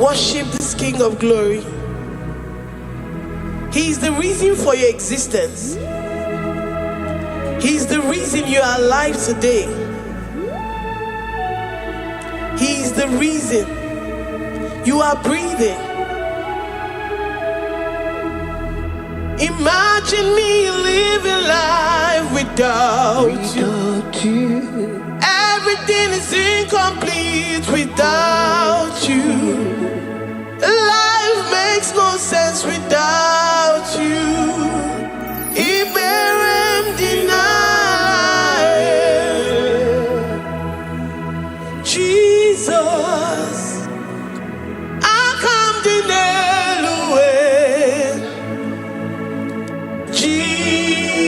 Worship this King of Glory. He is the reason for your existence. He is the reason you are alive today. He is the reason you are breathing. Imagine me living life without you. Everything is incomplete without you. Life makes no sense without you. Iberem deny. Jesus, I come deny.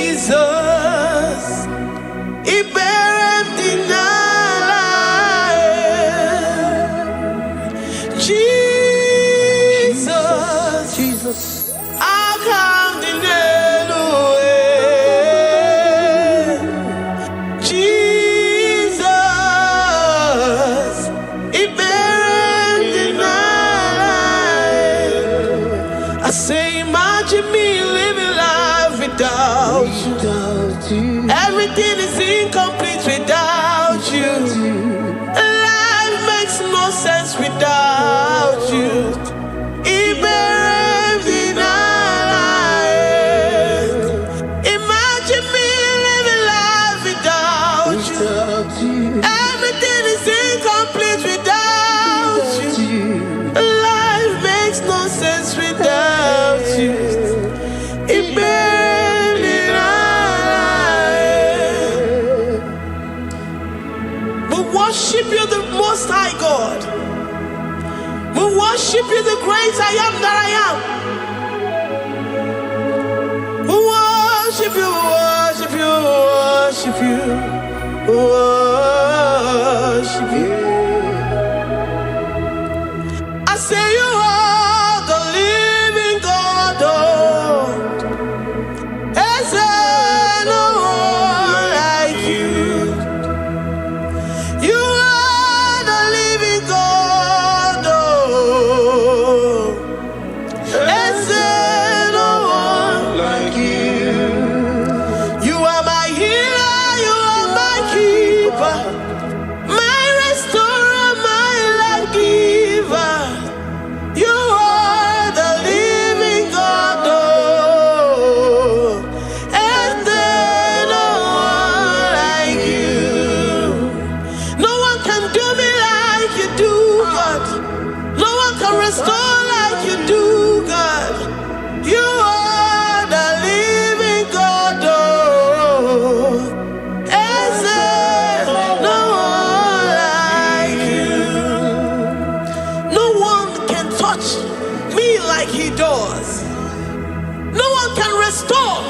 Jesus, Iberem deny. Jesus, I come deny. Jesus, Iberem deny. I say, imagine me living life without you. Everything is incomplete without you. Life makes no sense without you. Imagine me living life without you. Everything is incomplete without you. Life makes no sense without you. We worship you, the Most High God. We worship you, the great I am that I am. We worship you, worship you, worship you, worship you. I say you are the living God. Is there no one like you? You are the living God. Is there no one like you? You are my healer, you are my keeper, my restorer, my life giver. You are the living God. Is there no one like you? No one can do me like you do, God. No one can restore like you do, God. You are the living God. Is there no one like you? No one can touch me like he does. No one can restore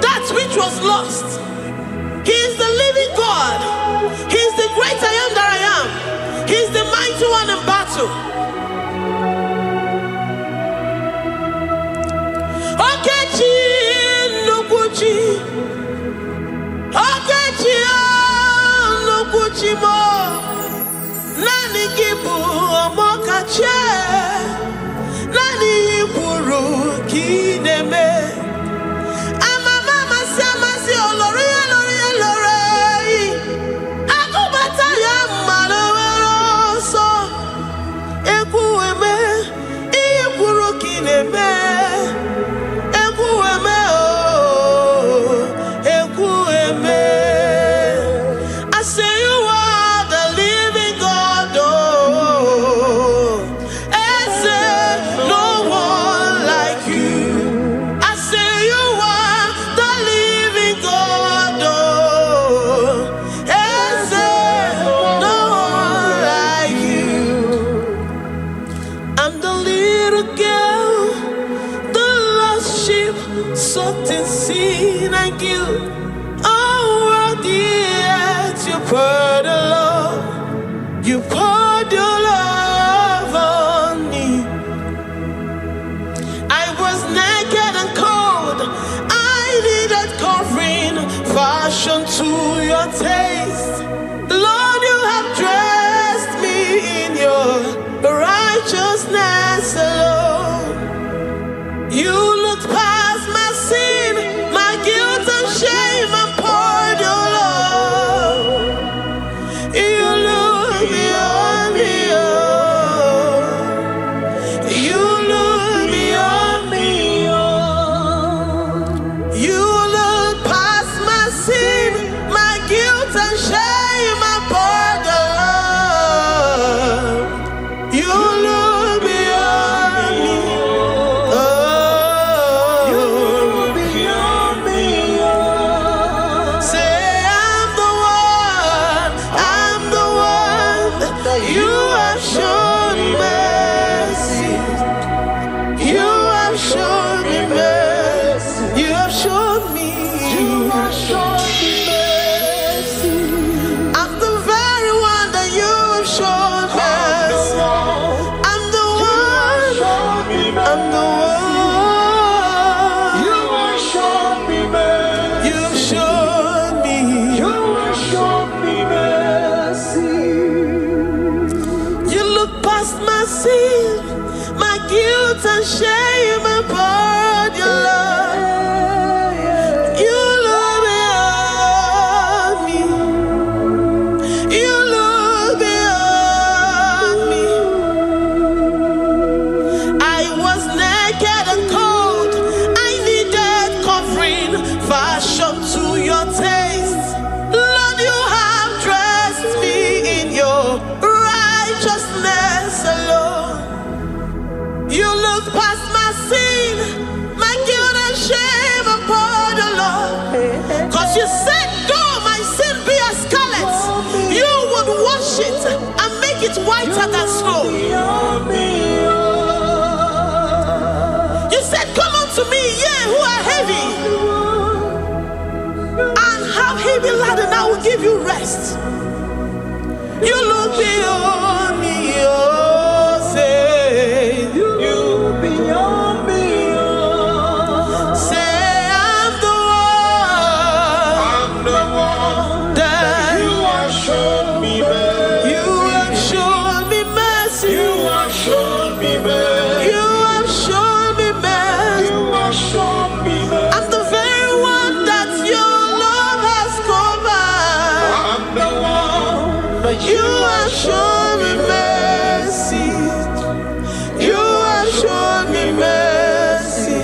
that which was lost. He is the living God. He is the great I am that I am. He is the mighty one in battle. Okechi Nukuchi, Okechi Nukuchi mo, Nani Gibu Omokache, Nani Iburu Kineme. Amama Samasi Olori Olori Olori. Akubata ya maloro so. Ekueme, Iburu Kineme. Ekueme oh, Ekueme. I say you are the living God. Oh, I say no one like you. I say you are the living God. Oh, I say no one like you. I'm the little girl, the lost sheep, soaked in sin and guilt. Oh, worthy yet you poured your love. You poured your love on me. I was naked and cold. I needed covering, fashioned to your taste. Lord, you have dressed me in your righteousness alone. You looked past my sin, my guilt and shame, and poured your love. You look beyond me, oh. You look beyond me, oh. You look past my sin, my guilt and shame, and poured your love. You look beyond me, oh. You look beyond me, oh. Say I'm the one that you have shown mercy. You have shown me mercy. You have shown me. You have shown me mercy. I'm the very one that you have shown mercy. I'm the one. I'm the one. You have shown me mercy. You have shown me. You have shown me mercy. You look past my sin, my guilt and shame, and poured your love. You look beyond me. You look beyond me. I was naked and cold. I needed covering, fashioned to your taste. Lord, you have dressed me in your righteousness alone. You look past my sin, my guilt and shame, and poured your love. Cause you said, though my sin be as scarlet, you would wash it and make it whiter than snow. You said, come unto me, ye who are heavy, and have heavy laden, I will give you rest. You look beyond me, oh, say, you look beyond me, oh. Say, I'm the one that you have shown me mercy. You have shown me mercy. You have shown me mercy. You have shown me mercy. You have shown me mercy. I'm the very one that your love has covered. I'm the one that you have shown me mercy. You have shown me mercy.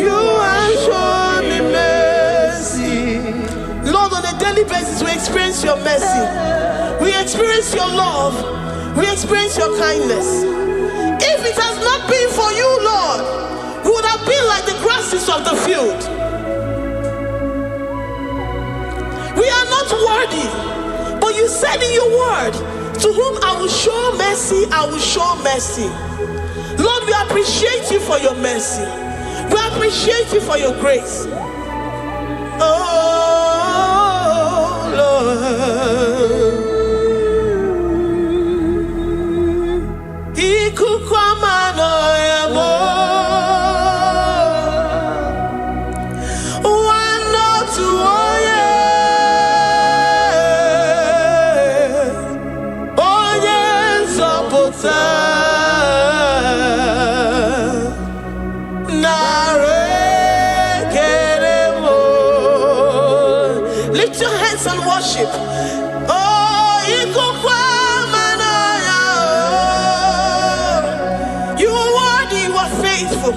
You have shown me mercy. Lord, on a daily basis, we experience your mercy. We experience your love. We experience your kindness. If it has not been for you, Lord, we would have been like the grasses of the field. We are not worthy, but you said in your word, to whom I will show mercy, I will show mercy. Lord, we appreciate you for your mercy. We appreciate you for your grace. Oh, Lord. Lift your hands and worship. Oh, you are worthy, you are faithful.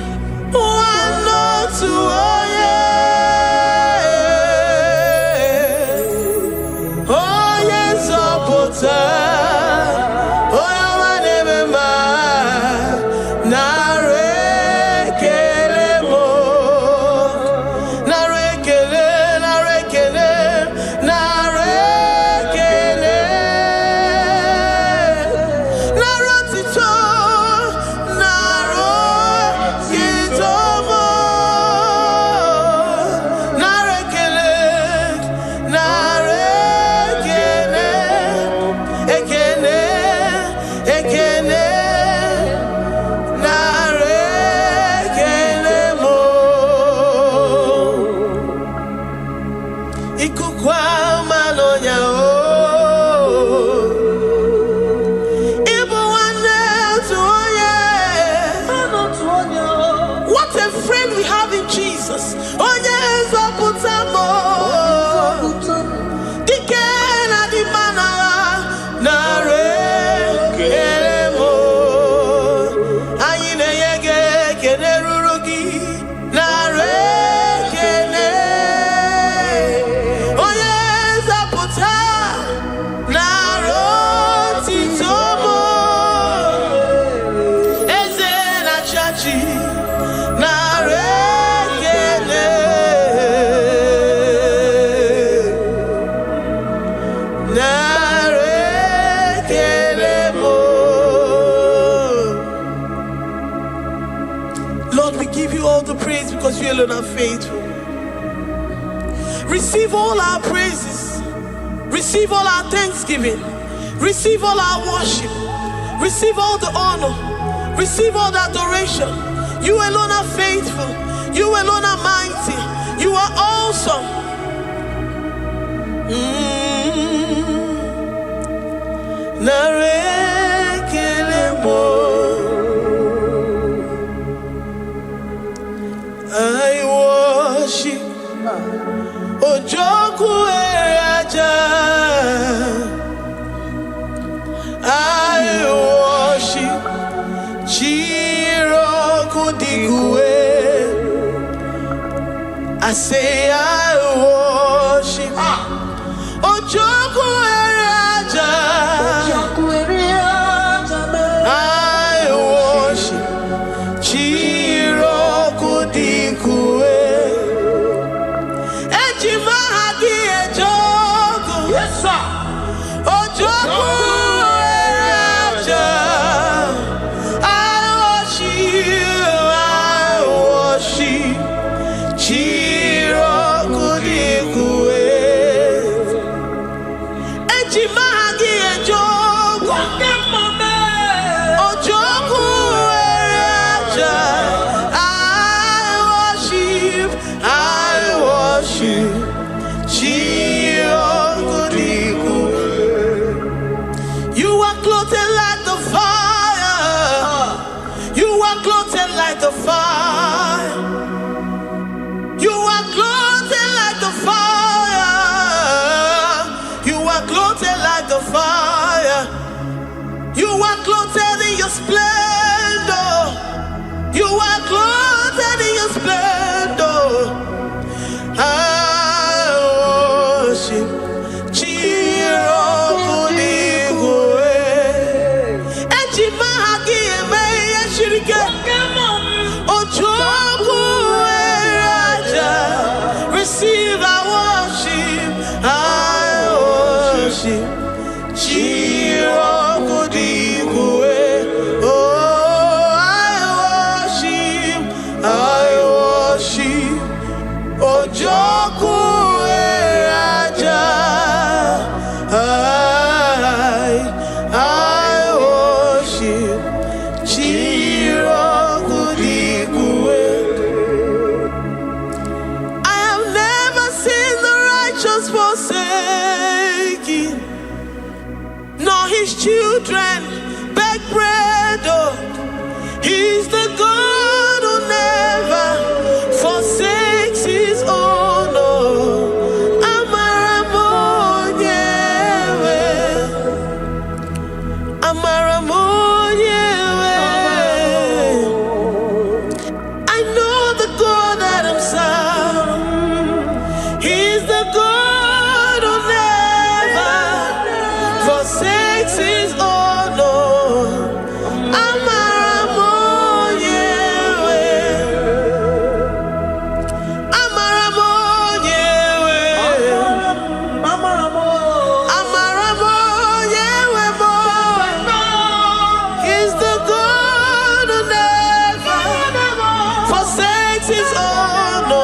we have in Jesus. Oh yes, Oputamo. Dikena di mana nare keremo. Ayine yege kenerurugi nare kene. Oh yes, Oputa naro titomo. Ezena chachi. Lord, we give you all the praise because you alone are faithful. Receive all our praises. Receive all our thanksgiving. Receive all our worship. Receive all the honor. Receive all the adoration. You alone are faithful. You alone are mighty. You are awesome. I worship Ojoku Eraja. I worship Chiroku Digwe. I say I worship Ojoku Eraja. I worship Chiroku Digwe. Ejimahagi Ejoku. Yes, sir. Ojoku Eraja. I worship Chiroku Digwe. Ejimahagi Ejoku. Ojoku Eraja. I worship Chiroku Digwe. You are clothed like the fire. You are clothed like the fire. You are clothed like the fire. You are clothed like the fire. You are clothed in your splendor. You are clothed in your splendor. I worship Chiroku Digwe. Ejimahagi eme yeshirike. Ojoku Eraja. Receive our worship. I worship Chiroku Digwe. Oh, I worship Ojoku Eraja. I worship Chiroku Digwe. I have never seen the righteous forsaken, nor his children beg bread. Oh, he's the God who never forsakes his own. Oh, Amaramonyewe, Amaramonyewe. I know the God that I'm serving. He's the God who never forsakes his own. Oh, Amaramonyewe, Amaramonyewe, Amaramonyewe mo. He's the God who never forsakes his own. Oh,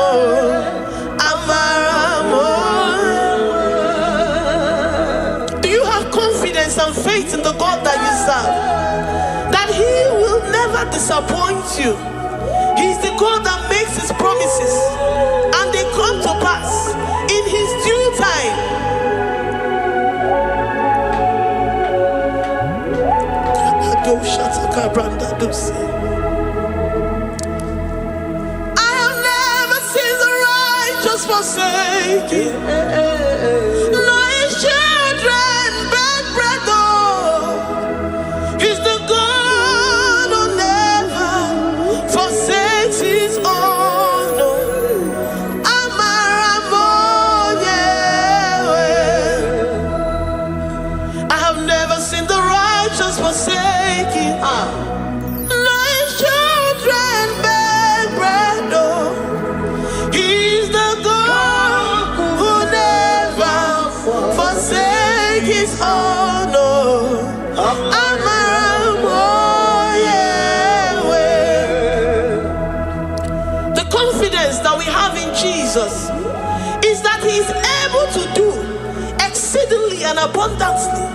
Amaramonyewe. Do you have confidence and faith in the God that you serve? That he will never disappoint you. He's the God that makes his promises and they come to pass in his due time. I have forsaken. No, his children beg bread, oh. He's the God who never forsakes his own. I have never seen the righteous forsaken. No, his children beg bread, oh. He's the God who never forsakes his own, oh. The confidence that we have in Jesus is that he is able to do exceedingly and abundantly,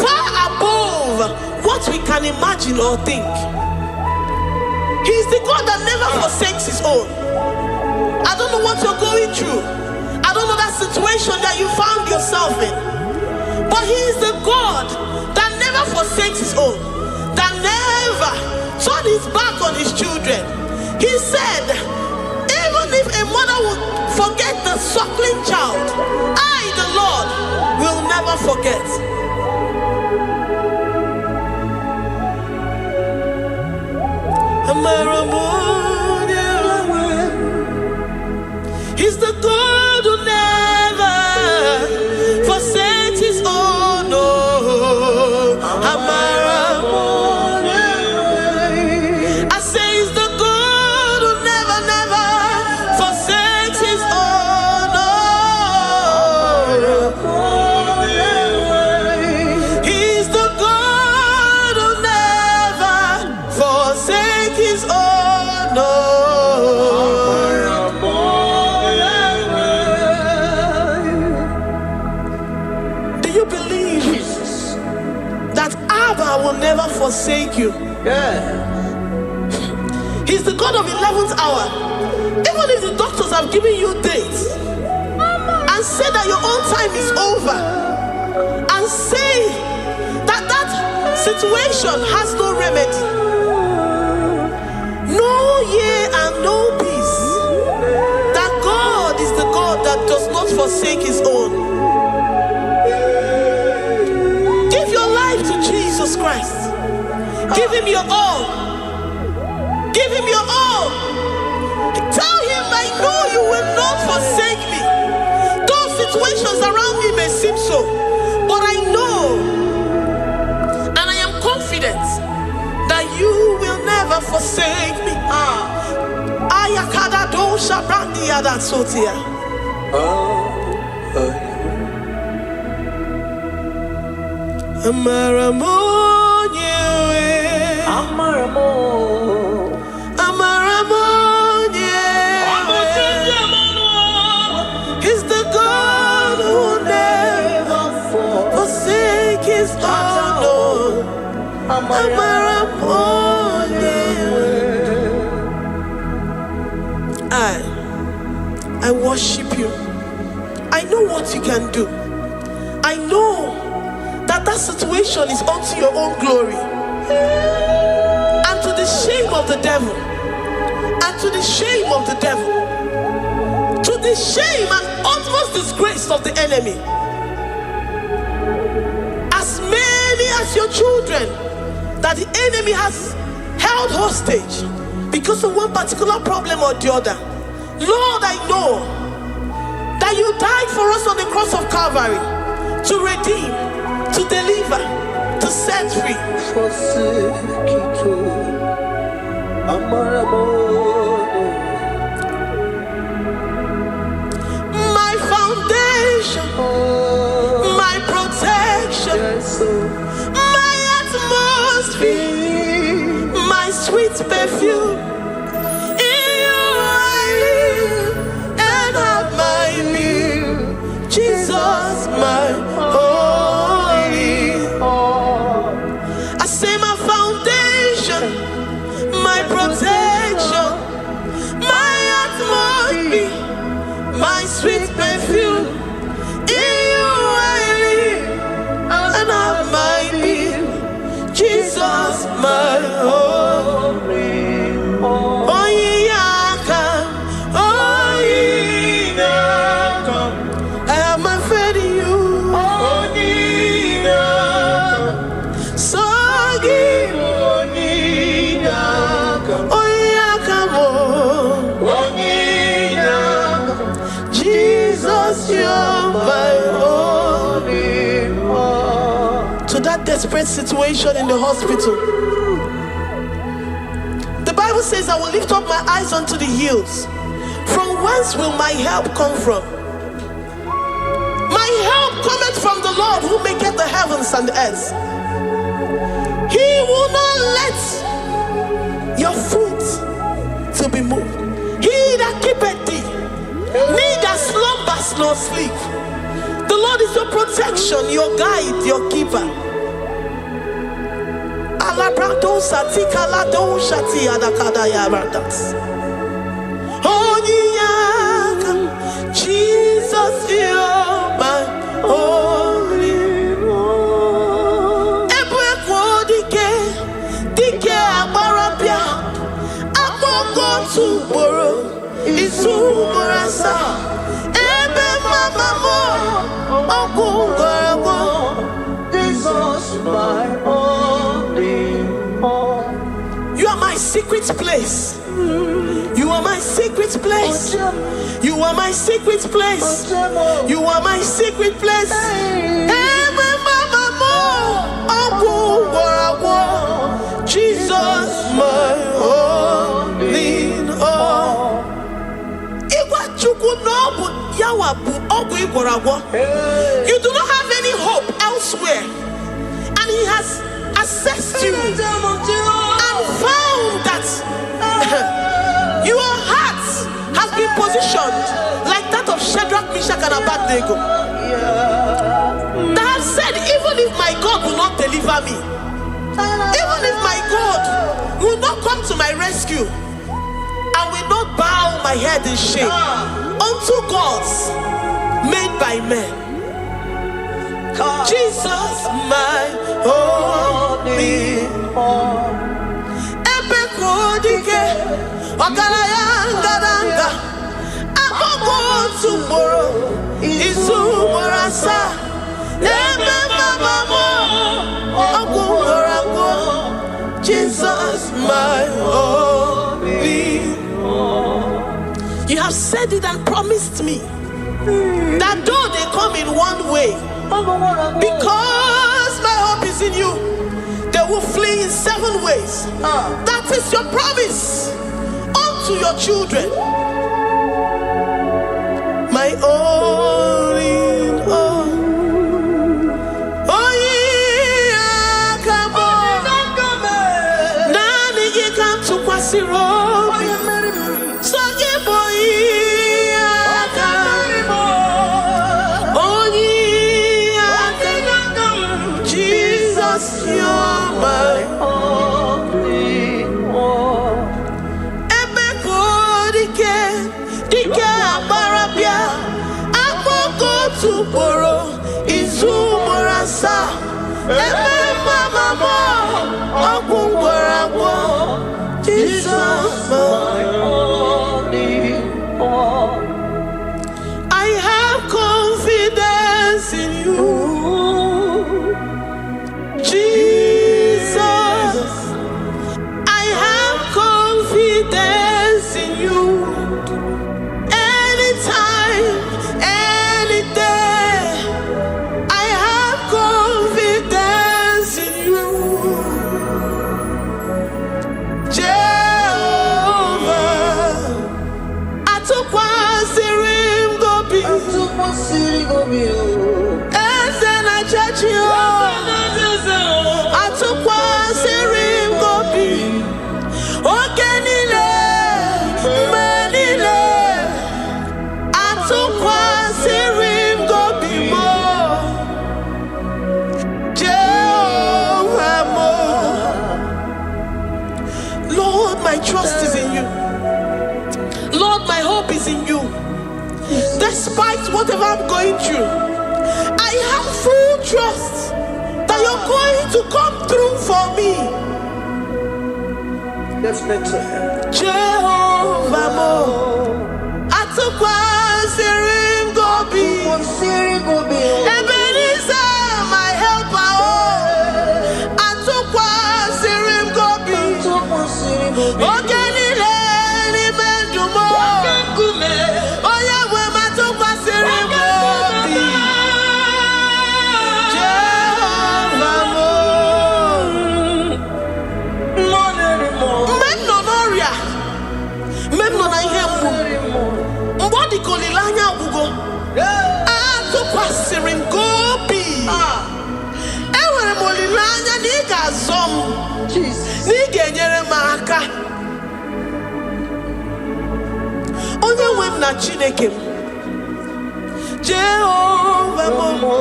far above what we can imagine or think. He is the God that never forsakes his own. I don't know what you're going through. I don't know that situation that you found yourself in. But he is the God that never forsakes his own, that never turned his back on his children. He said, even if a mother would forget the suckling child, I, the Lord, will never forget. He's the God who never forsakes his own. Oh, I say he's the God who never, never forsakes his own. Oh, he's the God who never forsakes his own. Oh. Will never forsake you. He's the God of 11th hour. Even if the doctors have given you dates and say that your own time is over, and say that that situation has no remedy, no year and no peace, that God is the God that does not forsake his own. Give your life to Jesus Christ. Give him your all. Give him your all. Tell him, I know you will not forsake me. Those situations around me may seem so, but I know and I am confident that you will never forsake me. Ayakada dosha brandi yada sotia. Amaramo, he's the God who never forsakes his own. I worship you. I know what you can do. I know that situation is unto your own glory, and to the shame of the devil, and to the shame of the devil, to the shame and utmost disgrace of the enemy. As many as your children that the enemy has held hostage because of one particular problem or the other, Lord, I know that you died for us on the cross of Calvary to redeem, to deliver, to set free. My foundation, my protection, my atmosphere, my sweet perfume. In you I live and have my being. Jesus, my my sweet perfume, in you I live and have my being. Jesus, my holy, oh yeah, oh yeah. desperate situation in the hospital. The Bible says, I will lift up my eyes unto the hills. From whence will my help come from? My help cometh from the Lord who maketh the heavens and the earth. He will not let your foot to be moved. He that keepeth thee, neither slumbers nor sleep. The Lord is your protection, your guide, your keeper. Jesus, you're my only one. To borrow is Morasa. Ebe mama mo, Jesus, my only one. You are my secret place. You are my secret place. You are my secret place. You are my secret place. Ebe mama mo, Jesus, my only. You do not have any hope elsewhere, and he has assessed you and found that your heart has been positioned like that of Shadrach, Meshach, and Abednego, that have said, even if my God will not deliver me, even if my God will not come to my rescue, I will not bow my head in shame unto gods made by men. Jesus, my only one. Ebekodike, Ogalayanga, Agogo tomorrow, Izumorasa, Ebe Mama, Ogorago, Jesus, my only one. You have said it and promised me that though they come in one way, because my hope is in you, they will flee in 7 ways. That is your promise unto your children. My only one. Oh yeah, come on. Nani you come to Kwasiro. So you boy. You're my only one. Ebekodike, dike abarabia, agogo tomorrow, Izumorasa, Ebe mama mo, Ogungorago, Jesus, my only one. I have confidence in you. Jesus, I have confidence in you. Anytime, any day, I have confidence in you. Jehovah, I took one serim gobi, and then I judge you. My trust is in you. Lord, my hope is in you. Despite whatever I'm going through, I have full trust that you're going to come through for me. Let's mentor him. Jehovah Mo, Atukwa Sirim Gobi, Ebenezer, my helper. Atukwa Sirim Gobi. Jehovah n'aka. Onye nwe m na Chineke m, Jehova mo,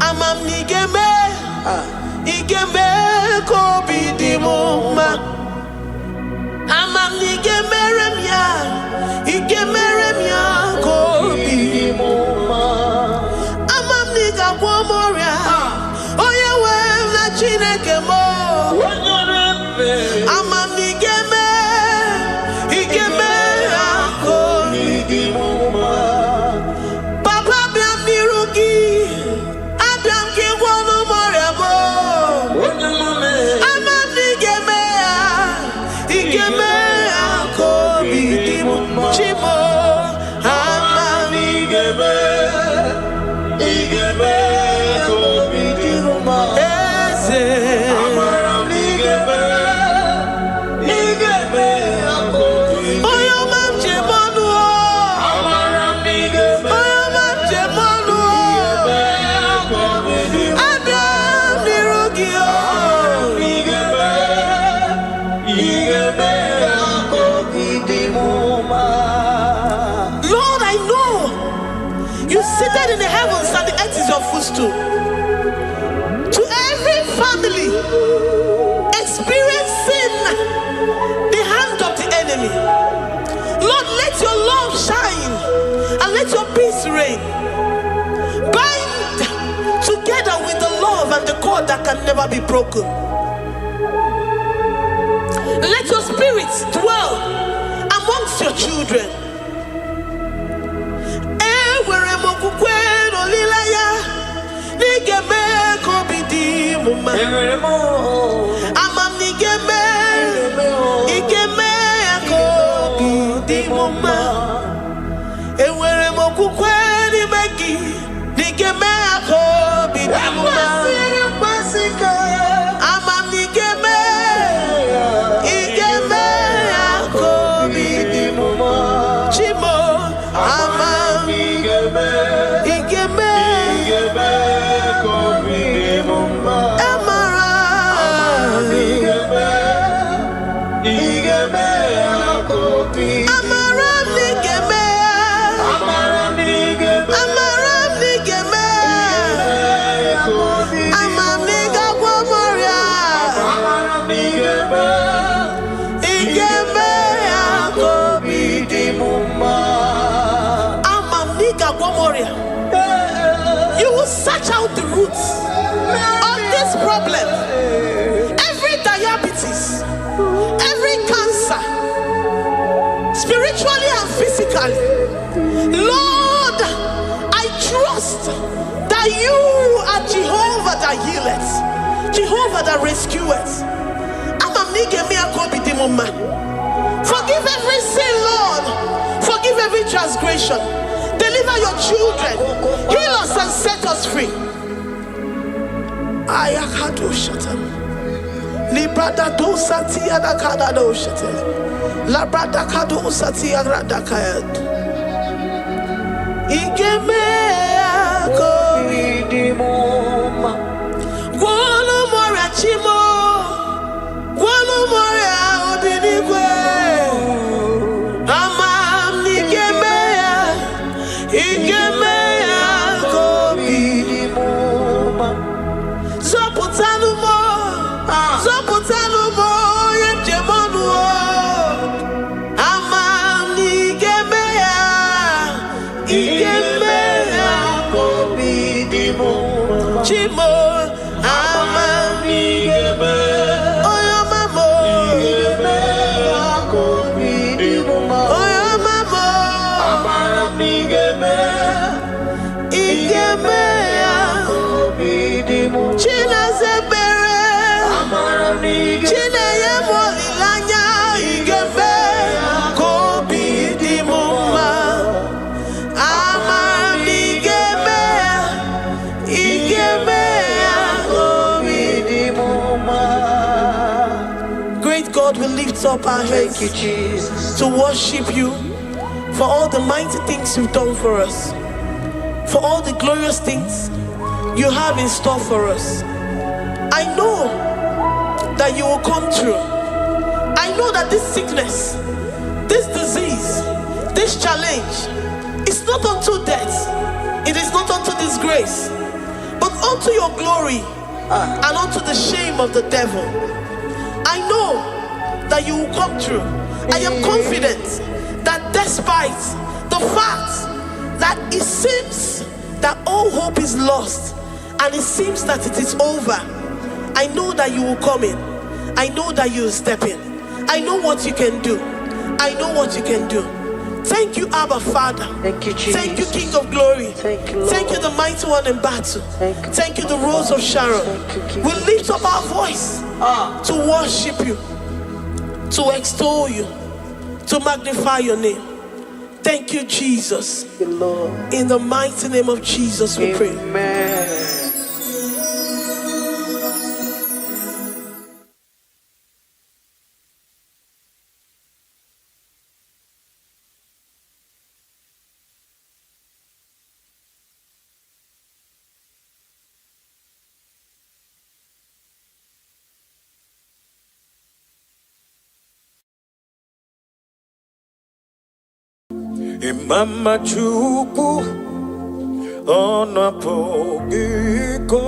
ama m na ị ga-eme ka obi dị m mma. Ama m na ị ga-emere m ya, ị ga-emere m ya ka obi dị m mma. Ama m na ị ga-agwọ m ọrịa, onye nwe m na Chineke m. Ama m na ị ga-eme ya ka obi dị m mma. Papa bịa m n'iru gị, abịa m ka ị gwọọ m ọrịa m. Ama m na ị ga-eme ya ka obi dị m mma. Chimo, ama m na ị ga-eme ka obi dị m mma. Eze, amara m na ị ga-eme ya ka obi dị m mma. Onye ọma m ji eme ọnụ, amara m na ị ga-eme. Onye ọma m ji eme ọnụ, abịa m n'iru gị, ị ga-eme ya ka obi dị m mma. Lord, I know you seated in the heavens and the earth is your footstool. To every family experiencing the hand of the enemy, Lord, let your love shine and let your peace reign. Bind together with the love and the cord that can never be broken. Let your spirit dwell amongst your children. Enwere m okwukwe n'olileanya na ị ga-eme ka obi dị m mma. Ama m na ị ga-eme ya ka obi dị m mma. Enwere m okwukwe n'ime gị na ị ga-eme ya ka obi dị m mma. Ama m na ị ga-eme ya ka obi dị m mma. Chimo, ama m na ị ga-eme ka obi dị m mma. Amara m na ị ga-eme ya ka obi dị m mma. Amara m na ị ga-eme ya. Amara m na ị ga-eme ya ka obi dị m mma. Ama m na ị ga-agwọ m ọrịa. Amara m na ị ga-eme ya ka obi dị m mma. Ama m na ị ga-agwọ m ọrịa. You will search out the roots of this problem. Every diabetes, every cancer, spiritually and physically. Lord, I trust that you are Jehovah that healeth, Jehovah that rescueth. Forgive every sin, Lord. Forgive every transgression. Deliver your children. Heal us and set us free. Ayakado shatan. Librada do sati adakada do shatan. Labrada kado sati agrada kayad. Igeme akoridimoma. Gwolo mora chimo. Gwolo mora obinigwe. Amam nigeme ya. Igeme akoridimoma. Zoputanu mo. Zoputanu mo. Yemjemonu. Amam nigeme ya. Igeme akoridimoma. Chimo. Amam nigeme. Oyo mamo. Igeme akoridimoma. Oyo mamo. Amam nigeme. Igeme akoridimoma. China zebere. Amam nigeme. China yemolilanya. Igeme akoridimoma. Amam nigeme. Igeme akoridimoma. Great God, we lift up our hands to worship you for all the mighty things you've done for us, for all the glorious things you have in store for us. I know that you will come through. know that this sickness, this disease, this challenge is not unto death, it is not unto disgrace, but unto your glory and unto the shame of the devil. I know that you will come through. I am confident that despite the fact that it seems that all hope is lost and it seems that it is over, I know that you will come in. I know that you will step in. I know what you can do. I know what you can do. Thank you, Abba Father. Thank you, Jesus. Thank you, King of Glory. Thank you, Lord. Thank you, the mighty one in battle. Thank you, the Rose of Sharon. We lift up our voice to worship you, to extol you, to magnify your name. Thank you, Jesus. Thank you, Lord. In the mighty name of Jesus we pray. Amen. Mama chuku ona pogiko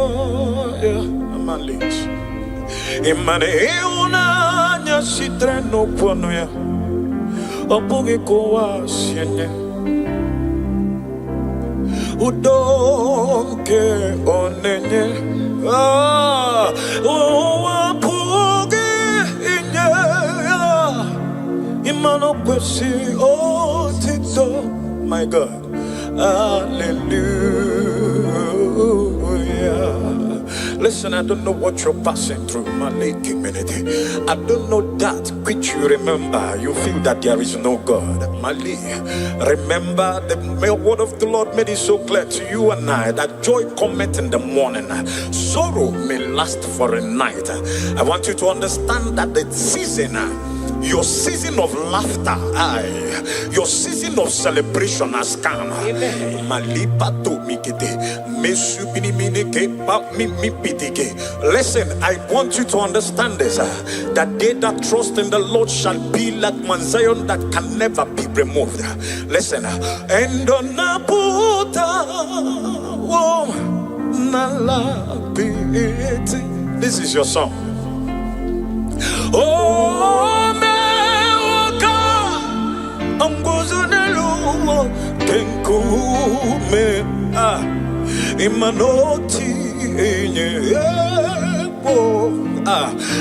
ya malich imane una nya sitreno pono ya opogiko wa siene udonke onenye o apoge inye imano kwesi o tito. My God, hallelujah. Listen, I don't know what you're passing through, my late community. I don't know that which you remember. You feel that there is no God. Mali, remember the word of the Lord made it so clear to you and I that joy cometh in the morning, sorrow may last for a night. I want you to understand that the season, your season of laughter, your season of celebration has come. Listen, I want you to understand this, that they that trust in the Lord shall be like Mount Zion that can never be removed. Listen, and on this is your song. Oh, kenkume imanoti enye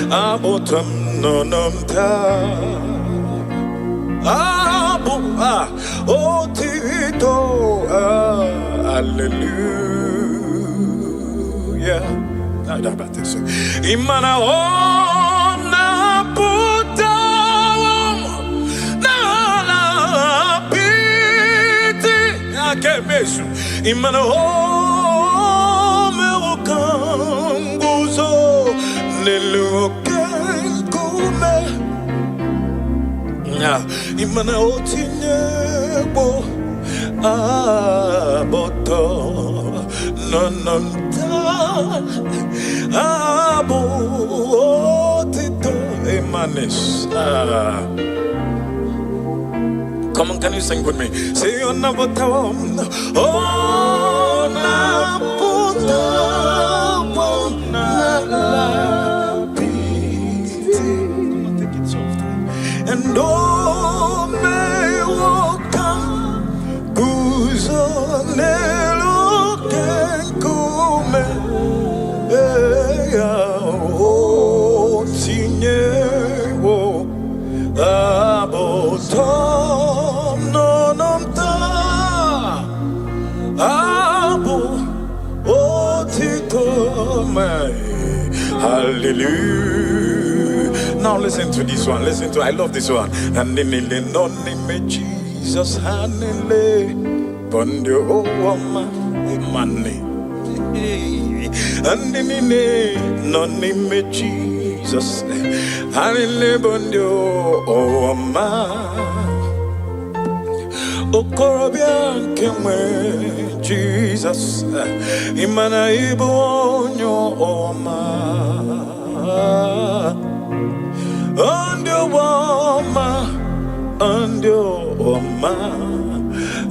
abotam nonamta otito hallelujah. Imana ona puta imana me okambuzo nelukenkume imana otinyebo aboto nononta abo otito emanes. Come on, can you sing with me? Say on na botam, oh na botam, na lapiti. Take it soft. And oh me wakam buzo nelo kenkume oh tinye oh abotam. Hallelujah. Now listen to this one. Listen to, I love this one. And in the name of Jesus, hallelujah. Bondio oma money. And in the name of Jesus, hallelujah. Bondio oma. Okorobia kemwe Jesus imana ibonyo oma ondio Andio Oma,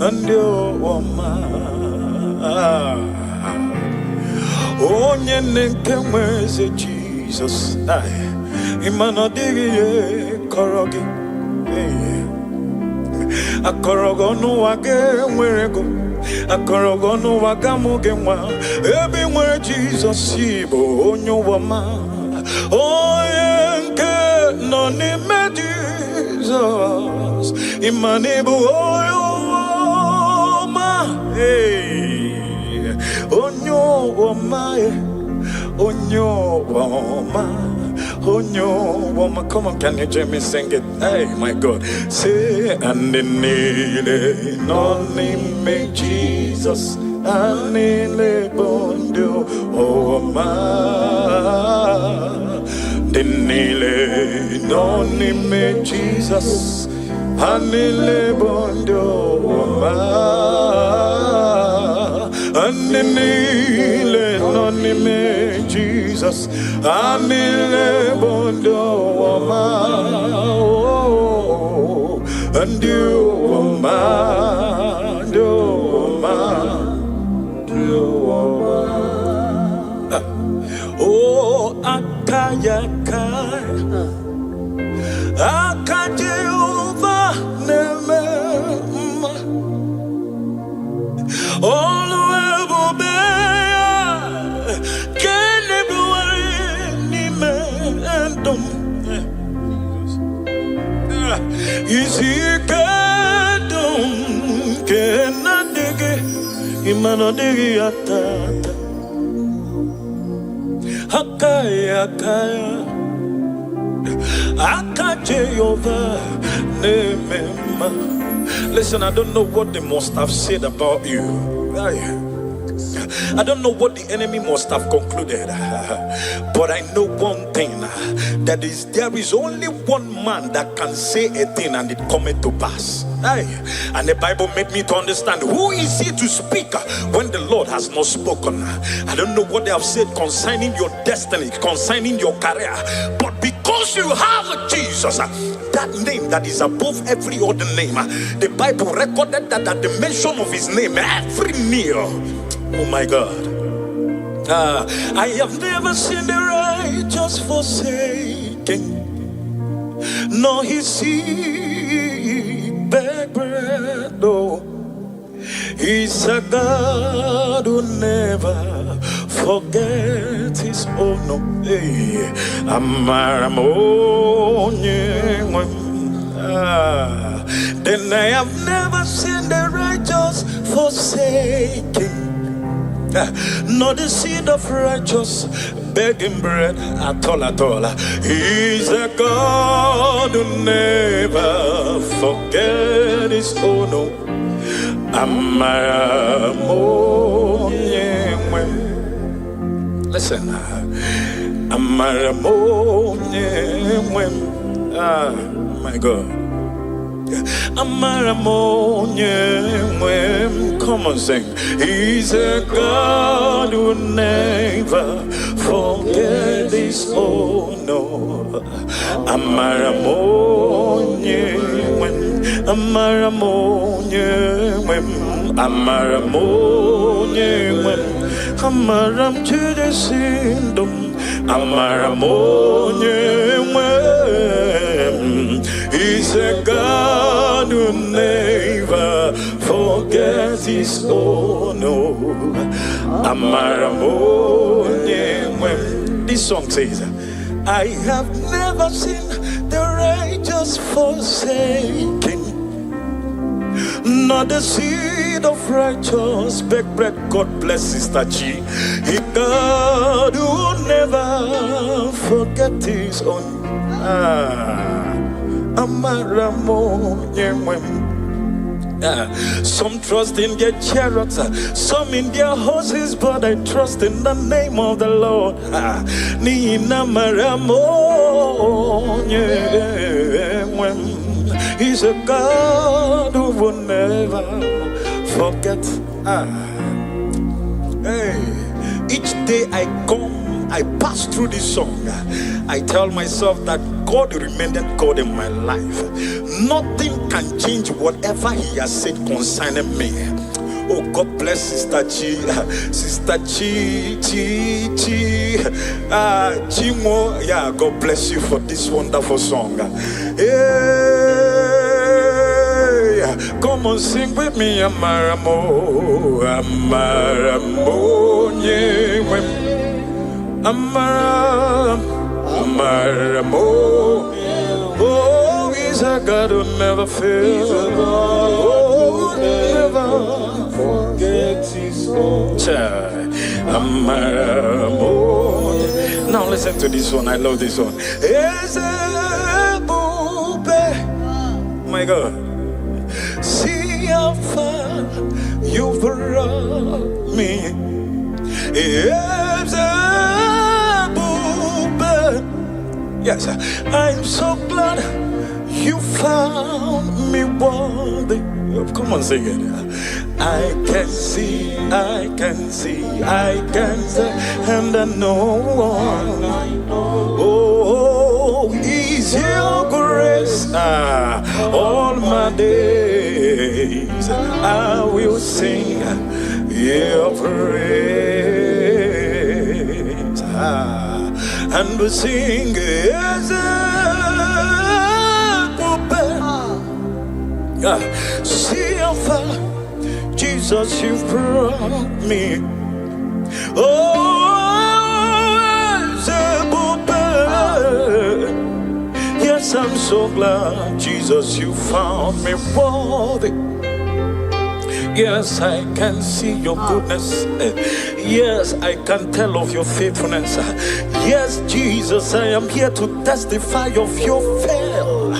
Andio Oma. Onye nke nweze Jesus, imano digi korogi, akorogo no wage mwerego, akorogo no wagamuge mwa, ebi mwe Jesus ibo onyo wama, onye nke no ni me Jesus, imanibu oyo wama, onyo wama, onyo wama, onyo wama. Come on, can you join me sing it? Hey, my God. Say, and the nile, noni me Jesus, and the bondo wama. The nile, noni me Jesus, and the bondo wama. Anile noni me Jesus, anile bondo wama, and you wama, oh akaya kaya, akajeuva neme, all the is he kadum kenadege imanodege atata akaya akajeyova nemema. Listen, I don't know what they must have said about you. I don't know what the enemy must have concluded, but I know one thing, that is there is only one man that can say a thing and it cometh to pass. And the Bible made me to understand, who is he to speak when the Lord has not spoken? I don't know what they have said concerning your destiny, concerning your career, but because you have Jesus, that name that is above every other name, the Bible recorded that at the mention of his name, every knee, oh my God. I have never seen the righteous forsaken, nor his seed beg bread. No, he's a God who never forget his own. No, then I have never seen the righteous forsaken, nor the seed of righteous begging bread at all, at all. He's a God who never forget his own. Listen, my God. Come on, sing. He's a God who never forget his own. No. Amaram to the sindom. He's a God who never forgets his own. This song says, I have never seen the righteous forsaken, nor the seed of righteous beg bread. God bless Sister G. He God who never forget his own. Some trust in their chariots, some in their horses, but I trust in the name of the Lord. He's a God who will never forget. Each day I come I pass through this song, I tell myself that God remained God in my life. Nothing can change whatever He has said concerning me. Oh, God bless Sister Chi, Sister Chimo. Yeah, God bless you for this wonderful song. Hey, come on, sing with me, Amaramo, Amaramo, Amaramo. Oh, He's a God who never fails. Oh, never forget His own. Now listen to this one. I love this one. My God, see how far you brought me. Yes, I'm so glad you found me worthy. Come on, sing it. I can see, and I know, oh, is your grace. All my days I will sing your praise. And we sing as see how far, Jesus, you've brought me. Yes, I'm so glad, Jesus, you found me worthy. Yes, I can see your goodness. Yes, I can tell of your faithfulness. Yes, Jesus, I am here to testify of your fail.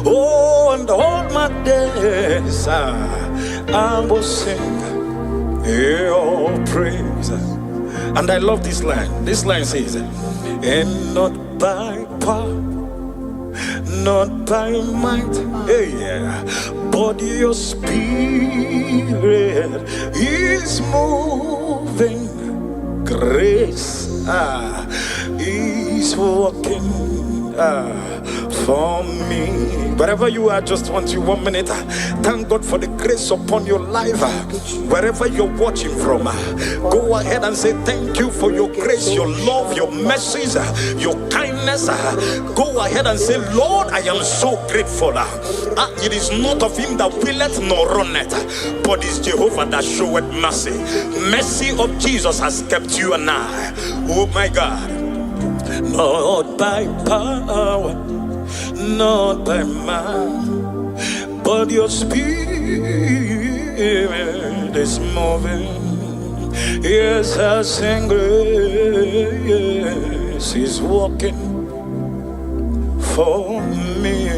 Oh, and all my days I will sing your praise. And I love this line. This line says, and not by power, not by might, but your spirit is moving. Grace is working for me. Wherever you are, just want you 1 minute. Thank God for the grace upon your life. Wherever you're watching from, go ahead and say thank you for your grace, your love, your mercies, your kindness. Go ahead and say, Lord, I am so grateful. It is not of him that willeth nor runneth, but is Jehovah that showeth mercy. Mercy of Jesus has kept you and I. Oh my God. Not by power, not by might, but your spirit is moving. Yes, I sing grace is walking for me.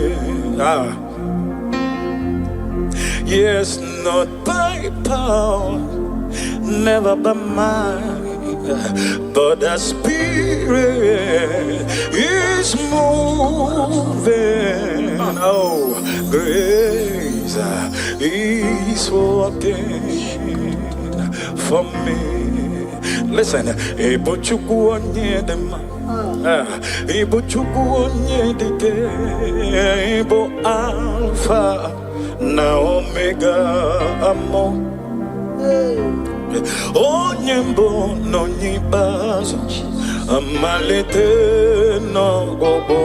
Yes, not by power, never by might, but the spirit is moving. Oh, grace is working for me. Listen, ebo chukwu onye dị mma, ebo chukwu onye dị ike, ebo alpha na omega amo. Onye mbụ n'onye ikpeazụ, amalite n'ọgwụgwụ.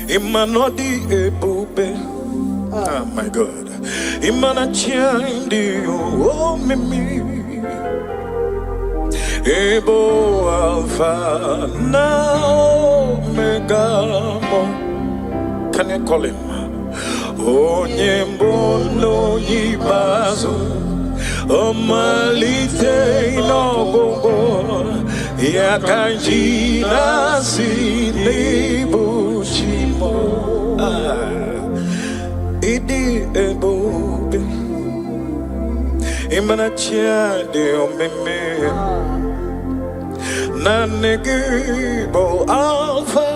Imanodi ebube, oh my God, Imanachiandi oh mimi, Ebo Alpha now Omega. Can you call him? Onye mbụ n'onye ikpeazụ, amalite n'ọgwụgwụ, ya ka ji na-asị n'ịbụ chi m. Ịdị ebube, ịmanachi adị omimi, naanị gị bụ Alpha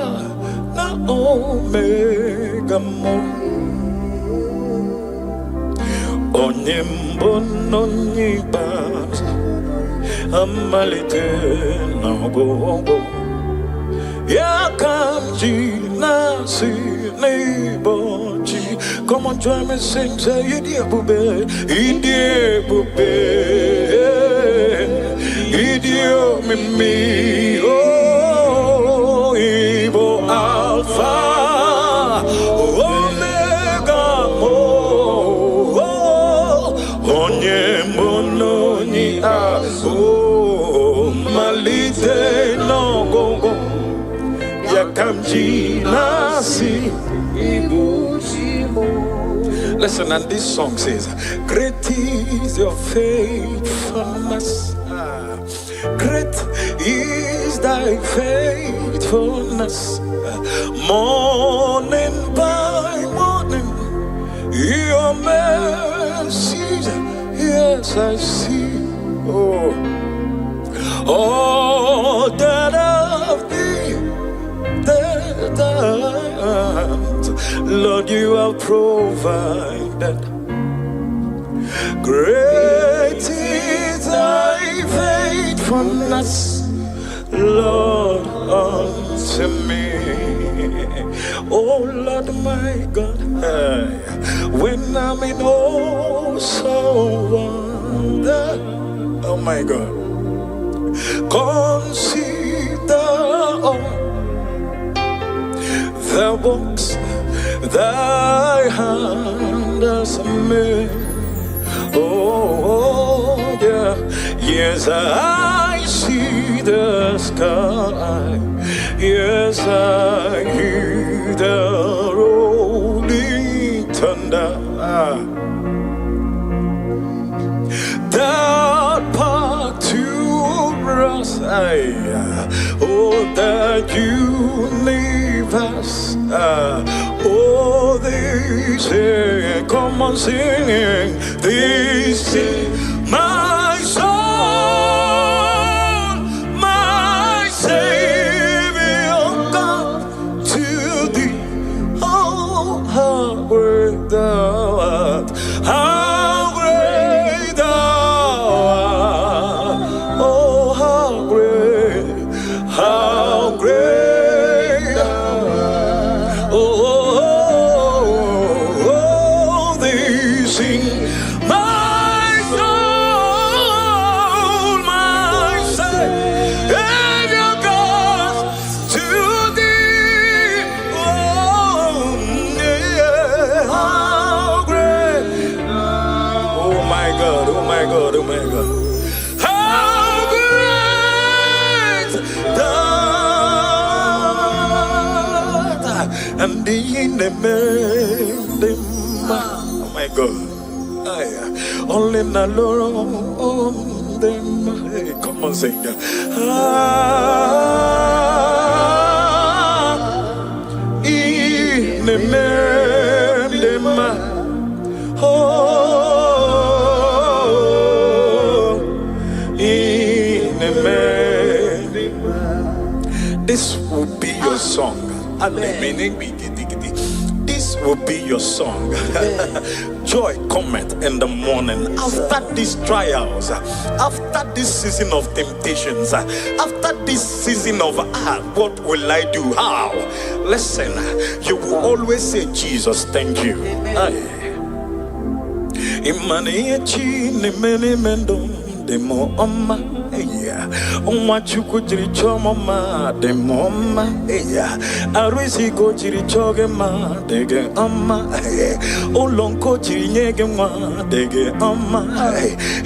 na Omega m. onyembono nyibas amalite nagogo yakamji nasi neighborji. Come on, join me, sing, say, Idie bube, Idio mimi, oh, Ibo Alpha, Omega, oh, Onye Mononi, oh, Malite no go, Yakamji nasi, Listen, and this song says, great is your faithfulness. Great is thy faithfulness. Morning by morning, your mercies, yes, I see. Oh, that of thee, that Lord, you have provided. Great is thy faithfulness, Lord, unto me. Oh, Lord, my God, when I'm in awesome wonder, oh, my God, consider all the works thy hand has made. Oh, yeah. Yes, I see the sky. Yes, I hear the rolling thunder. That part to us, oh, that universe. Oh, they say, come on, sing. They say, my soul, my Savior, God, to thee. Oh, how great thou art! How great thou art! Oh, how great! How great! Oh my God. How great thou art. And the oh my God. Only na Lord them. Hey, come on, sing. In the this will be your song. This will be your song. Joy cometh in the morning. After these trials, after this season of temptations, after this season of what will I do? How? Listen, you will always say, Jesus, thank you. Demo oma eya onwa chuku jiri choma ma demo oma eya arisi ko jiri choge ma dege oma olonko jiri nyege ma dege oma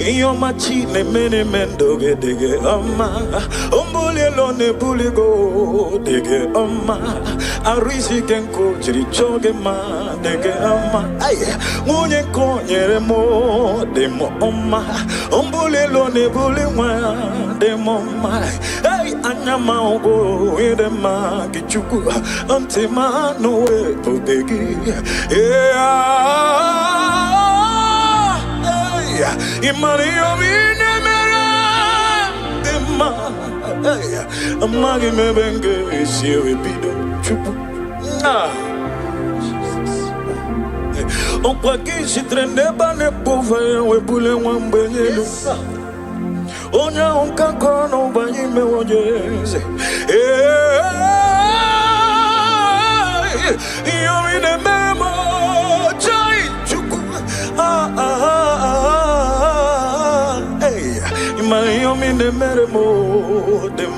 iyoma chi ne mene mendoge dege oma ombule lo ne buligo dege oma arisi kenko jiri choge ma dege oma munye ko nyere mo demo oma ombule ne buli mwa de mama hey anyama ogo ide ma kichuku antima no we pobegi hey imani omine mera de ma hey amagi mebenge siwe bido chupu On croit qu'il s'y traîne pas ne pauvres ou boule ou mbélu. On y a un cancon on va y me voyer. Yo mi ne memo chai chuku hey yo mi ne memo dem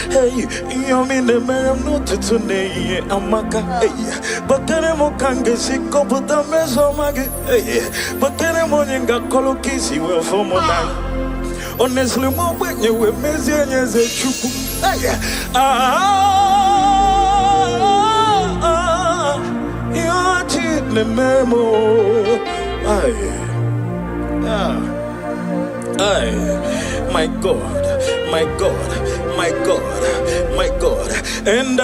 hey yo mi ne memo no tutune amaka hey bakere mo kange sikoputa meso mage hey bakere mo nyinga kolokisi we fomo na honestly mo wenye we mezi nyeze chuku hey the memo, my God, my God, my God, my God, and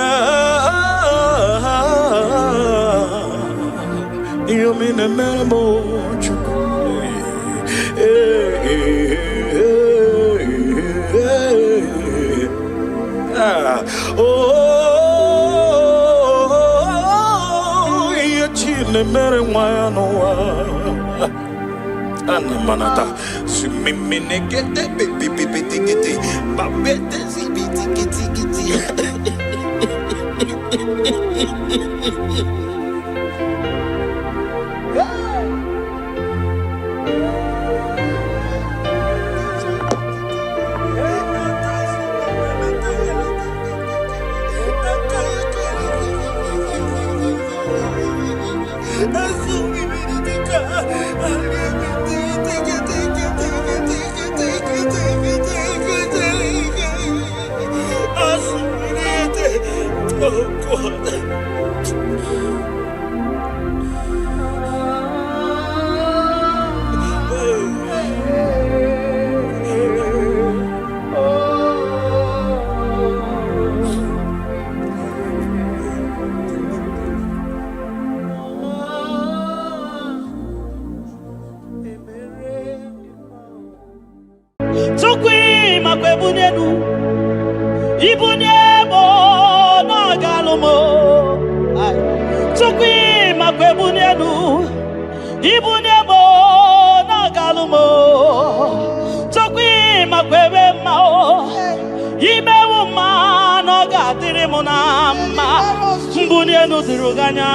you mean the memo, ne mere mwana anamanata sumimine kete pipi tikiti babete zibiti kiti Oh God. Tukwi makwebunenu ibunebo na galumo tukwi makwebunenu ibunebo na galumo tukwi makwebe mao imewu ma no gatiri munama mbunenu diruganya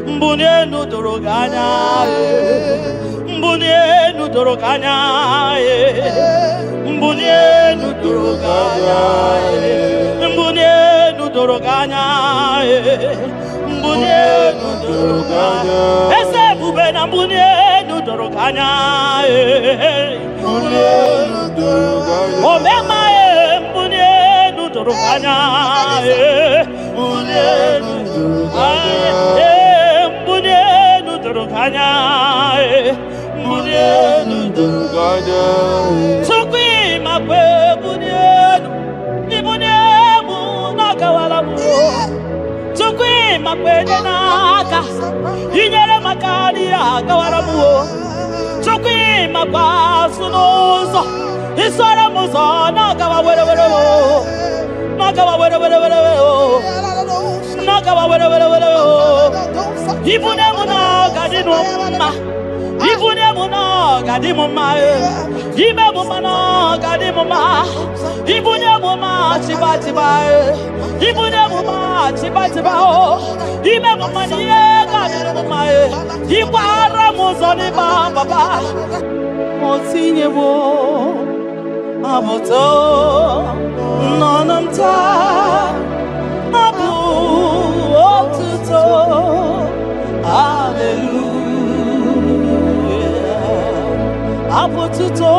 mbunenu duruganya mbunenu duruganya mbunenu duruganya mbunenu duruganya mbunenu duruganya ese bubena mbunenu duruganya mbunenu duruganya omema mbunenu duruganya mbunenu duruganya mbunenu duruganya mbunenu duruganya tukwi makwebunenu ibunemu nakawalamu tukwi makwenaka inyere makani akawalamu tukwi makwasunuzo isora muzo nakawawerewere nakawawerewere ibunemu nakadinuma ibunemu nakadimuma ibunemu nakadimuma ibunemu machibatiba ibunemu machibatiba ibunemu maniekadimuma ikwara muzoni baba motinyewo amoto nonamta abu otuto hallelujah apotuto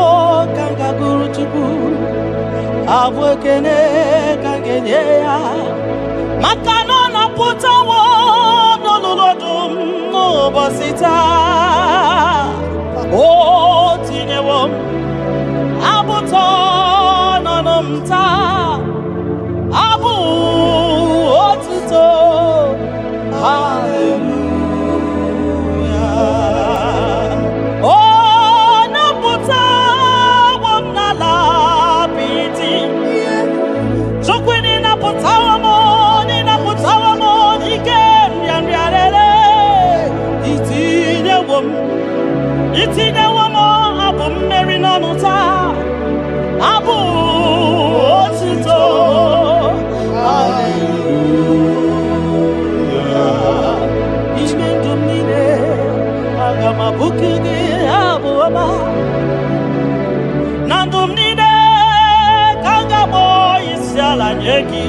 kanga guru chuku abwekene kangenye ya makano na putawo nololodum no bosita o tinyewo abuto nonomta abu otuto hallelujah oh nabuta wamnala piti sokwini nabuta wamo ni nabuta wamo ikem yanriarere itinyewo m abụ mmeri n'ọnụ taa, abụ otuto. Hallelujah. Ime ndụ m niile aga m abụku gị abụ ọma. Na ndụ m niile ka m ga-akpọ isi ala nye gị,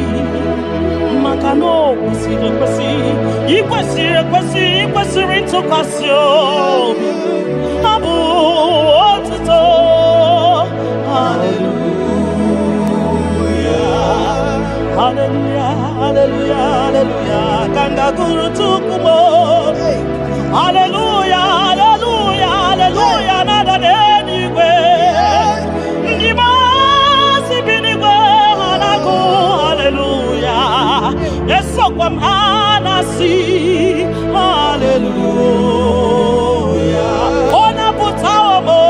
maka na o kwesịrị ekwesị, ikwesịrị ekwesị, ikwesịrị ntụkwasị obi. Abụ otuto. Hallelujah, hallelujah, hallelujah, hallelujah. Kanga guru tukumo. Hallelujah, hallelujah, hallelujah. Nada denigwe. Ndima sibinigwe hanaku. Hallelujah. Yeso kwa mhanasi. Hallelujah. Ona putawa mo.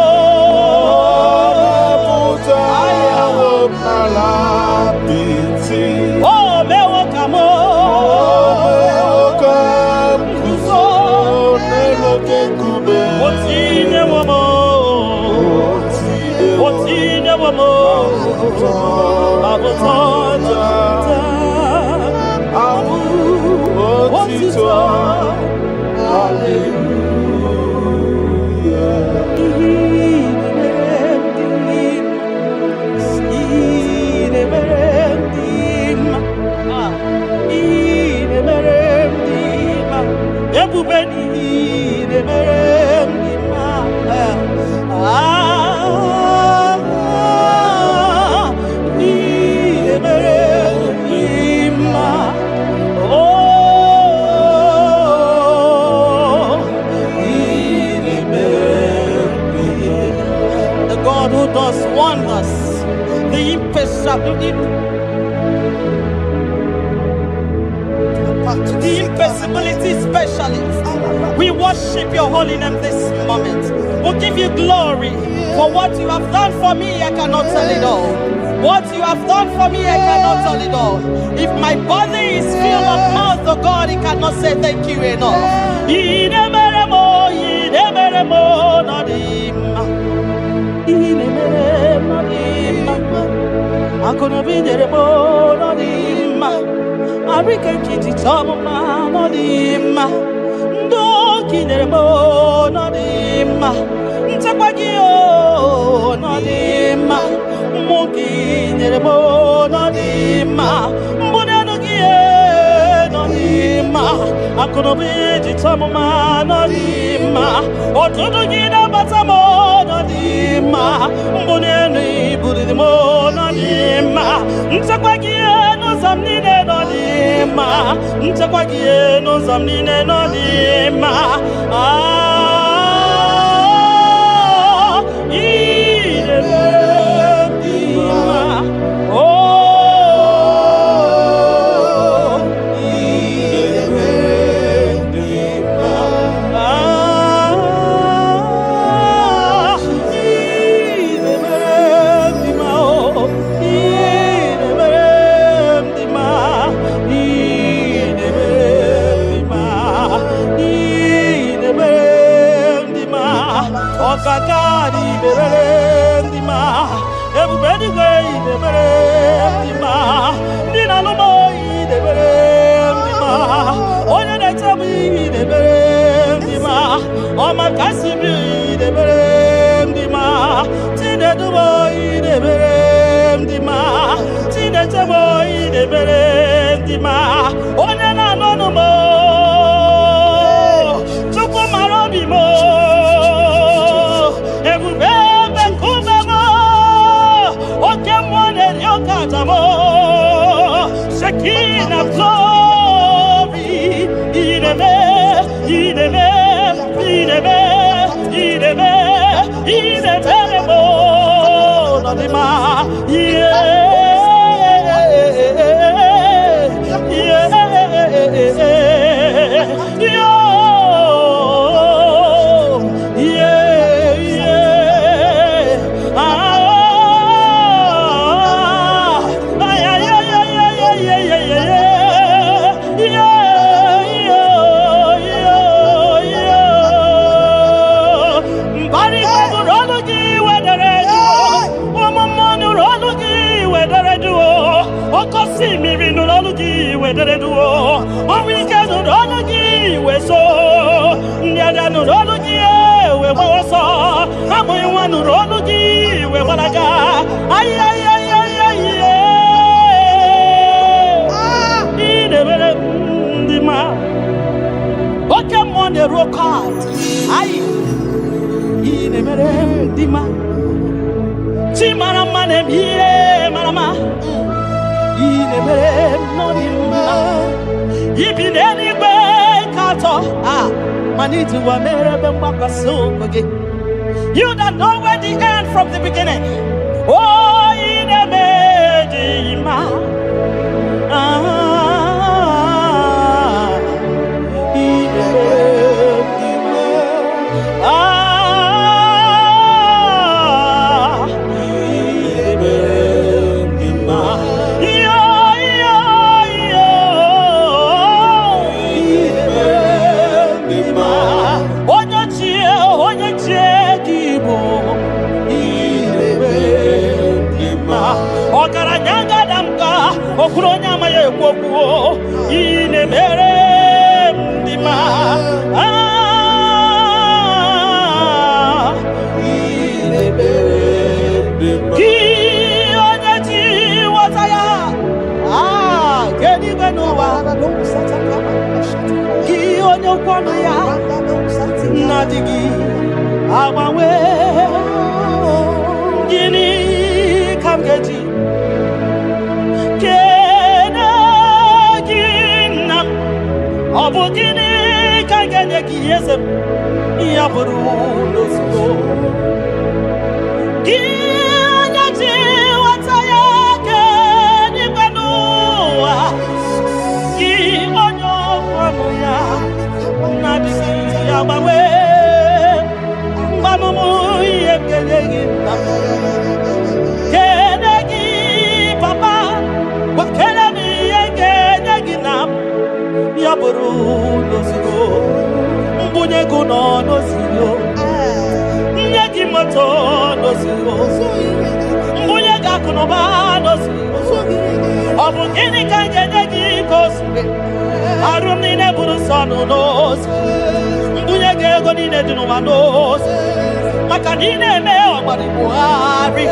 Oh, mewo kamo. Otine womo. Otine womo. Abotota. Abu otito. The God who does wonders, the impossibility specialist. We worship your holy name this moment. We give you glory for what you have done for me. I cannot tell it all. What you have done for me, I cannot tell it all. If my body is filled of mouth, oh God, it cannot say thank you enough. Arika kiti choma no dima, ndoki neremo no dima, ntakwagio no dima, moki neremo no dima, mbonanugie no dima, akonobi choma no dima, otudugi na batamo no dima, mbonenu budimo no dima, ntakwagio zamnine no dima, ntakwagie no zamnine no dima. Dima. Oh, dima. Kakari berendima, everybody gay berendima, Dina no boy berendima, Oya de tabi berendima, Oma kasibi berendima, Tine do boy berendima, Tine to boy berendima, Oya na no mo, Chupo marobi mo. Shekina glory, ideme, ideme, ideme, ideme, ideme, mo, nadima, yeah, yeah, yeah. wedere duo o wike no ologi we so ndiada no ologi we woso amoy wanu ologi we walaga ay ay ay ay ay ide bere ndima oke mo de rokat ay ide bere ndima ti marama ne biye marama ide bere no ndima ibi ne gbe kato maniti wa mere be mbakaso koge. You that know where the end from the beginning. Oh, in a medima. In a medima. In a medima. Yo, yo, yo. In a medima. Okaranyanga damka okuronya maye kwokuo ine mere ndima ine mere ndima ki oneti wataya kedi benowa no sataka ki onyo kwano ya nadigi awawe gini kamgeji kenagina obugini kaganye kiyesem yaburu losgo kinyaji wataya keni banua ki onyo kwano ya nadisi yabawe mamumu yekenegi yaburu losigo mbunye guno losigo nyegi moto losigo mbunye gakuno ba losigo obugini kanje nyegi kosbe arumi ne buru sonu losigo mbunye gego nine dinu manos makanine me omari buhari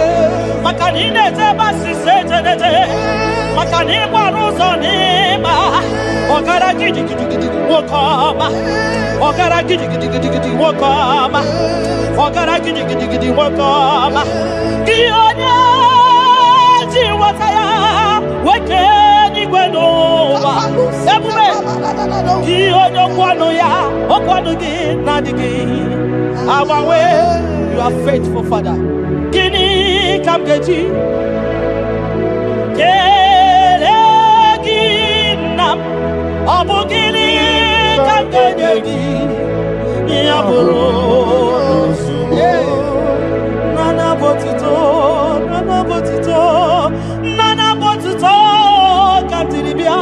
makanine tebasi sejenete makanine baruzo nima Ogara gidi gidi gidi wokama Ogara gidi gidi gidi gidi wokama Ogara gidi gidi gidi wokama Gionya jiwataya wekeni gwenowa Ebume Gionya kwano ya okwano gi nadigi Awawe you are faithful father Gini kamgeji Abugini kanganyegi yaburu nana botito kantiribia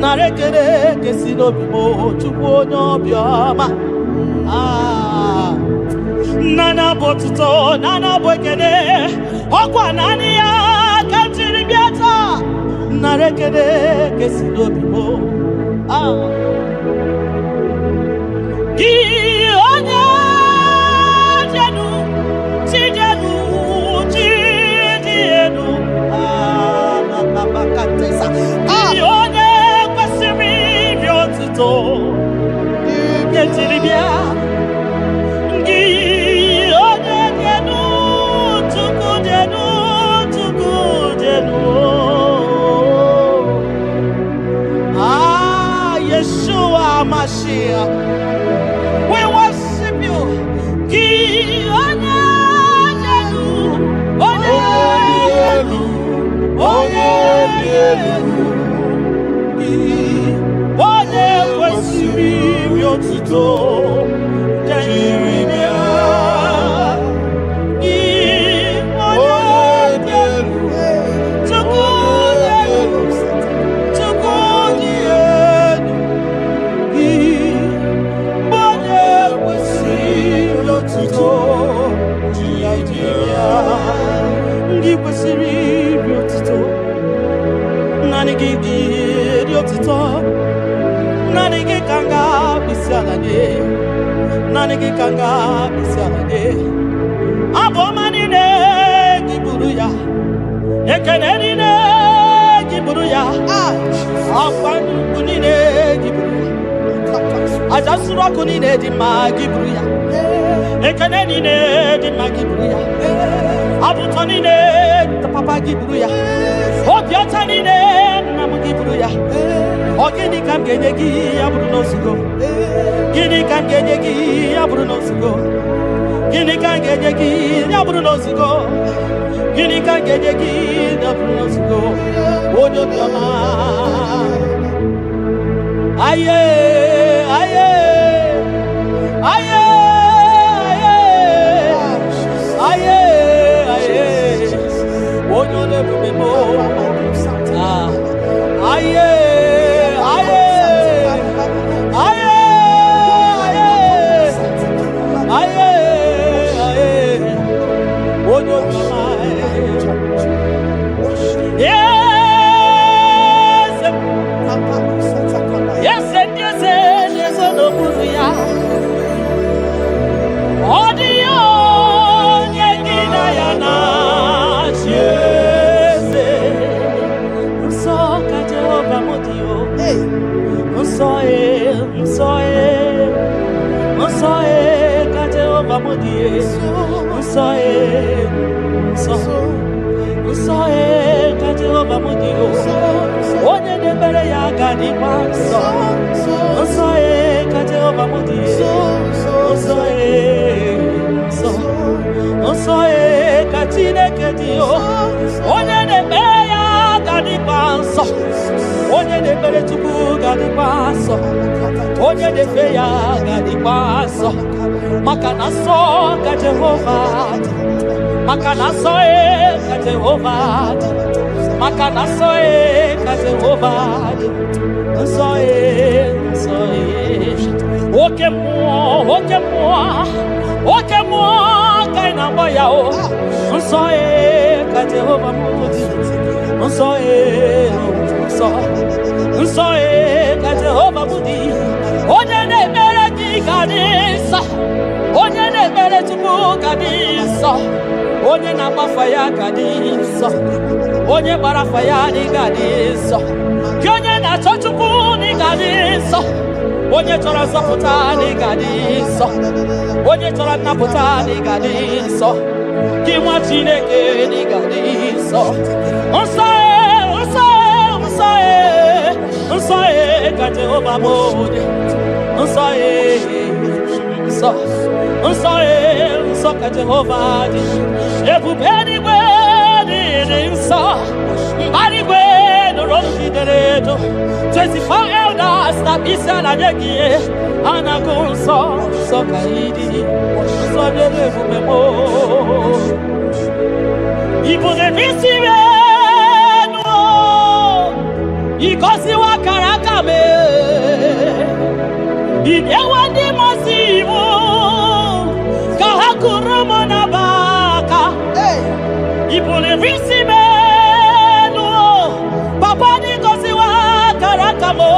narekere kesino bibo chukwu onye obioma nana bwekene okwa nani ya kantiribia ta narekere kesino bibo Gionya jenu bakatesa Gionya kwasimi byotuto Kentiribia Gionya jenu tukudenu Yeshua Mashiach, we worship you. Nani gigi kanga bisalade. Nanigi kanga bisalade. Abomani ne giburuya. Ekeneni ne giburuya. Afani kunine giburuya. Ajasura kunine di magibruya. Ekeneni ne di magibruya. Abutoni ne di papa gibruya. Obiotani ne namugibruya. Ogini kam genyegi abruno sugo. Gini kam genyegi abruno sugo. Gini kam genyegi abruno sugo. Gini kam genyegi abruno sugo. Odo kama. Aye, aye, aye, aye, aye, aye. Odo le bubemo. Ah, aye, aye, aye, aye, aye, aye. Odo kama. Yeah. Onye de bere ya gadi panso. Osoe kate obamodi. Osoe katine kedio. Onye de bere ya gadi panso. Onye de bere tuku gadi panso. Onye de bere ya gadi panso. Makana so ka Jehovah. Makana so ka Jehovah. Makana soe ka Jehovah. Soe. Oke mo kaina boya o. Soe ka Jehovah mudi. Soe ka Jehovah mudi. Onye ne mere ki kadisa. Onye ne mere tupu kadisa. Onye na mafaya kadisa. Onye barafaya ni kadisa. Onye na chochuku ni kadisa. Onye chora zaputa ni kadisa. Onye chora naputa ni kadisa. Kimwa chineke ni kadisa. Unsae ka Jehovah mode. Unsae ka Jehovah. Everybody wedi insa. Mbari wedi roshi deredo. 24 elders na bisa na yegie. Anagonso so kaidi. So deredo memo. Ibo de visibe no. Ikosi wa karaka me. Idewa di masivo. Kahakurumo na baka. Ibo de visibe no. Papa di kosi wa karaka mo.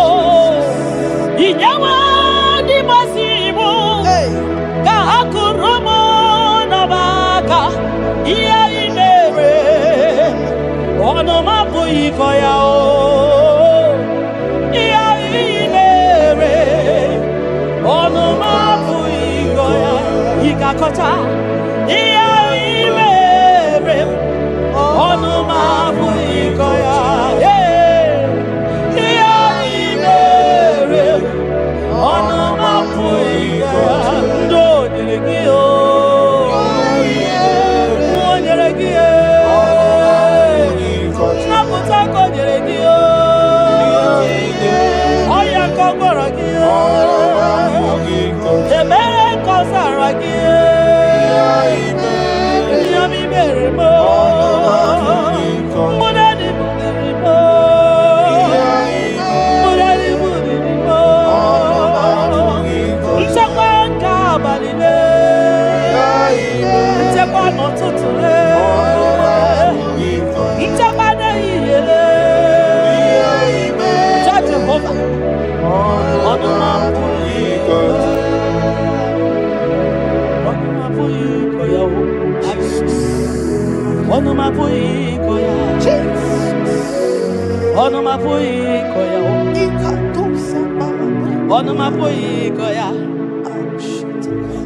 Idewa di masivo. Kahakurumo na baka. Iya imere. Ono mapu ikoya o. Iya imere. Ono mapu ikoya. Ikakota. Iya imere. Ono mapu ikoya. Iya imere. Ono mapu ikoya. Ndo nilegio.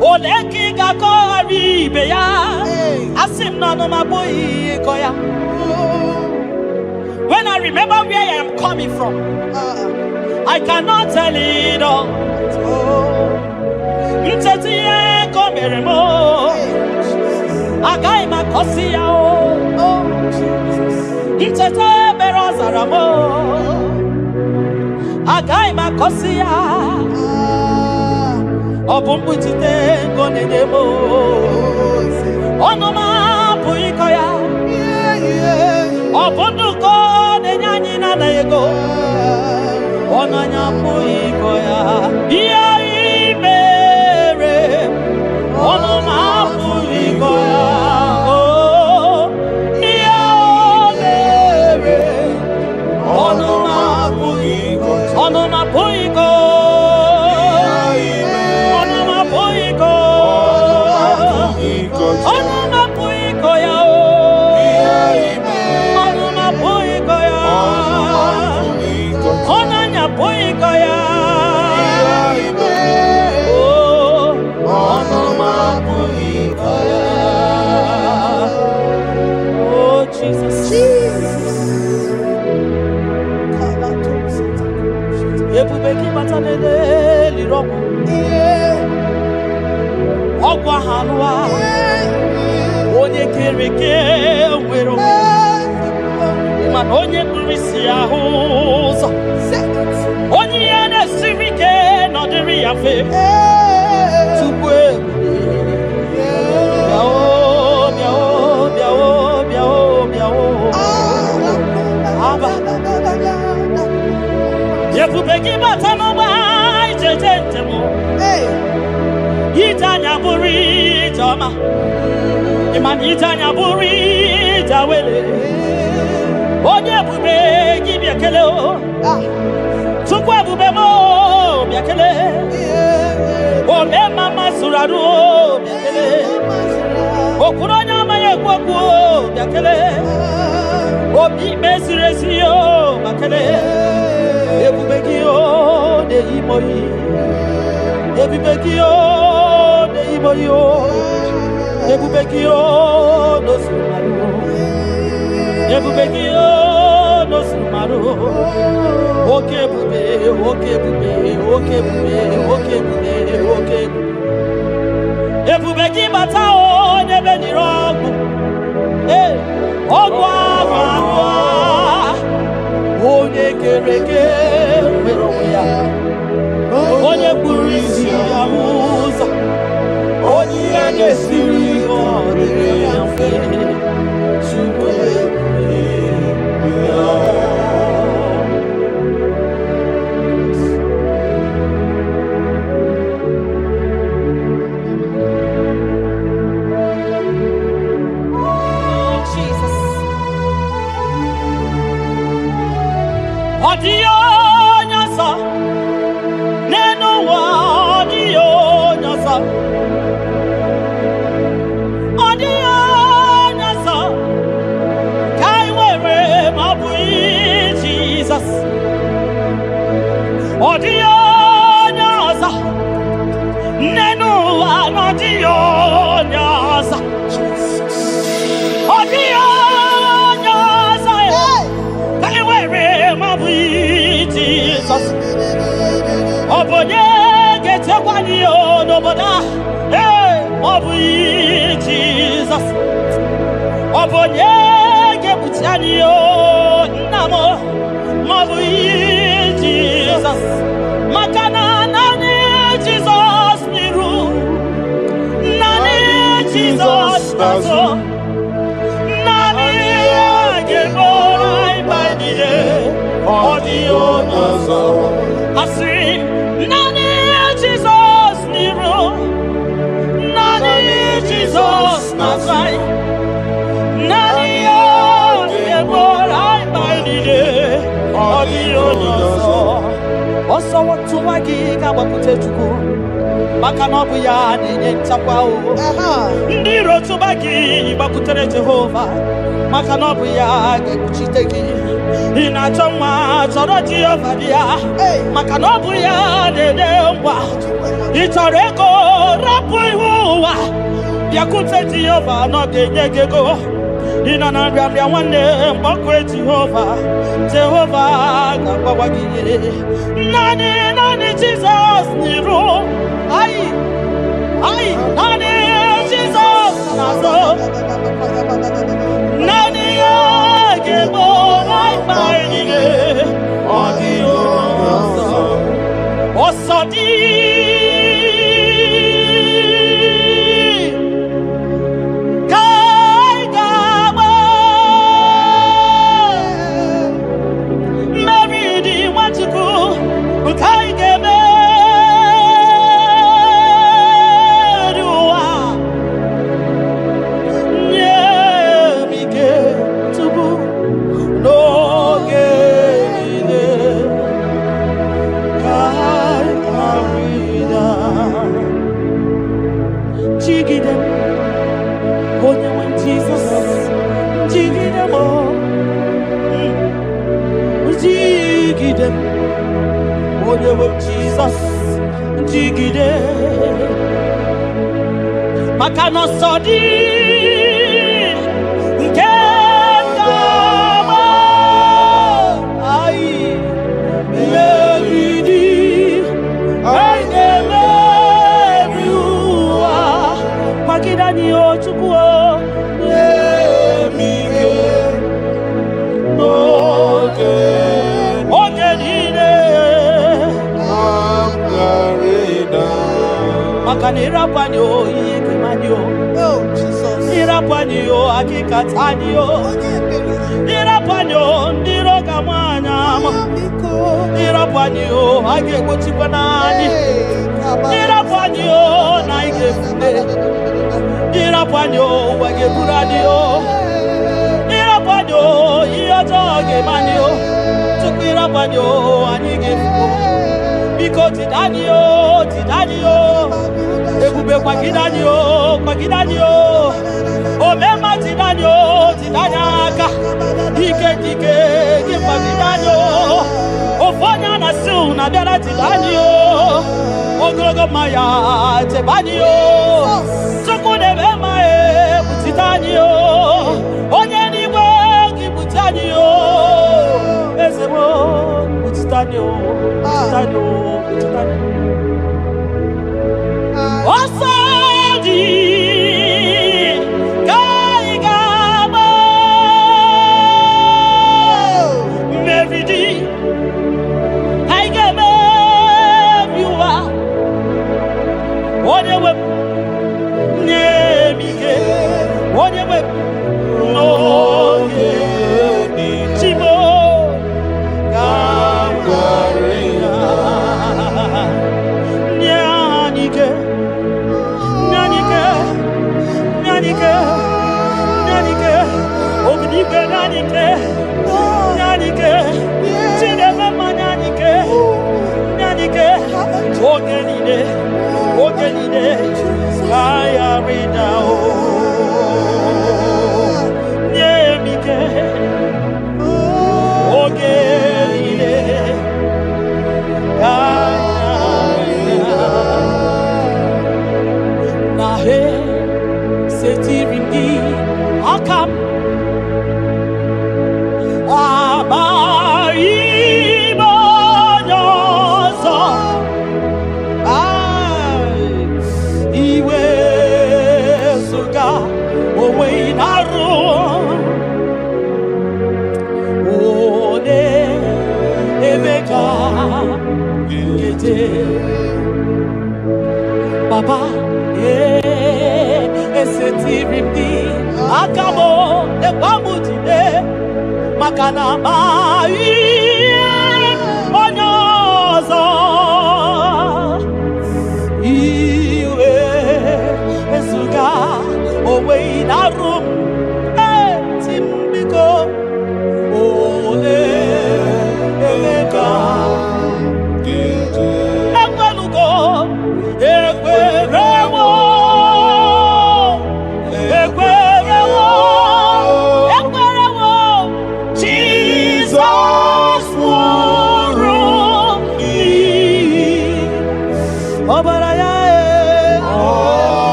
Oleki gakori beya asim no my boy koya. When I remember where I am coming from, I cannot tell it all. Mtetiye komeremo agai makosia o mtete berazaramo agai makosia Obumbutite konedemo Onoma puikoya Obunduko nenyanyi na ego Onanya puikoya Iya imere Onoma puikoya Iya imere Onoma puikoya Onoma puikoya Ogwa halwa onye kereke wero man onye kurisi ahuzo onye yana sirike no diri afe tukwe biao aba yebubeki batano ba ijejentemo Itanya buri jama Iman itanya buri jawele Onye bube gibi akele o Tukwe bube mo biakele Ole mama suradu o biakele Okuronya maye kwaku o biakele Obi mesiresi o bakele Ebube ki o de imoyi Ebube yo de iboyo Ebube yo no sumaru Ebube yo no sumaru Okebube Ebube ki bata o nebe ni rogu Ogwa Onye kereke wero ya Onye burisi ya muza Onye ane siri Onye ya fe Chukwe Jesus Adio nyasa Jesus, Obonye Butianio, Namo, Mabu Jesus, Makana Nani Jesus Miru, Nani Jesus Nazo, Nani Ageborai by the day, Audio Nazo, Asim, Nani Jesus Miru. Jesus Nazai Nani Ageborai by the day, Audio Nazo. Also want to Magiga Wakutetuku. Makanobu ya ni nyenchakwa o. Ndiro tubagi bakutere Jehova. Makanobu ya Chiteki. In a Choma, Soroti of Adia. Makanobu ya de Dewa. It's a record, Rapuwa. Yakuteti over, not the Yego. In an Arabia one day, Bakwe Jehovah, Jehovah, Gabawagi. Nani, Jesus, Nero. Aye, Nani, Jesus, Nazo. Nani, IGBO, like my nigga. Osodi. Jesus, Jigide, Makano Sodi, Nkendama, Aye, Melody, Everyua, Makidani Ochukuo, Yemige, Makanira panyo, Yekimanyo, oh Jesus, Nira panyo, Akikatanyo, Nira panyo, Niro Gamana, Nira panyo, Agebotipanani, Nira panyo, Naigefune, Nira panyo, Wageburadio, Nira panyo, Yotogemanyo, Tukira panyo, Anigefu. Because Tidanio, Ebube Kwagidanio, Omema Tidanio, Tidanyaka, Dike, Kwagidanio, Ofanya Nasu, Nabela Tidanio, Ogrogo Maya, Tebanio, Sokune Bema, Tidanio, Onyaniwe, Kibutanio, Ezebo, Tidanio. Osadi Kaigama Meridi Kaigama Viwa Odewe Nemige Odewe No Chimo Baba, esetirimi akabo ekwamutide makana mai onyozo iwe esuga owe inarum timbiko ole emeka Ekwerewo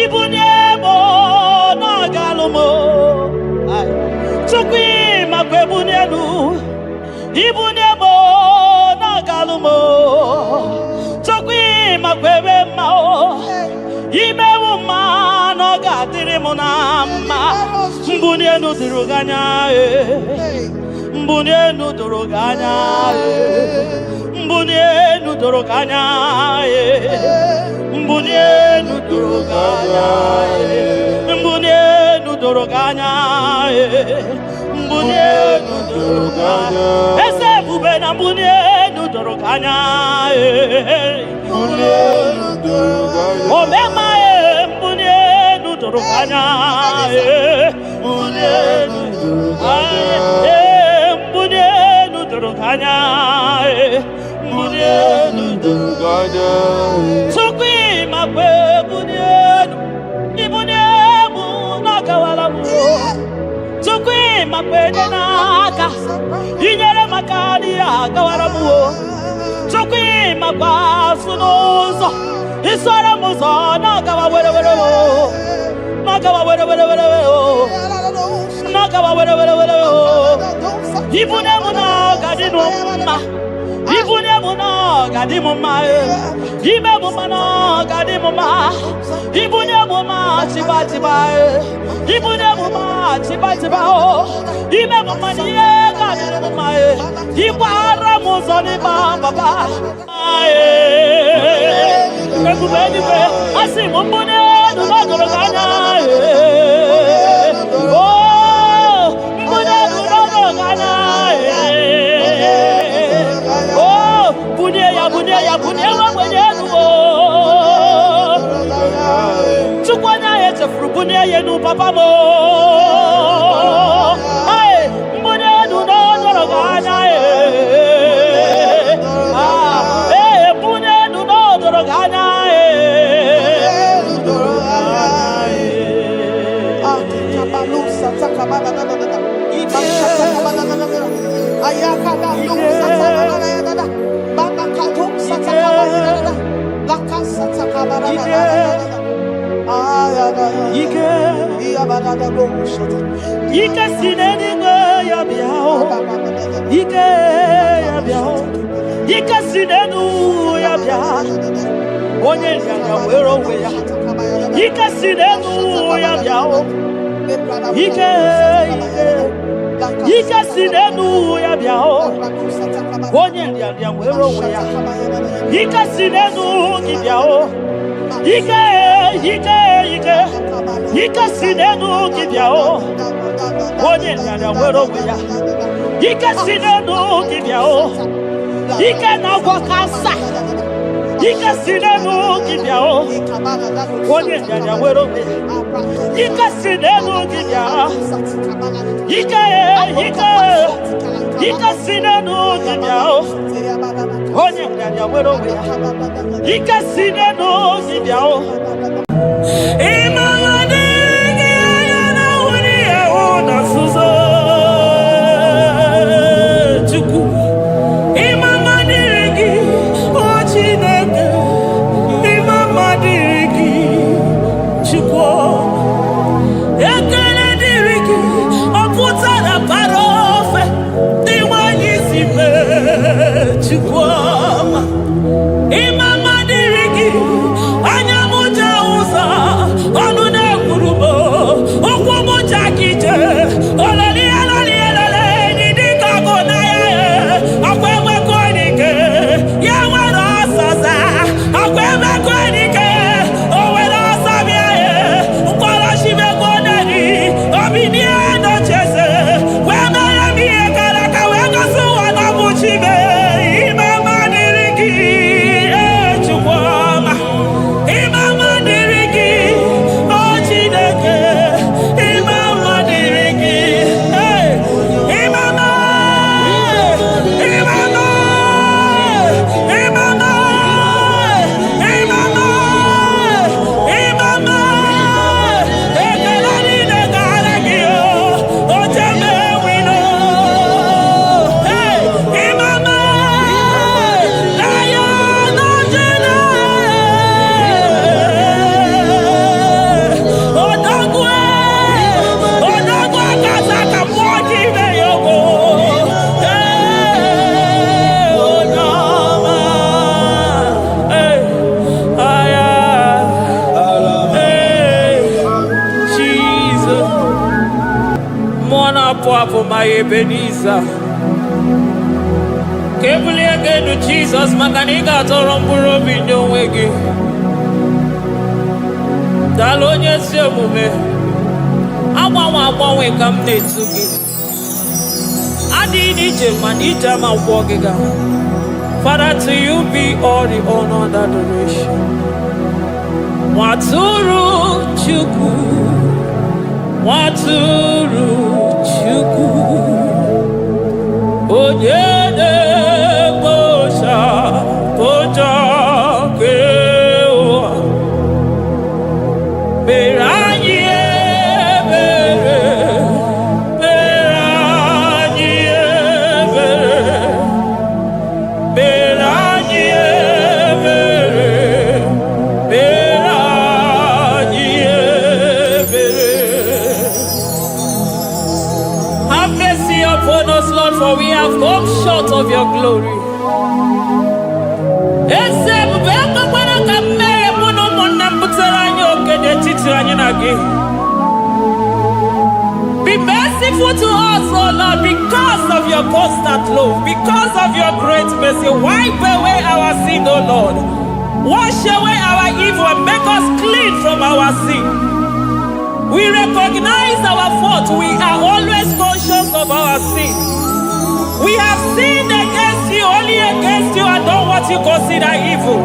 Ibuniemo na galumo. Chukwi makwebunienu. Ibuniemo na galumo. Chukwi makwebe mao. Imewu ma no gadiri munama. Mbunienu diruganya Mbunienu doroganya Mbunienu doroganya Mbunienu doroganya Mbunienu doroganya Mbunienu doroganya Ese bube na mbunienu doroganya Mbunienu doroganya Omema mbunienu doroganya Mbunienu doroganya Mbunienu doroganya Mbunienu doroganya Sukwi makwe mbunienu Ibuniemu nakawalamu Sukwi makwe denaka Inyere makali akawalamu Sukwi makwa sunuzo Isara muzo nakawa were Nakawa were Nakawa were Ibunemu na gadinuma Ibunemu na gadimuma Ibunemu na gadimuma Ibunemu ma chibatiba Ibunemu ma chibatiba Ibunemu ma niye gadimuma Ibara muzoni baba Ekubeni kwe asimu mbunenu na doroganya Bunia mwenyewe Chukwanya yeche frubunia yenu papa mo Ay Bunia no doroganya Bunia no doroganya Kabalusa takamana Ike sineni ya biao Ike ya biao Ike sinenu ya biao Onye ya wero we ya Ike sinenu ya biao Ike sinenu ya biao Onye ya wero we ya Ike sinenu ki biao Ike sinenu ki biao Onye ya wero we ya Ike sinenu ki biao Ike na wakasa Ike sinenu ki biao Onye ya wero we ya Ike sinenu ki biao Ike sinenu ki biao Onye ya wero we ya Ike sinenu ki biao Imama dirigi, anyamuja for my Ebenezer. Carefully again to Jesus, Makaniga Toromburo Binyo Wegi. Dalonya Semume. I come to I did it, man, each time I'm walking. Father, to you be all the honor and adoration. Waturu Chuku, Waturu Chuku, Ojede Bosha, Boja Kewa, Beranye Bere, Beranye Bere, Beranye Bere, Beranye Bere. Have mercy upon us, Lord, for we have come short of your glory. Be merciful to us, oh Lord, because of your constant love, because of your great mercy. Wipe away our sin, oh Lord. Wash away our evil and make us clean from our sin. We recognize our fault. We are always conscious of our sin. We have sinned against you, only against you, and done what you consider evil.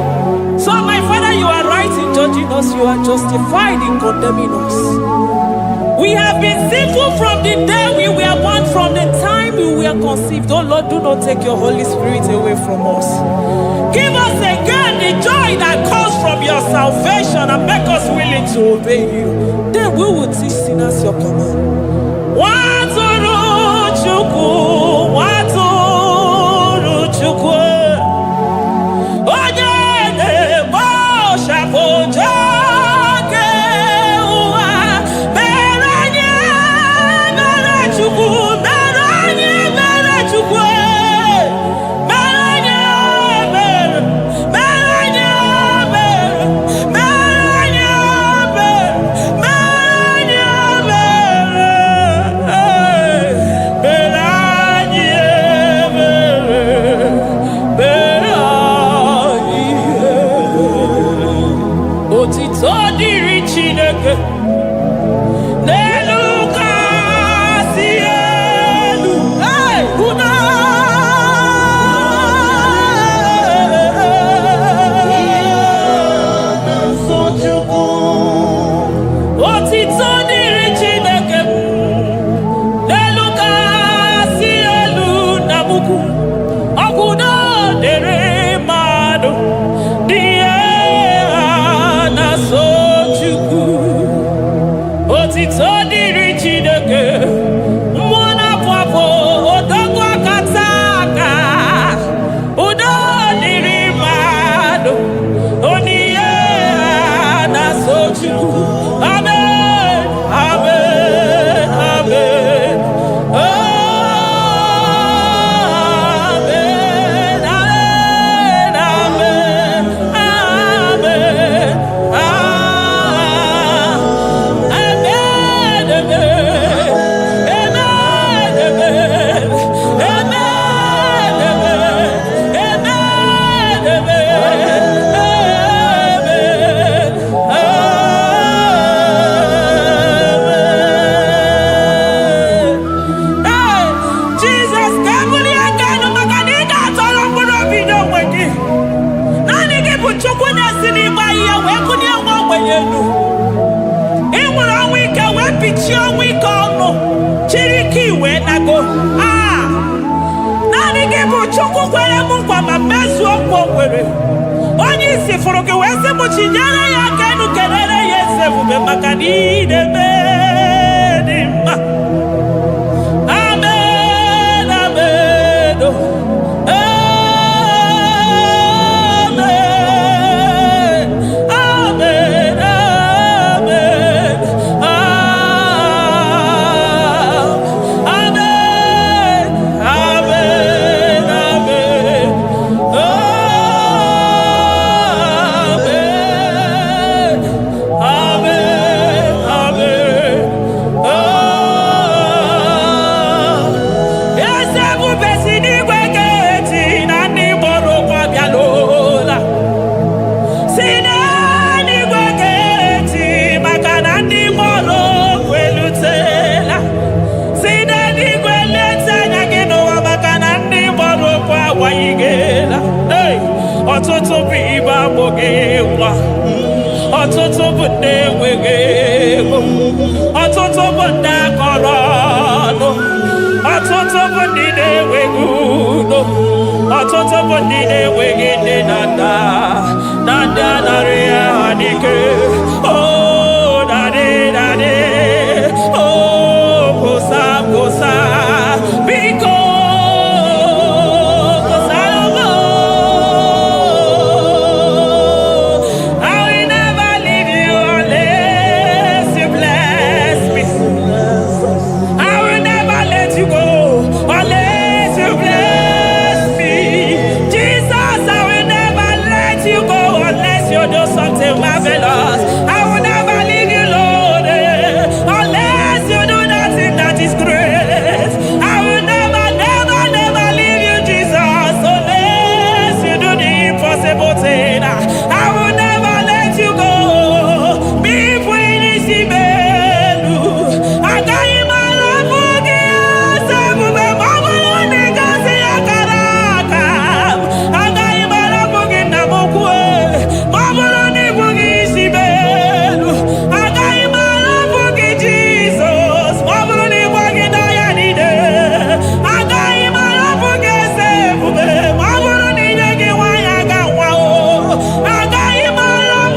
So, my Father, you are right in judging us. You are justified in condemning us. We have been sinful from the day we were born, from the time we were conceived. Oh Lord, do not take your Holy Spirit away from us. Give us again the joy that comes from your salvation and make us willing to obey you. Then we will teach sinners your command. Waturu Chuku, Waturu Chuku. Amen. ọtụtụ bụ ndị enweghị ego, ọtụtụ bụ ndị akọrọ ọnụ, ọtụtụ bụ ndị na-enweghị udo, ọtụtụ bụ ndị na-enweghị nne na nna, na ndị anarị ya ha n'ike. Oh, daddy, daddy, oh, gosa, gosa, biko. Marvelous. I will never leave you, Lord, unless you do that thing that is great. I will never, never, never leave you, Jesus, unless you do the impossible thing. I will never let you go. Me when you see me, I got you my love for you. I got you my love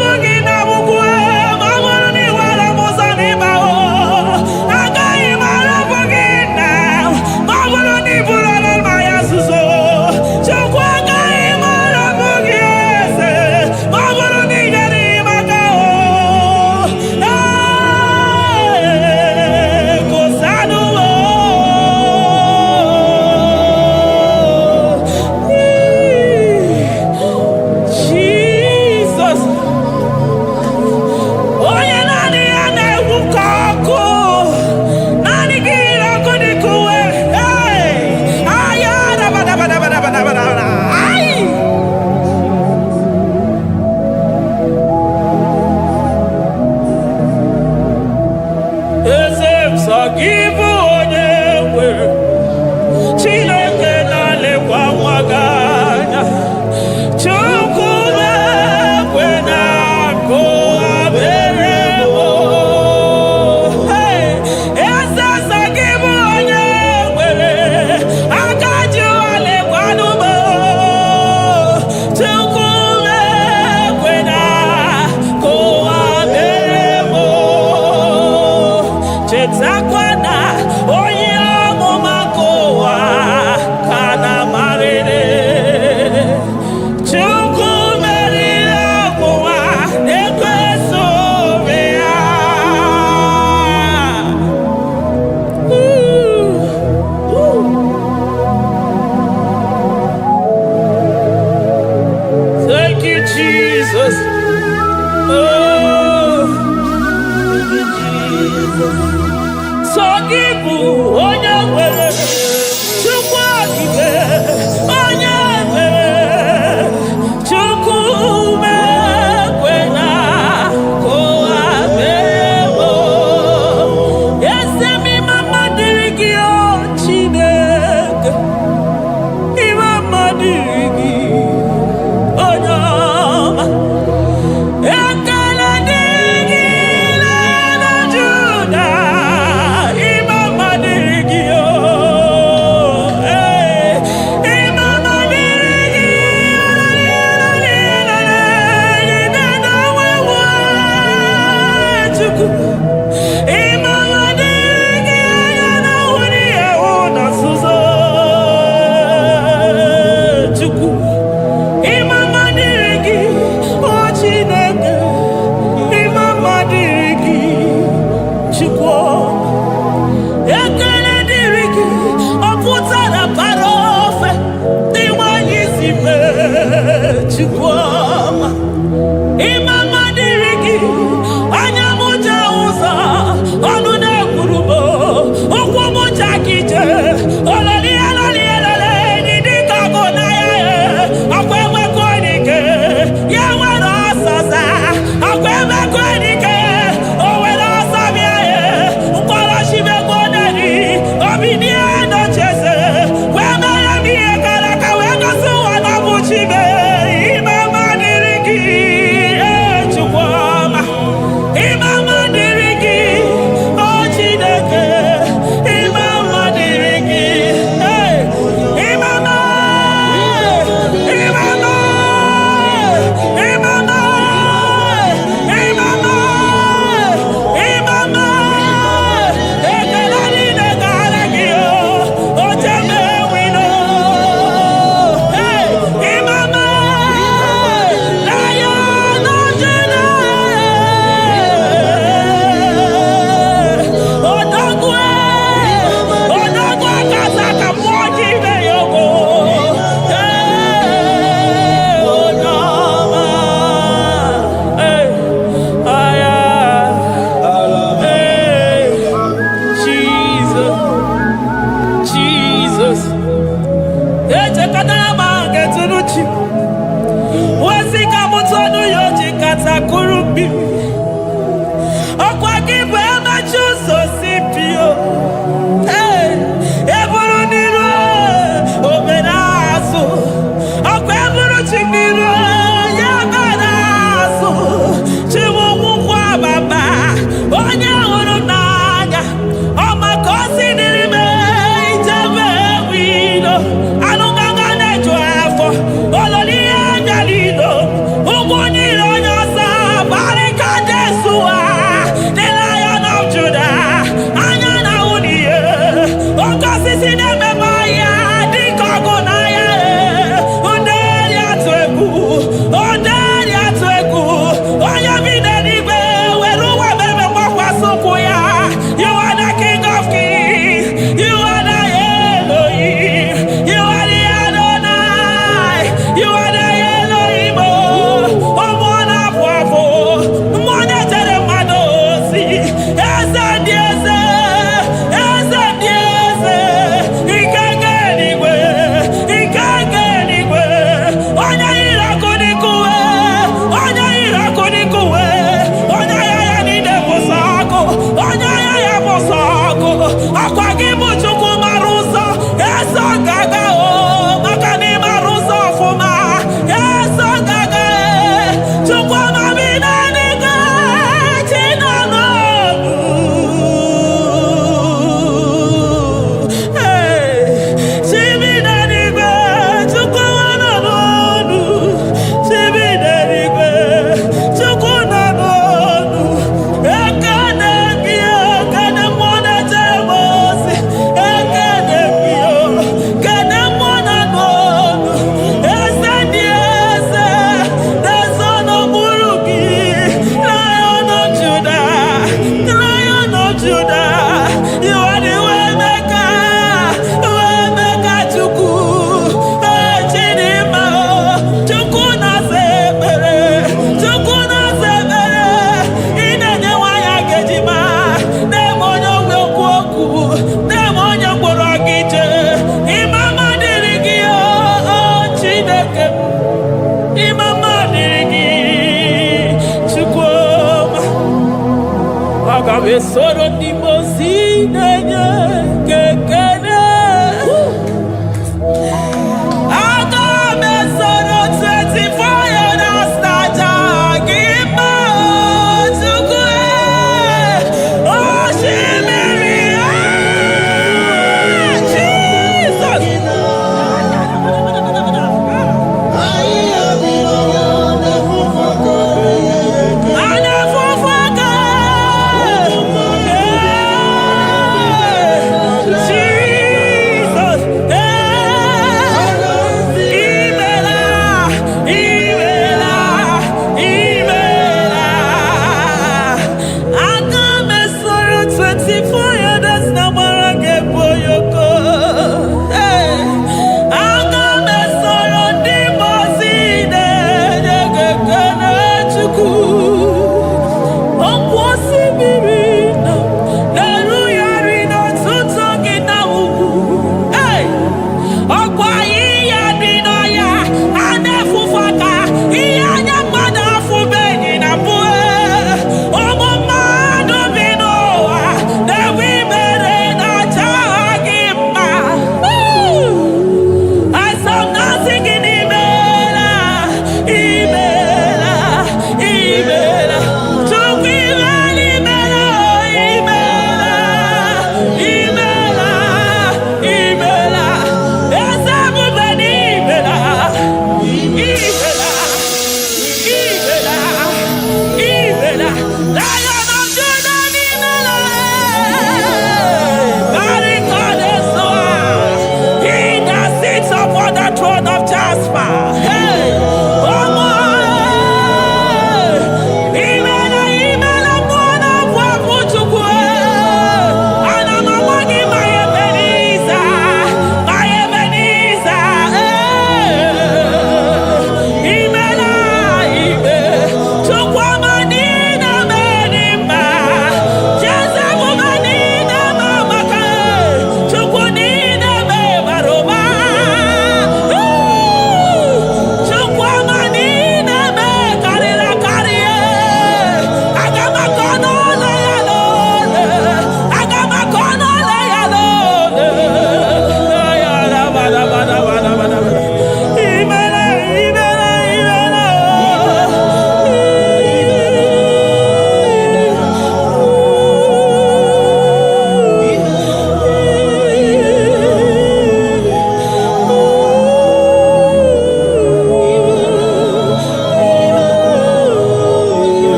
for you. Agabe soro di mozi nenye kekene. Agabe soro 24 years staja gima tukwe. Oh shimiri Jesus.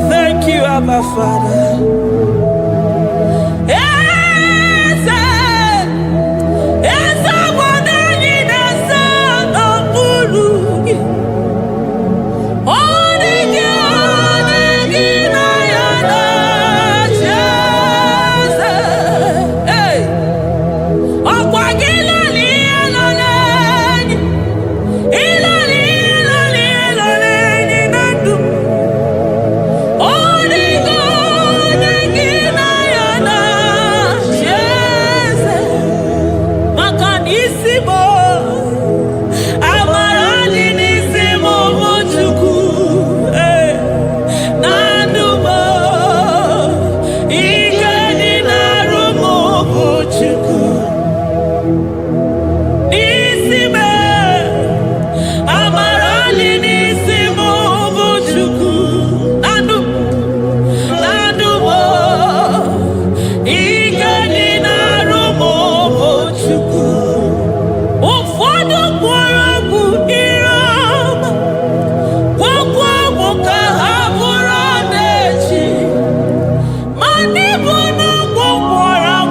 Thank you, Abba Father.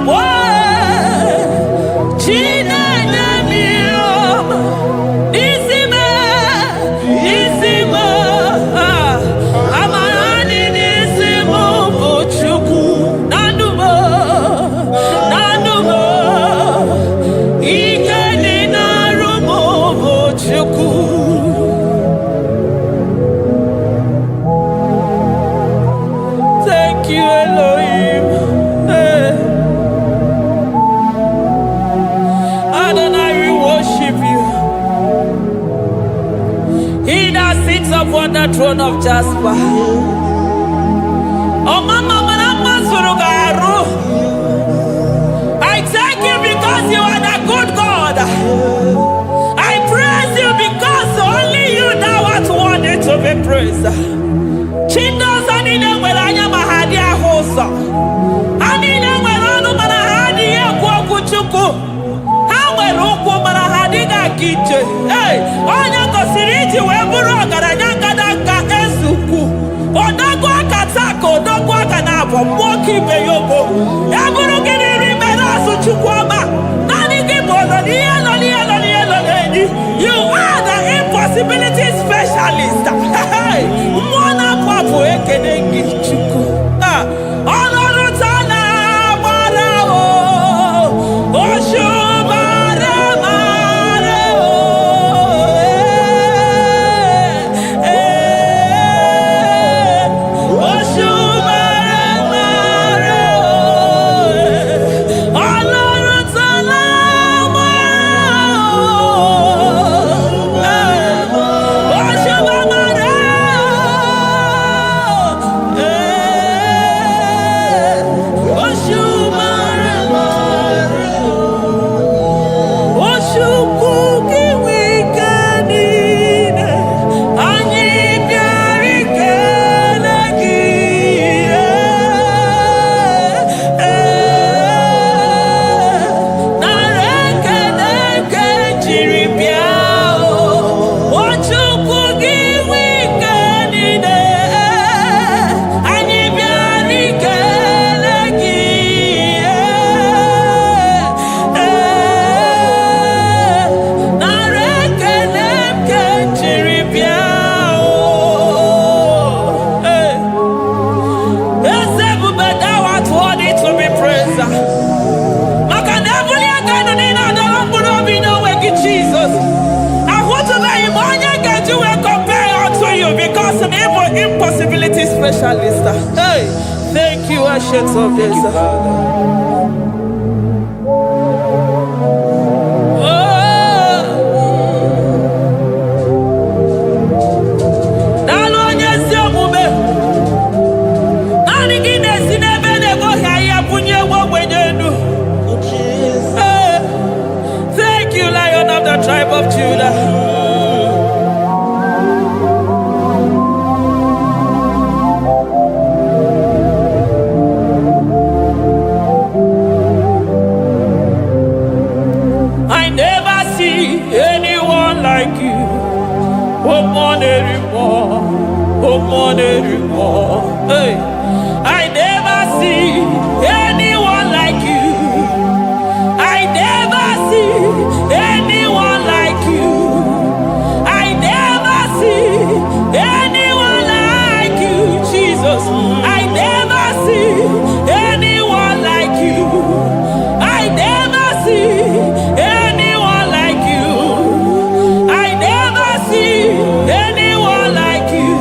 One stone of jasper. Oh, Mama, I thank you because you are the good God. I praise you because only you now are worthy to be praised. Chindos anine welanya mahadi ahosa. Anine welanu manahadi ekwo kuchuku. Hawe ruku manahadi ga kije. Hey, onya kosiriji weburu ogaranya kadaka esuku. Odago akatako, odago akanabo, mwoki beyobo. Eburu gini rimena suchukwama. Nani gibono, you are the impossibility specialist. Mwana papu ekenengi chuku. Honoru tana marao. Oshubare marao. Oshubare marao. Honoru tana impossibility specialist. Hey, thank you, Ancient of Days. Thank you, Lion of the tribe of Judah. Hey, I never see anyone like you. I never see anyone like you. I never see anyone like you, Jesus. I never see anyone like you. I never see anyone like you. I never see anyone like you.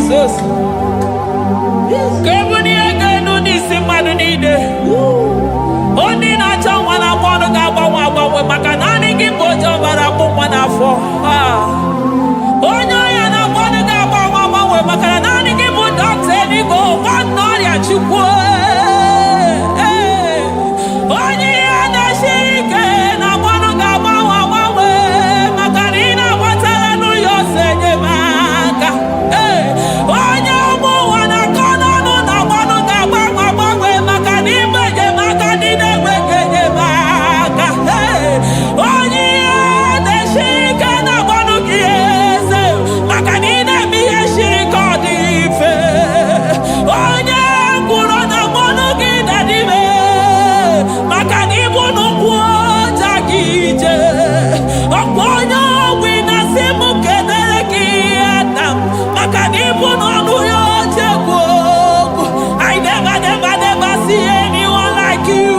Jesus. Kebuni egenu nisi madu nide. Oni na changwa na kwano gaba wawa makanani kibojo bara kumwana fo. Onyo ya na kwano gaba wawa makanani kibojo teni go wanori ya chukwe. Onyi ya na shirike na kwano gaba wawa makanina watala nu yose maka. Onyo mu wana kono nu na kwano gaba wawa makanimbe je makanine weke maka. Onyi ya na shirike na kwano kiese makanine miye shirika dife. Onye kuro na kwano kidadive makanibu nukuota kije. Oponyo wina simu kenele kiata makanibu nuyo chekwoku. I never see anyone like you.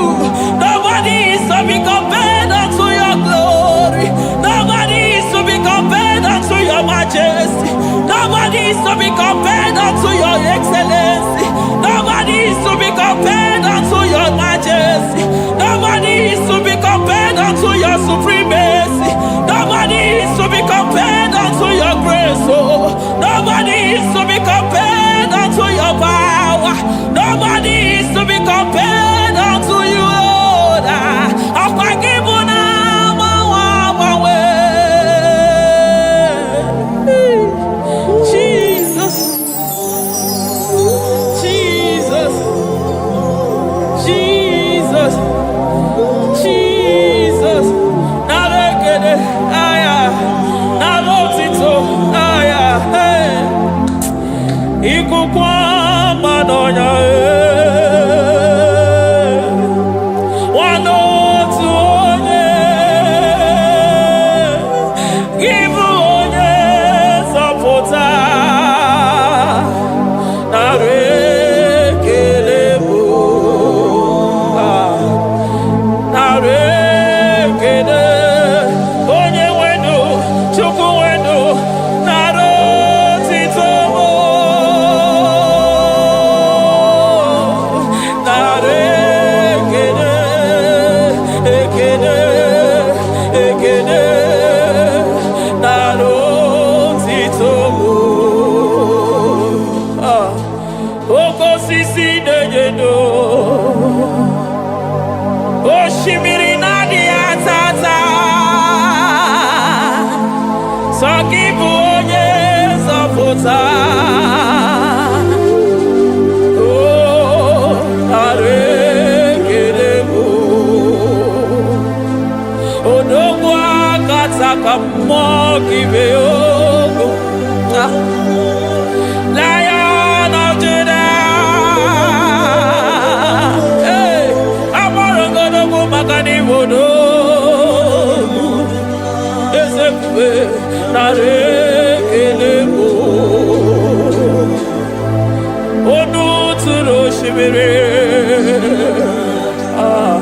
Nobody is to be compared unto your glory. Nobody is to be compared unto your majesty. Nobody is to be compared unto your excellency. Nobody is to be compared unto your majesty. Nobody is to be compared unto your supremacy. Nobody is to be compared unto your grace. Oh, nobody is to be compared unto your power. Nobody is to be compared unto you, Lord. Jesus, Jesus, Jesus, Jesus. Navegede, aya, navotito, aya, hey. Ikukwa madonya, wano tuonye, give onye sapota. Lion of Judah, hey, Amorogodogo Makani Wodo, Ezekiel, Narekelebo, Onu Turo Shibere. Oh,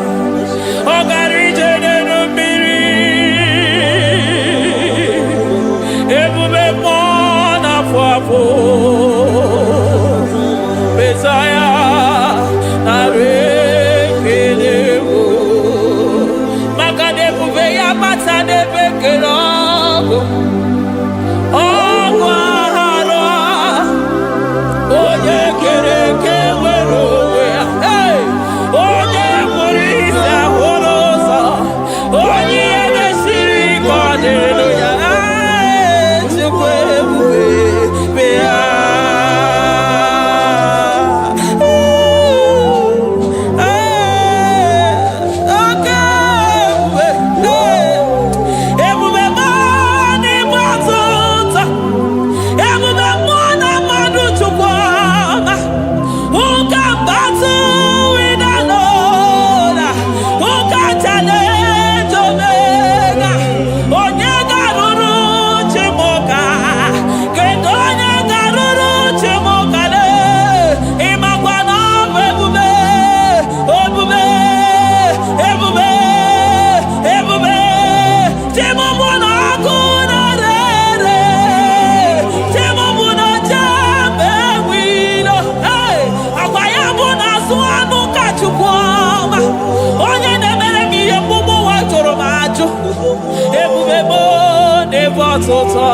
Nebasota,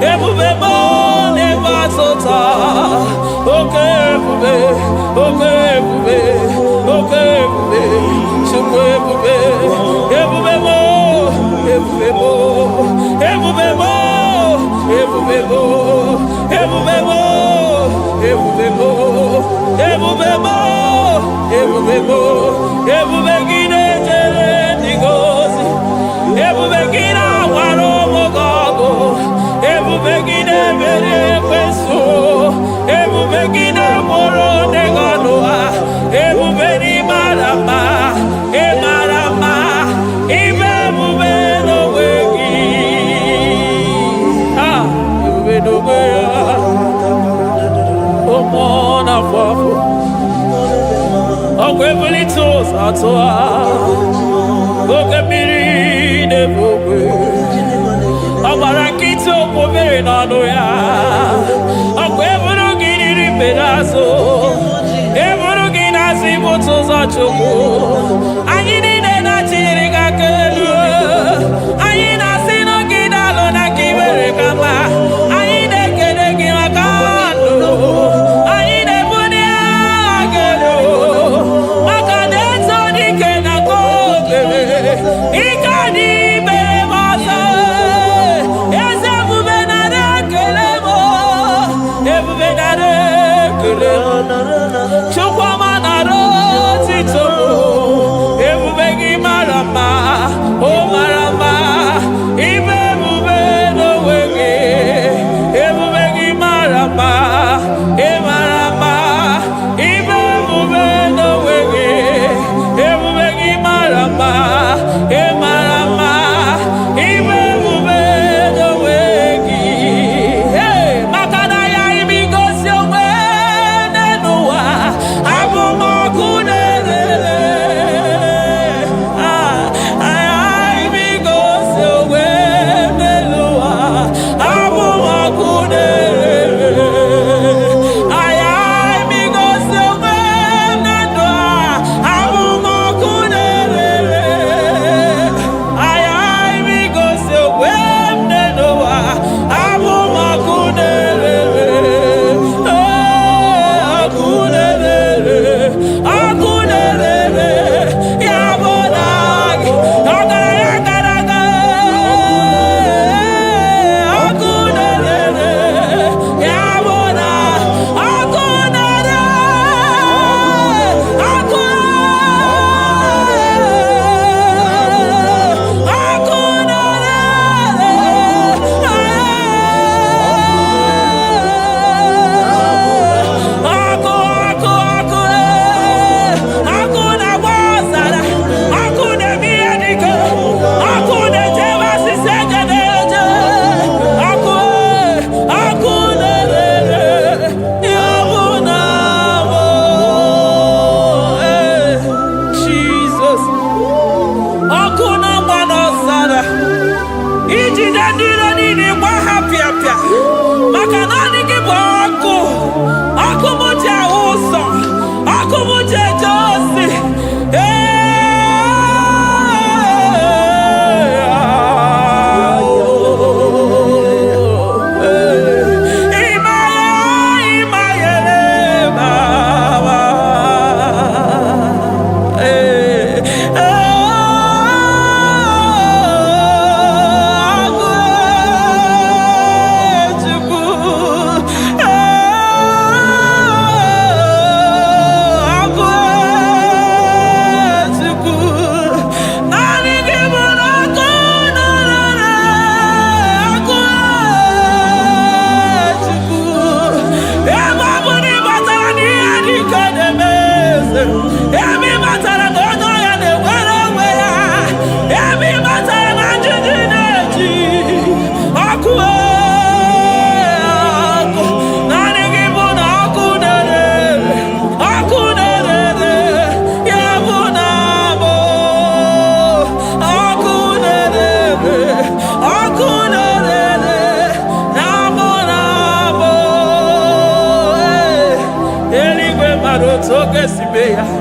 Ebubebo, Nebasota, okay, Shukwe, Ebubebo, Ebubegine jere ndigozi, Ebubegina waro mogogo, Ebubegine mere kweso, Ebubegine moro neganoa, Ebubeni marama, emarama, Ibebubeno wegi, Ebubeno wegi, Omona fafo. Okwebuli toza toa, okebiri nebogwe. Abarakito kobere nano ya, okwebulu giriri pedazo, ebulu ginazi botoza choko. Anyini nena chiri kakelu, anyina sino gidalo na kibere kama, anyine kede gimakando, anyine buni agelo.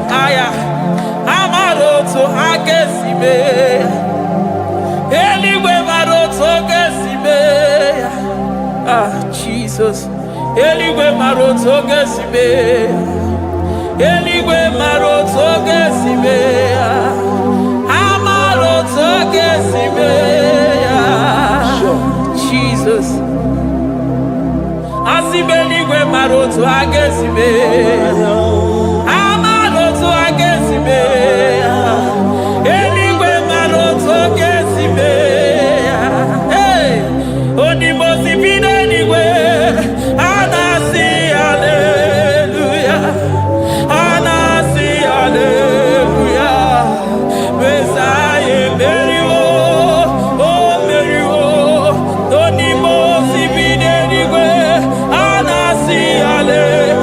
Aya, Amaroto Hagesibe, Eligwe Maroto Gesibe. Jesus. Eligwe maroto gesibe. Eligwe maroto gesibe. Amaroto gesibe. Jesus. Asibeligwe maroto agesibe. Amaroto agesibe. Eligwe maroto gesibe. Hey, Odimosi bidenigwe. Anasi hallelujah. Anasi hallelujah. Messiah Merio. Oh Merio. Odimosi bidenigwe. Anasi hallelujah.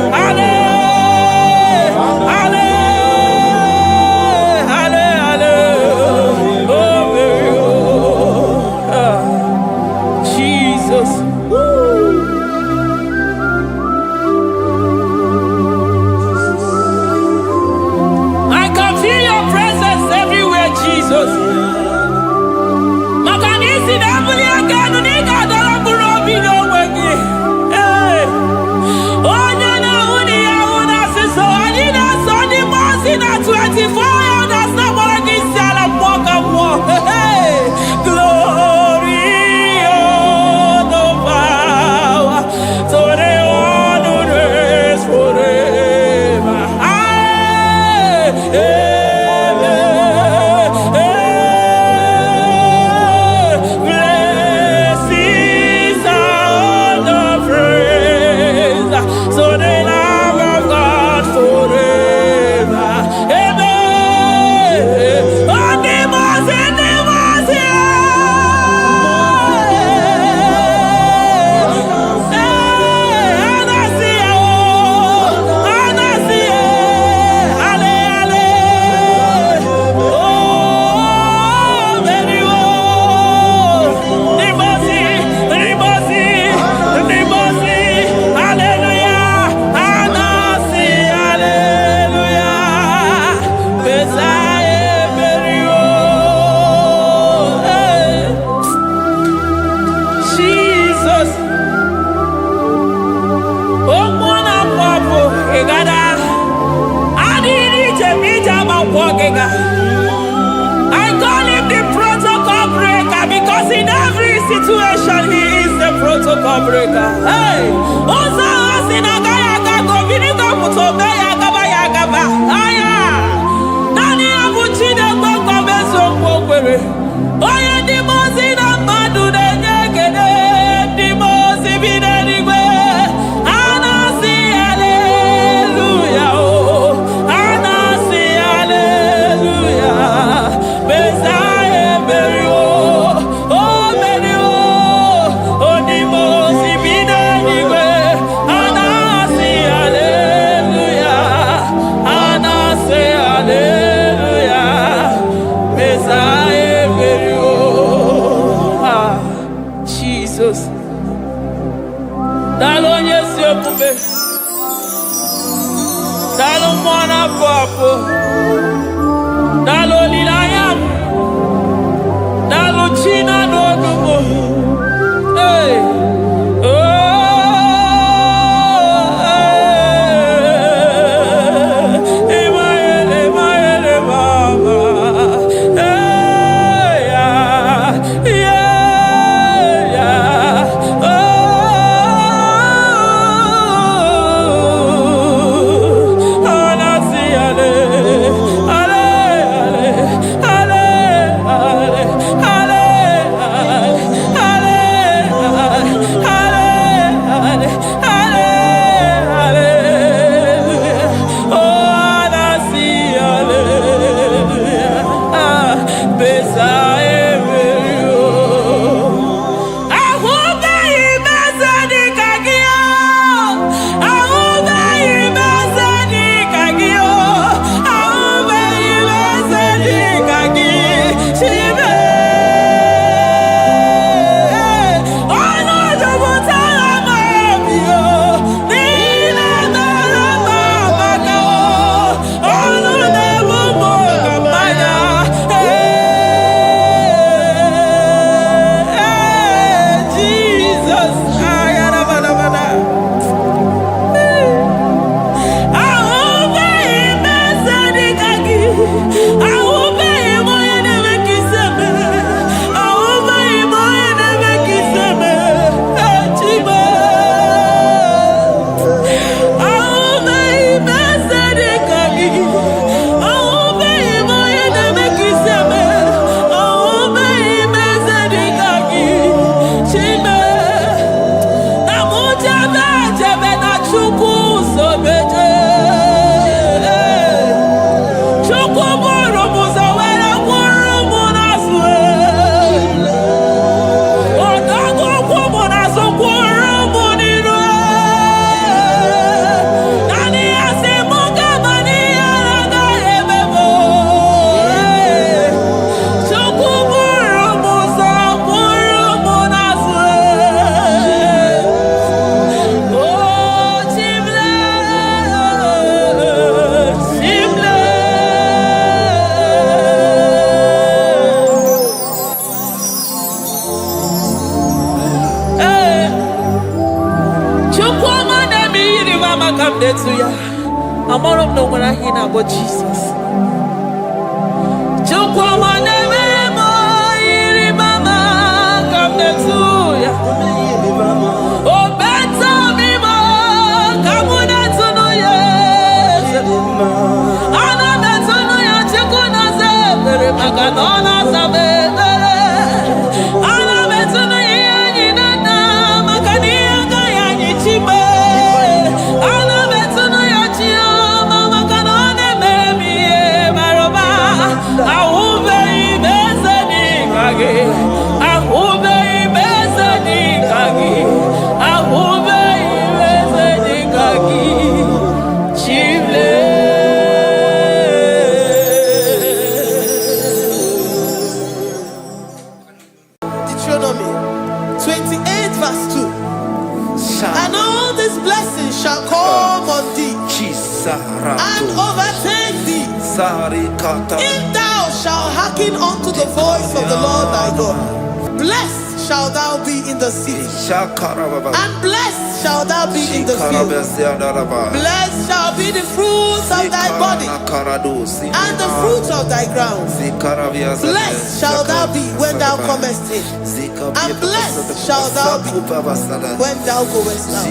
I call him the protocol breaker because in every situation he is the protocol breaker. Hey, also in a gaya go vinegar puto gaya gaba. Aya, nani abuchi de go beso kwere. Oya di mozi na madu de nyekede di mozi bidenigwe. Anasi hallelujah. Dalo mwana papo, dalo lilayam, dalo china nogumo. Hey, oh, emaele mama. Hey, yeah. Oh. Hallelujah. Hallelujah. I'm all of no when I hear about Jesus. Deuteronomy 28 verse 2. And all these blessings shall come on thee and overtake thee if thou shalt hearken unto the voice of the Lord thy God. Blessed shalt thou be in the city, and blessed shalt thou be in the field. Blessed shall be the fruit of thy body, and the fruit of thy ground. Blessed shalt thou be when thou comest in, and blessed shalt thou be when thou goest out.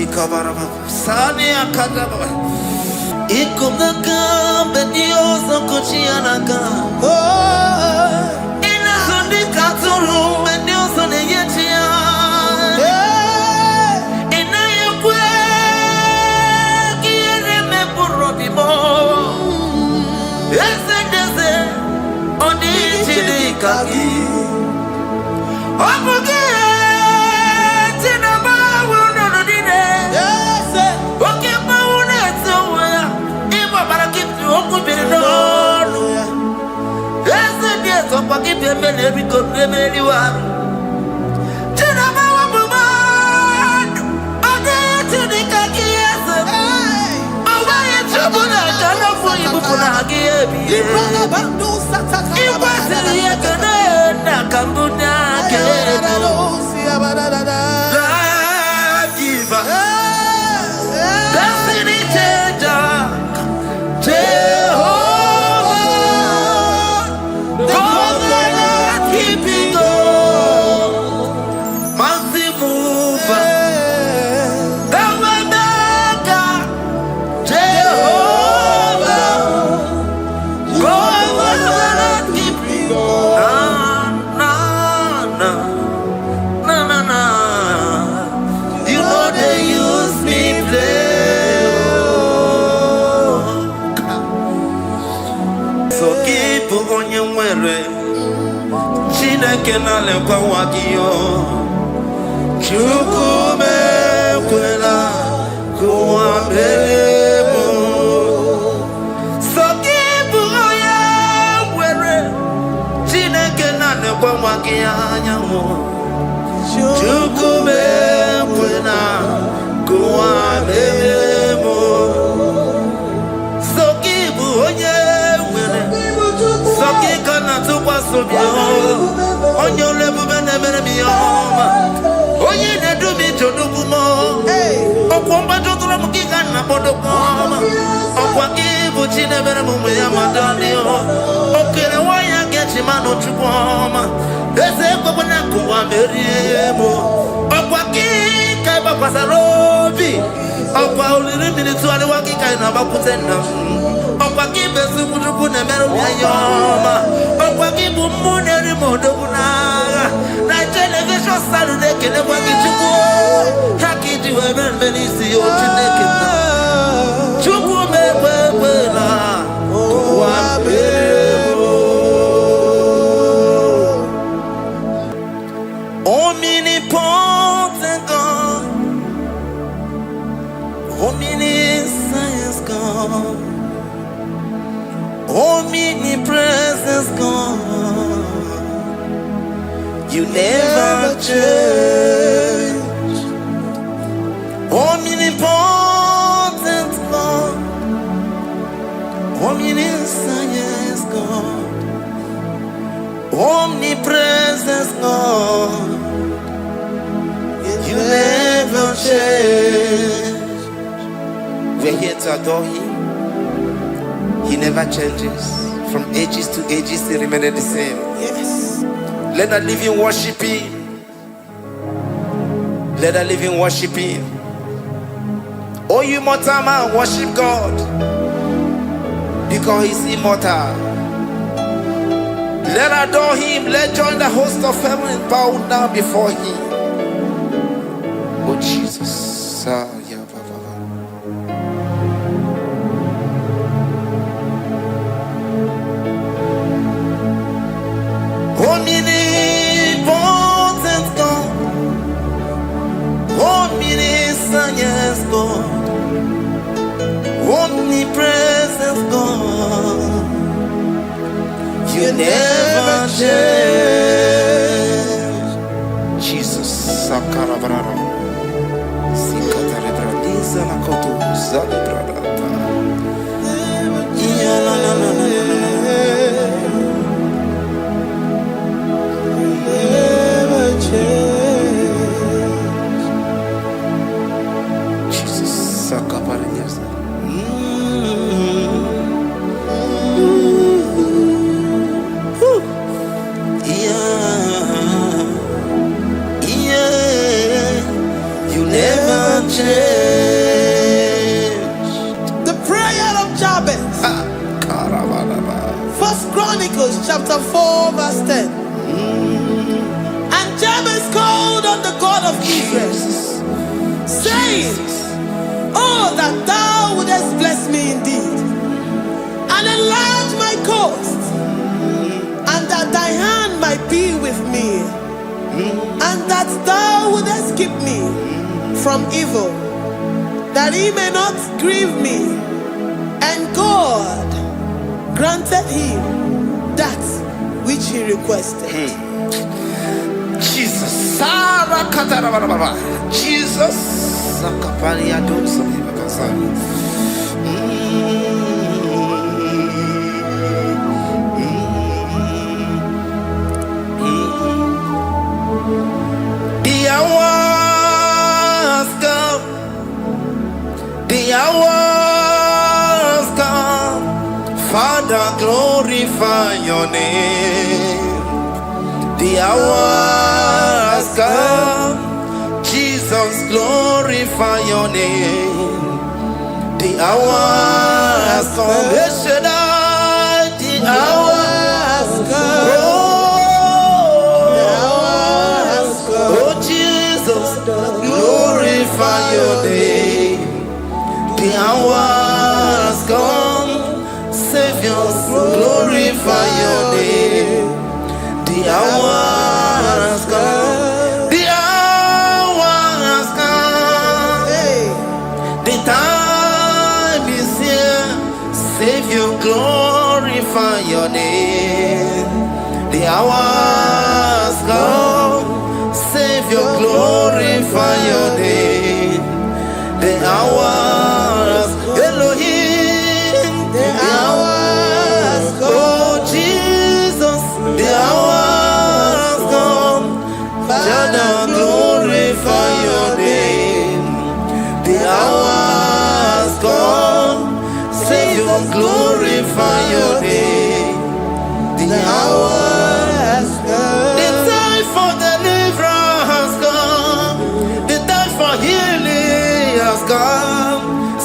Omnipotent God, omniscience God, omnipresence God, you never change. Omnipotent God, omniscience God, omnipresence God, you never change. We're here to adore him. He never changes. From ages to ages, he remained the same. Yes. Let the living worship him. Let the living worship him. Oh, you mortal man, worship God, because he's immortal. Let adore him. Let join the host of heaven and bow down before him. Oh Jesus. Omnipotent God, omniscient God, omnipresent God, you never change. Jesus. Sakarabrara. Sikatarebradiza nakoto zalibrada. Ya la la la la. The prayer of Jabez. First Chronicles chapter 4 verse 10. And Jabez called on the God of Israel, saying, oh, that thou wouldest bless me indeed, and enlarge my coast, and that thy hand might be with me, and that thou wouldest keep me from evil, that he may not grieve me. And God granted him that which he requested. Jesus. Jesus. The hours come, Father, glorify your name. The hours come, Jesus, glorify your name. The hours come, the hours come. Oh, Jesus, glorify your name. The hours come, Savior, glorify your name. The hours come, the hours come. The time is here, Savior, glorify your name. The hours come, Savior, glorify your name. The hours, Elohim, the hours, oh Jesus, the hours come, Father, glorify your name. The hours come, Savior, glorify your name. The hours come, the time for deliverance has come, the time for healing has come.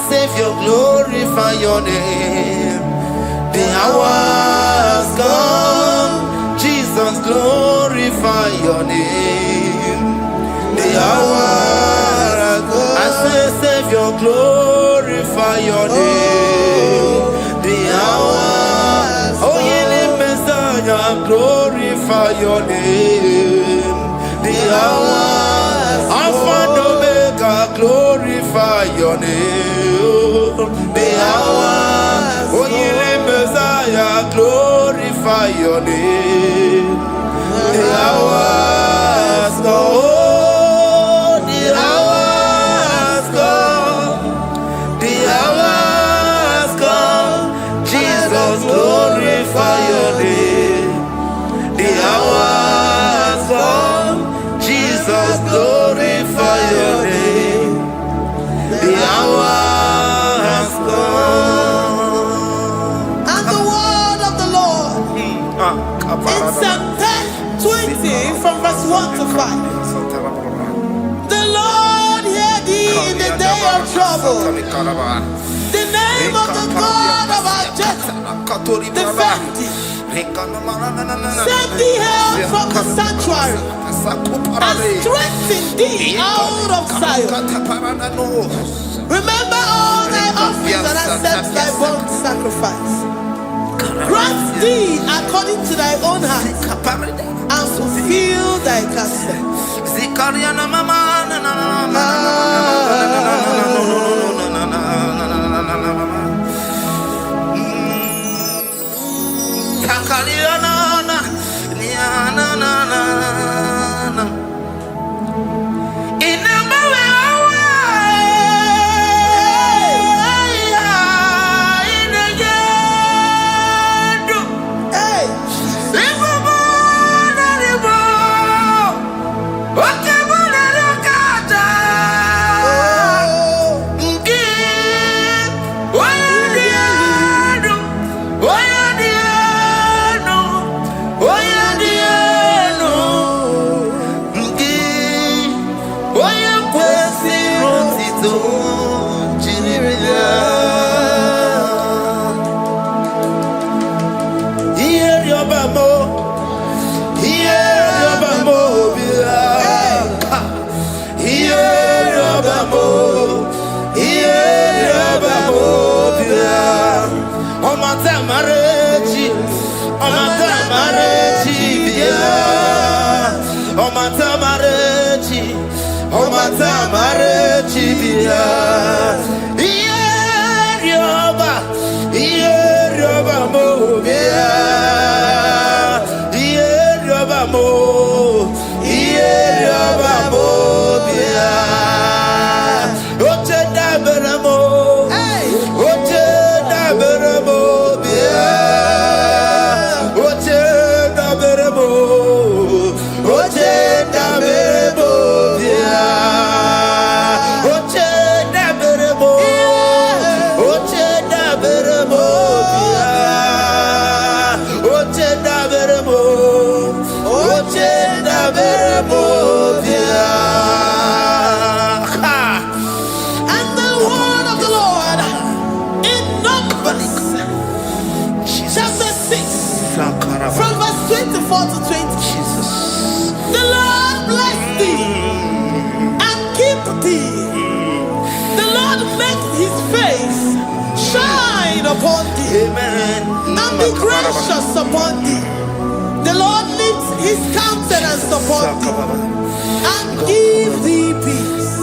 Savior, glorify your name. The hours come, Jesus, glorify your name. The hours come, I say, Savior, glorify your name. The hours, oh, healing Messiah, glorify your name. The hours, Alpha and Omega, glorify your name. The hours, oh, healing Messiah, glorify your name. The hours come, oh, the hours come, the hours come, Jesus, glorify your name. The hours come, Jesus, glorify your name. The hours The name of the God of our Jacob, defend thee. Send thee help from the sanctuary and strengthen thee out of Zion. Remember all thy offerings and accept thy burnt sacrifice. Grant thee according to thy own heart and fulfill thy custom. Gracious upon thee. The Lord lifts his countenance upon thee and give thee peace.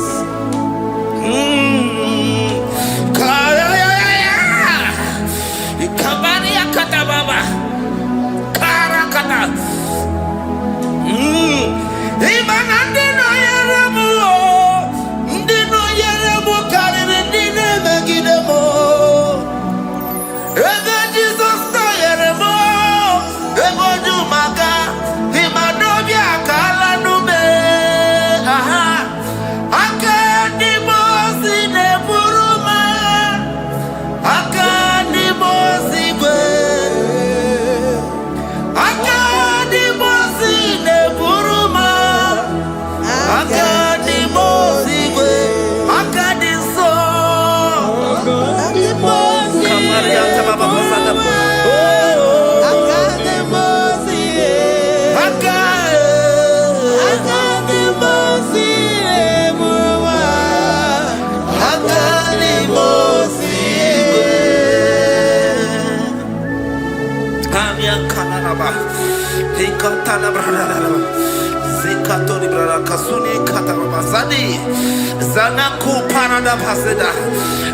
Zanaku parada paseda,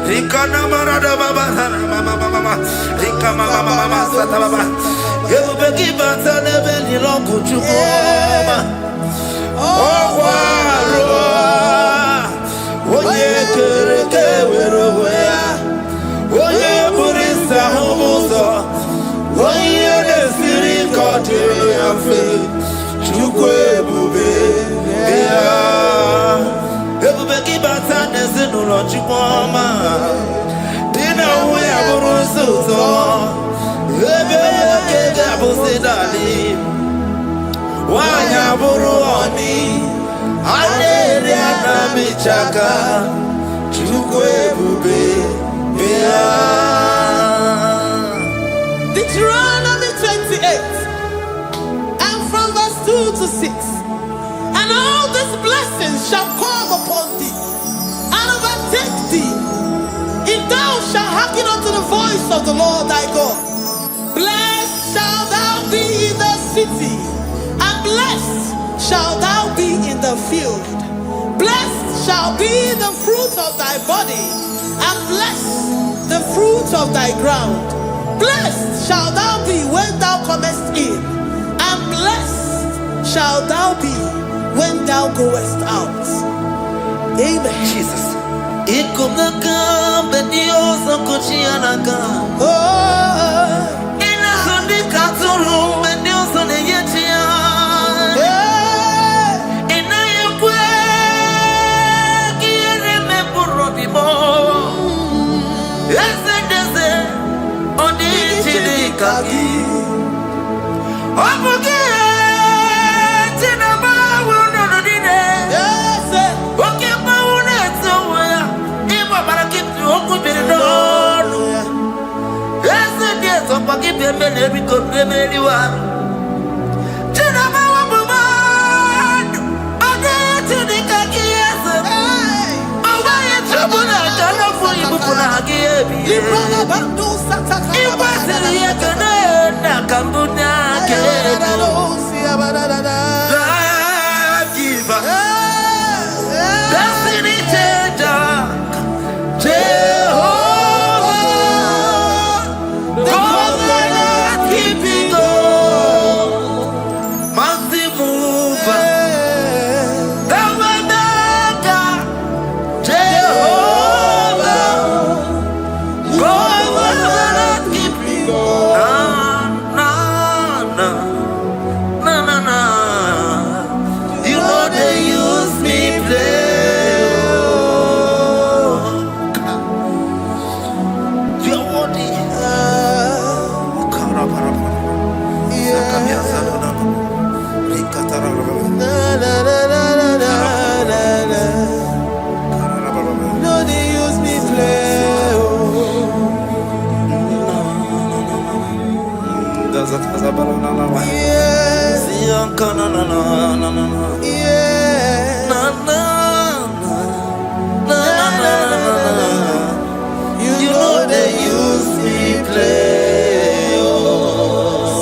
Rikana marada baba, mama, Rikama mama sata baba. You begi bata nebeli longu chukoma. Oh waro, oye kereke weroya, oye burisa humuso, oye nesiri kote yafe, chukwe bube ya. Everybody bata nezinu lo chukoma. Dina uwe aburusu to. Ebe kege abusidali. Wanya buru oni. Aneri anamichaka. Chukwe bube. 6. And all these blessings shall come upon thee and overtake thee, if thou shalt hearken unto the voice of the Lord thy God. Blessed shalt thou be in the city, and blessed shalt thou be in the field. Blessed shall be the fruit of thy body, and blessed the fruit of thy ground. Blessed shalt thou be when thou comest in, and blessed shalt thou be when thou goest out. Amen. Jesus.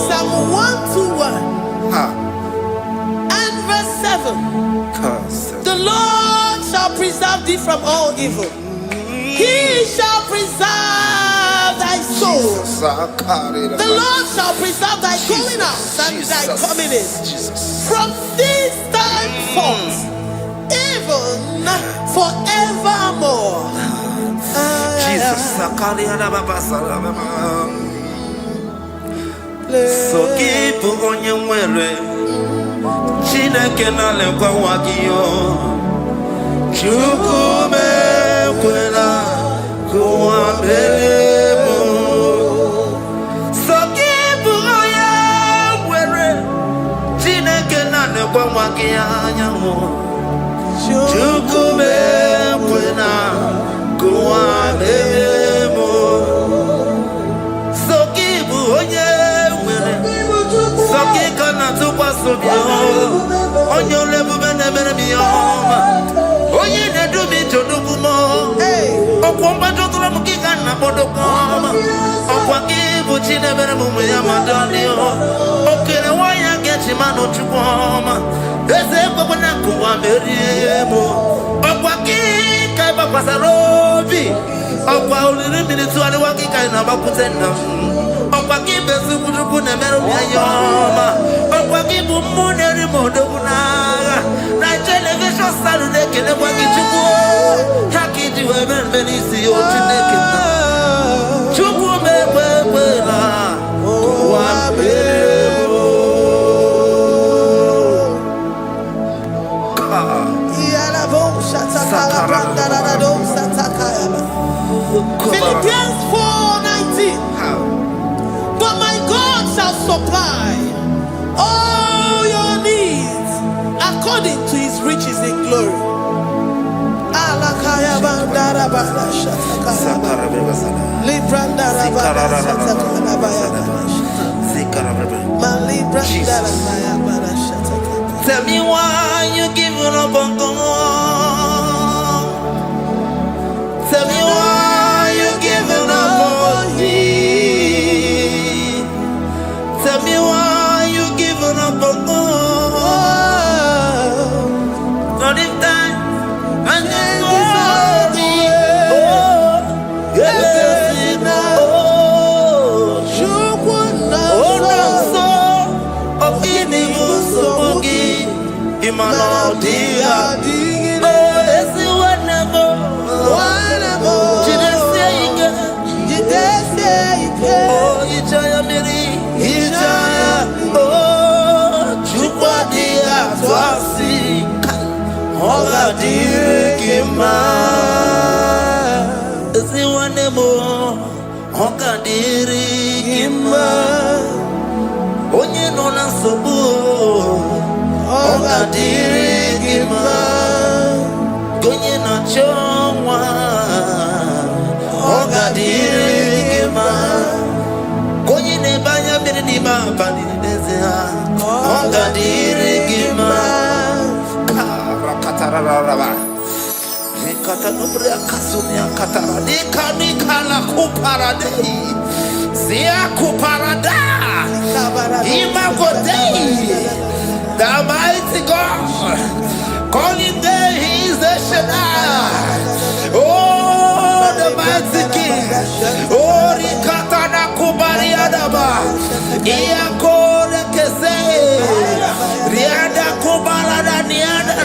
Psalm 121 and verse 7. The Lord shall preserve thee from all evil. He shall preserve thy soul. The Lord shall preserve thy going out and thy coming in from this time forth, even forevermore. Jesus. So keep on your way. Chineke na lekwa wagio. Chukume kwela kuambelemo. So keep on your way. Chineke na lekwa wagia nyamu. Chukume kwela kuambelemo. So keep on your way. So keep on your on your level, oh, you do me to do more. Oh, Comba to the Mukikan, Napodocom. Oh, Waki, which in a very moment, Yamadalio. Okay, why I get him out to warm. There's a Babanaku, I'm very able. Oh, Waki, Kaiba Pasarobi. Oh, while the minutes to the Waki kind of Aputena. Oh, Waki, Besu, Nemeroyama. Oh, Waki, Muneri Modona. Television Saturday, can I walk into war? Hacky to heaven, Benici, or to naked. Chukume, Philippians 4:19. But my God shall supply all your needs according to his riches in glory. Tell me why you giving up on God. Tell me why you giving up on me. Tell me why you giving up on God. Not if time and then worthy. Oh, yes, oh, no, so of inimuso bugi imano dia. Oh, this is whatever. Oh, Ijaya Miri, Ijaya, oh, Chupadia, Twasi, Hoga Dirikima. Is it one more? Hoga Dirikima. Onye nona sobu, Hoga Dirikima. Gonye na chomwa, Hoga Dirikima. Gonye ne banya biri ni ma bani nezea, Hoga Dirikima. Karakatara. Nikata nubria kasumia katara. Nikala kuparadei. Zia kuparada. Imagodei. The mighty God. Calling there, he is the Shaddai. Oh, the mighty King. Oh, Rikatana Kubariadaba. Iakore Kese. Riada Kubarada Niada.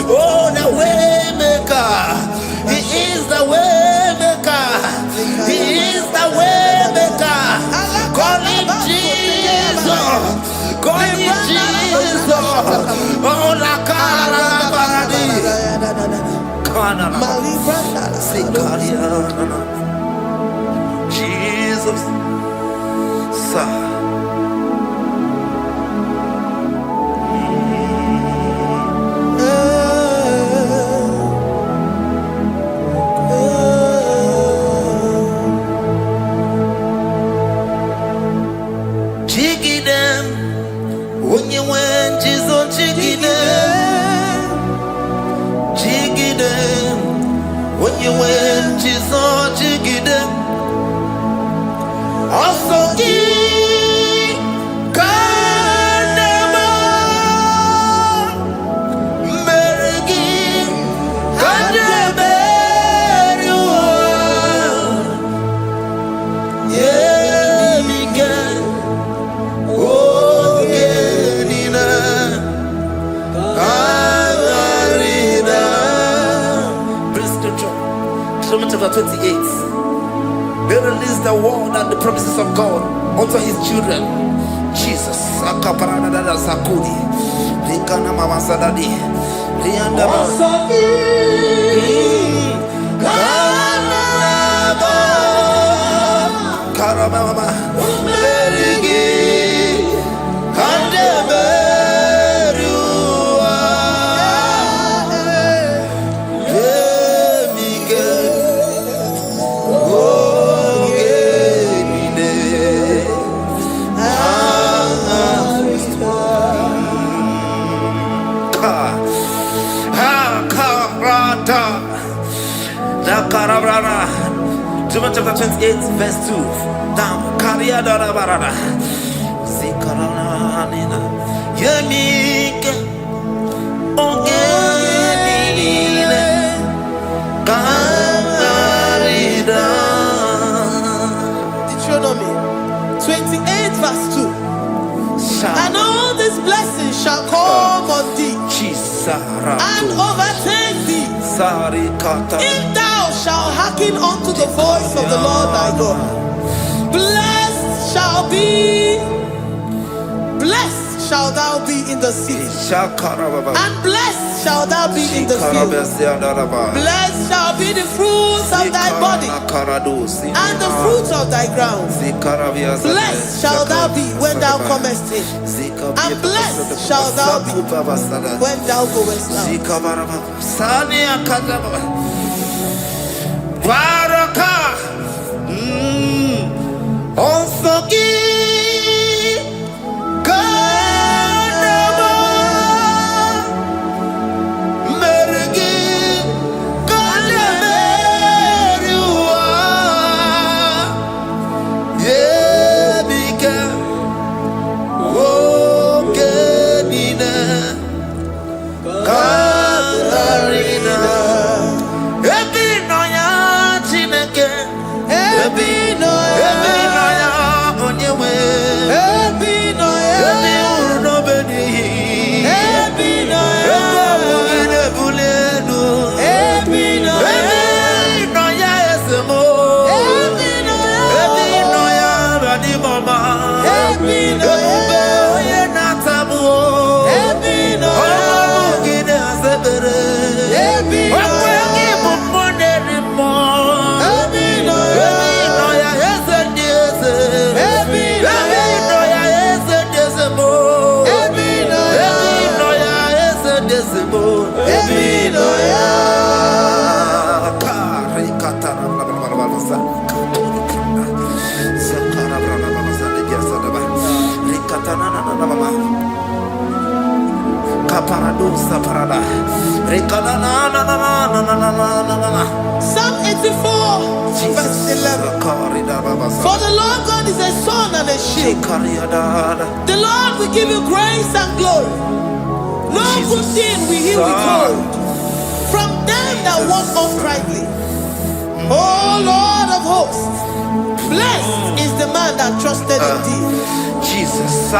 Oh, the way maker. He is the way maker. He is the way maker. Call him Jesus. Call him Jesus. Oh, la cara baradi. Kana Jesus. Sa. Jiggy them when you went, Jesus, jiggy them. Jiggy them when you went, Jesus, jiggy them. Also, chapter 28. They release the word and the promises of God unto his children. Jesus. Akaparadada sakudi. Likana mama sadadi. Lianda Karababa. Merigi. Chapter 28, verse 2. Down. Karia dara barada. Zikarana nina. Yemike. Ogenine. Kangarida. Deuteronomy 28, verse 2. And all these blessings shall come on thee and overtake thee, if thou shalt hearken unto the voice of the Lord thy God. Blessed shall thou be in the city, and blessed shall thou be in the field. Blessed shall be the fruits of thy body, and the fruits of thy ground. Blessed shall thou be when thou comest in, and blessed shall thou be when thou goest out. Baraka. Also give God. Psalm 84, verse 11. For the Lord God is a sun and a shield. The Lord will give you grace and glory. No good thing will he withhold from them that walk uprightly. O Lord of hosts, blessed is the man that trusted in thee. Jesus,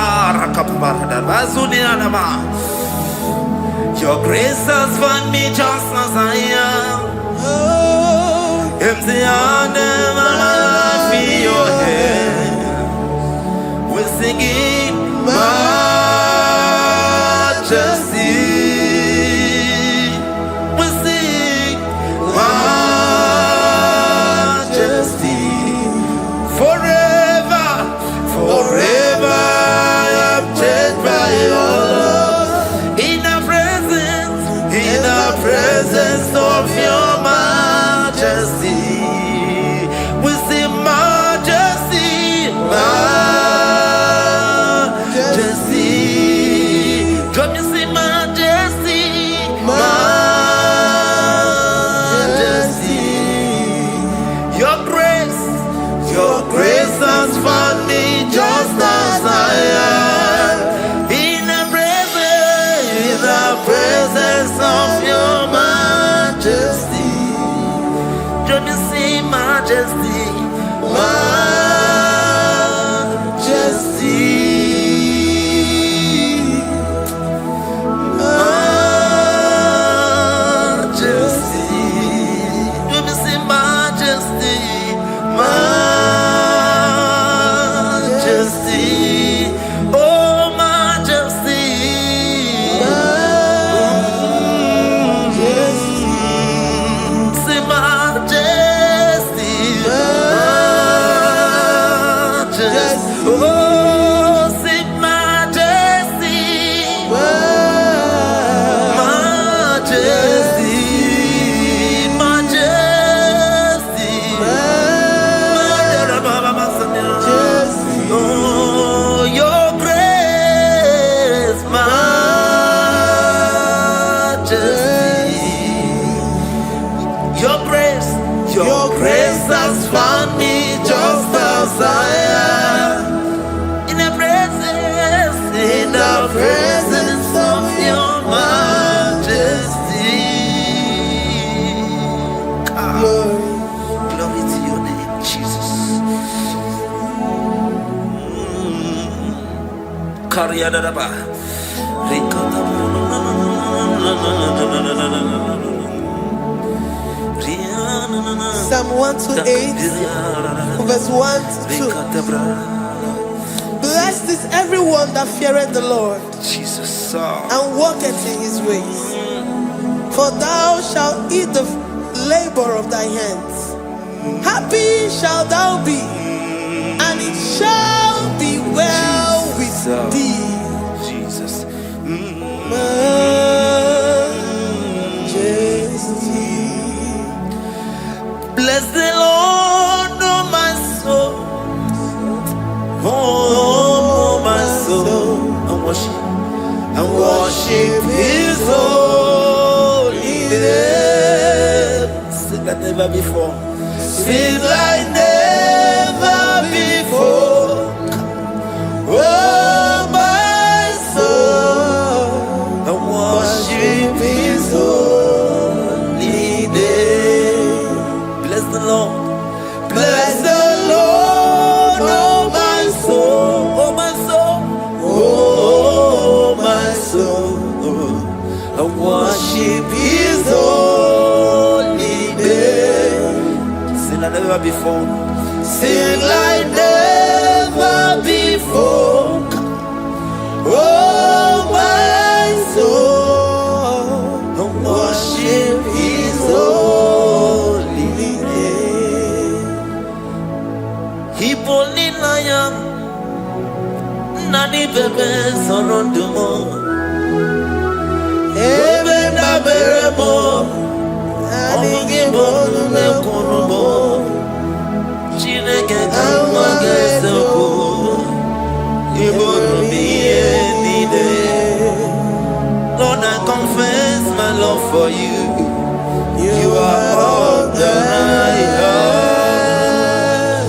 your grace has found me just as I am. Empty handed, I feel your hand. We're singing majesty. We sing majesty. Forever, forever I'm changed by your love. In the presence of your majesty, we see majesty, majesty. Come you see majesty, majesty. Your grace has found me just as I am. In the presence of your majesty, don't you see majesty, majesty, majesty, don't you see majesty, majesty, oh majesty. Your grace has found me just as I am. In the presence of your majesty. Glory to your name, Jesus. Psalm 128, verse 1 to 2. Blessed is everyone that feareth the Lord, Jesus, and walketh in his ways. For thou shalt eat the labor of thy hands. Happy shalt thou be, and it shall be well with thee. Jesus. Bless the Lord, oh my soul, oh my soul, and worship His holy name. Sing like never before. Sing like never before. Oh my soul, and worship His holy name. Bless the Lord, bless the Lord, oh my soul, oh my soul, oh my soul, and worship His holy name. Sing like never before, sing like never before. Oh my soul, and worship His holy name. Hipoli layam nani bebe sorondumo ebe na beremo omugi bolu me kunumo for you. You are all that I have.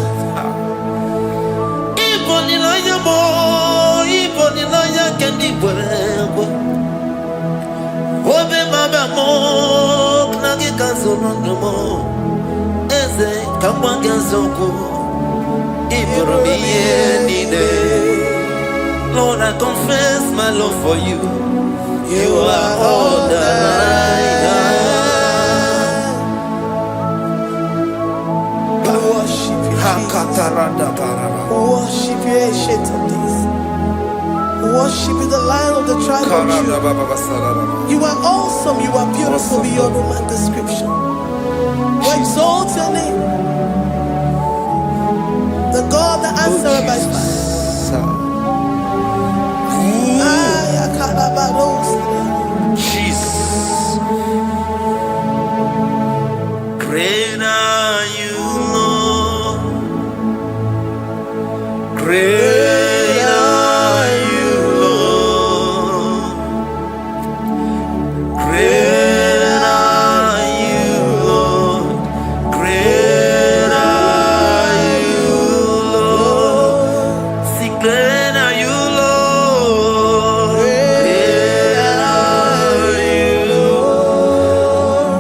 Even in your more, even in your candy, whatever. Obe mama mo, nagi kanso no more. Eze kama ganzoko, ibro mi yenide. Lord, I confess my love for you. You are all that I have. Worship you, worship you, ancient of days. Worship you, the Lion of the tribe of Judah. You are awesome, you are beautiful beyond human description. We exalt your name, the God that answered by fire. Jesus, great are you, Lord. Great are you, Lord. Great are you, Lord. Great are you, Lord. See, great are you, Lord. Great are you, Lord.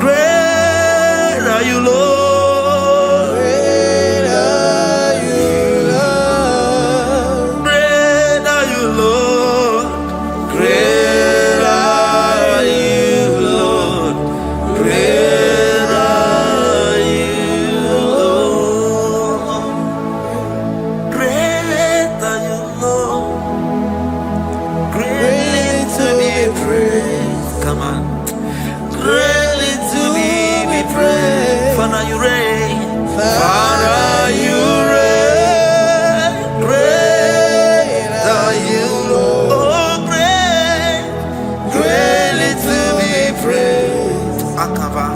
Great are you, Lord. Great are you, Lord. Great are you, Lord. Great are you, Lord. Great are you, Lord. Great are you, Lord. Greatly to be praised. Come on. Greatly to be praised. Father, you reign. Father, you reign. Great are you, Lord. Oh, great. Greatly to be praised. Akava.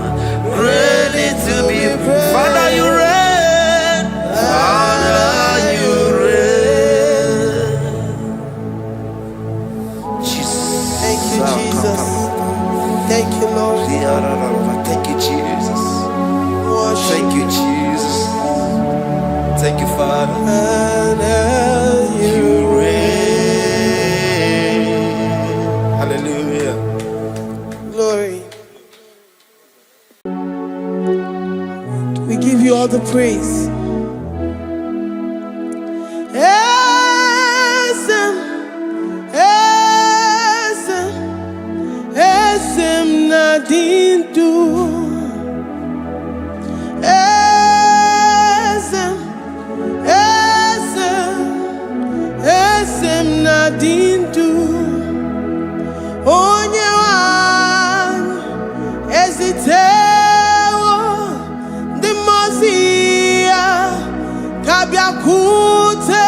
Greatly to be praised. Father, you reign. Father, you reign. Jesus. Thank you, Jesus. Thank you, Lord. Thank you, Jesus. Worship Thank you, Jesus. Thank you, Father. you. You reign. Hallelujah. Glory. We give you all the praise. Esem, esem, esem nadindu. Esem, esem, esem nadindu. Onye wanyu ezitewo ndị mmụọ ya kabịakwute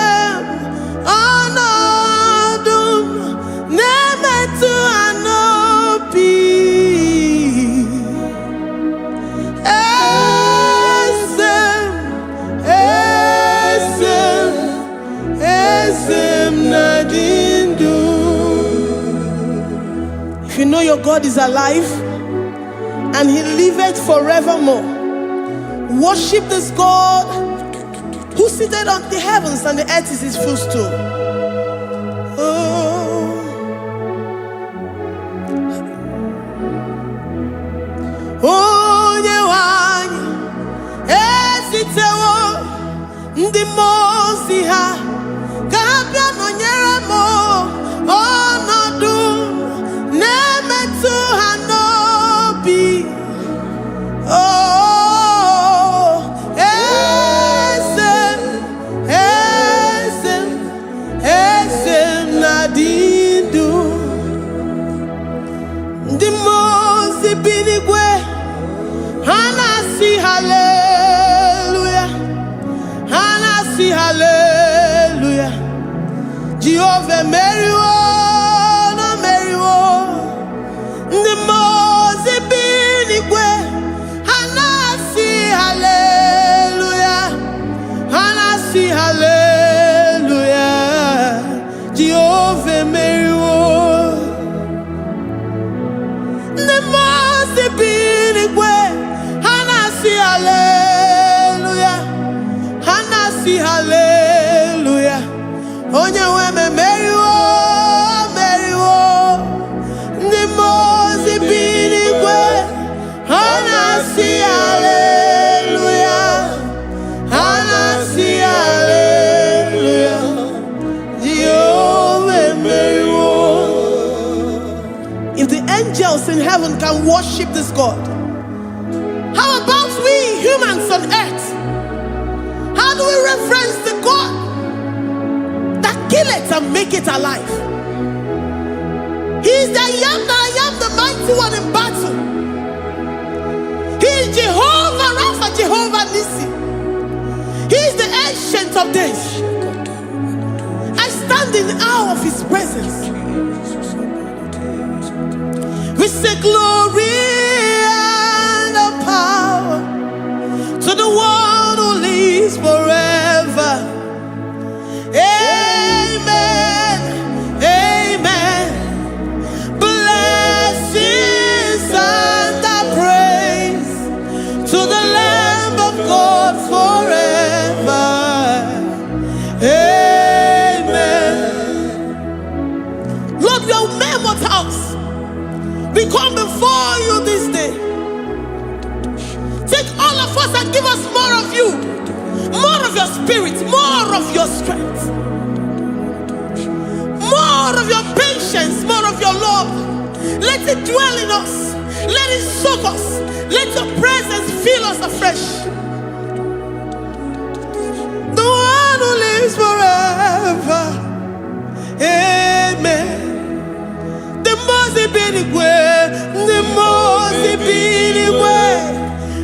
ọnọdụ m na-emetụ ha n'obi. Esem, esem, esem nadindu. If you know your God is alive and he liveth forevermore, worship this God who seated on the heavens and the earth is his footstool. Oh. Onye wanyi ezitewo ndị mmụọ ozi ha ka ha bịa nọnyere m ọnọdụ na-emetụ ha n'obi. Oh, esem, esem, esem nadindu. Ndị mmụọ ozi bi n'igwe ha na-asị hallelujah, ha na-asị hallelujah. Jehovah meriwo, no meriwo. Ndị mmụọ ozi bi n'igwe ha na-asị hallelujah, ha na-asị hallelujah. Jehovah meriwo. Ndị mmụọ ozi see hallelujah. Onye weme meriwo, meriwo. Nimozi binigwe. Hana see hallelujah. Hana see hallelujah. Jehovah meriwo. If the angels in heaven can worship this God, how about we humans on earth? How do we reference the God that kill it and make it alive? He is the I am that I am, the mighty one in battle. He is Jehovah Rapha, Jehovah Nissi. He is the ancient of days. I stand in awe of his presence. We say glory and the power to the one who lives forever. Amen, amen. Blessings and the praise to the Lamb of God forever. Amen. Lord, we are mammoth house. We come before you this day. Take all of us and give us more of you, more of your spirit, more of your strength, more of your patience, more of your love. Let it dwell in us. Let it soak us. Let your presence fill us afresh. The one who lives forever. Amen. The most benigwe, the most benigwe.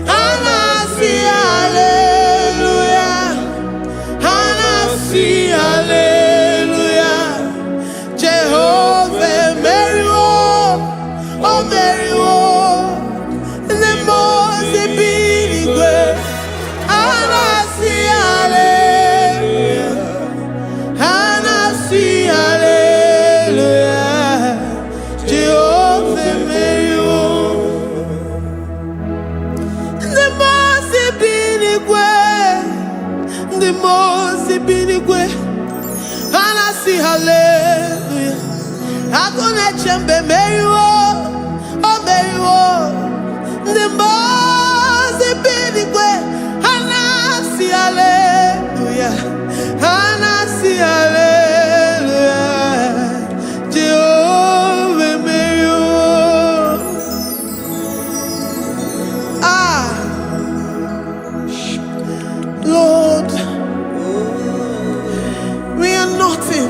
Hanasi hallelujah, Hanasi hallelujah. Jehovah meriwo, oh meriwo. The most benigwe, Hanasi hallelujah, Hanasi hallelujah. Jehovah meriwo. The most binigwe, Hanasi hallelujah. Akone chembe meriwo, oh meriwo. The most binigwe, Hanasi hallelujah, Hanasi hallelujah. Jehovah meriwo. Lord, we are nothing.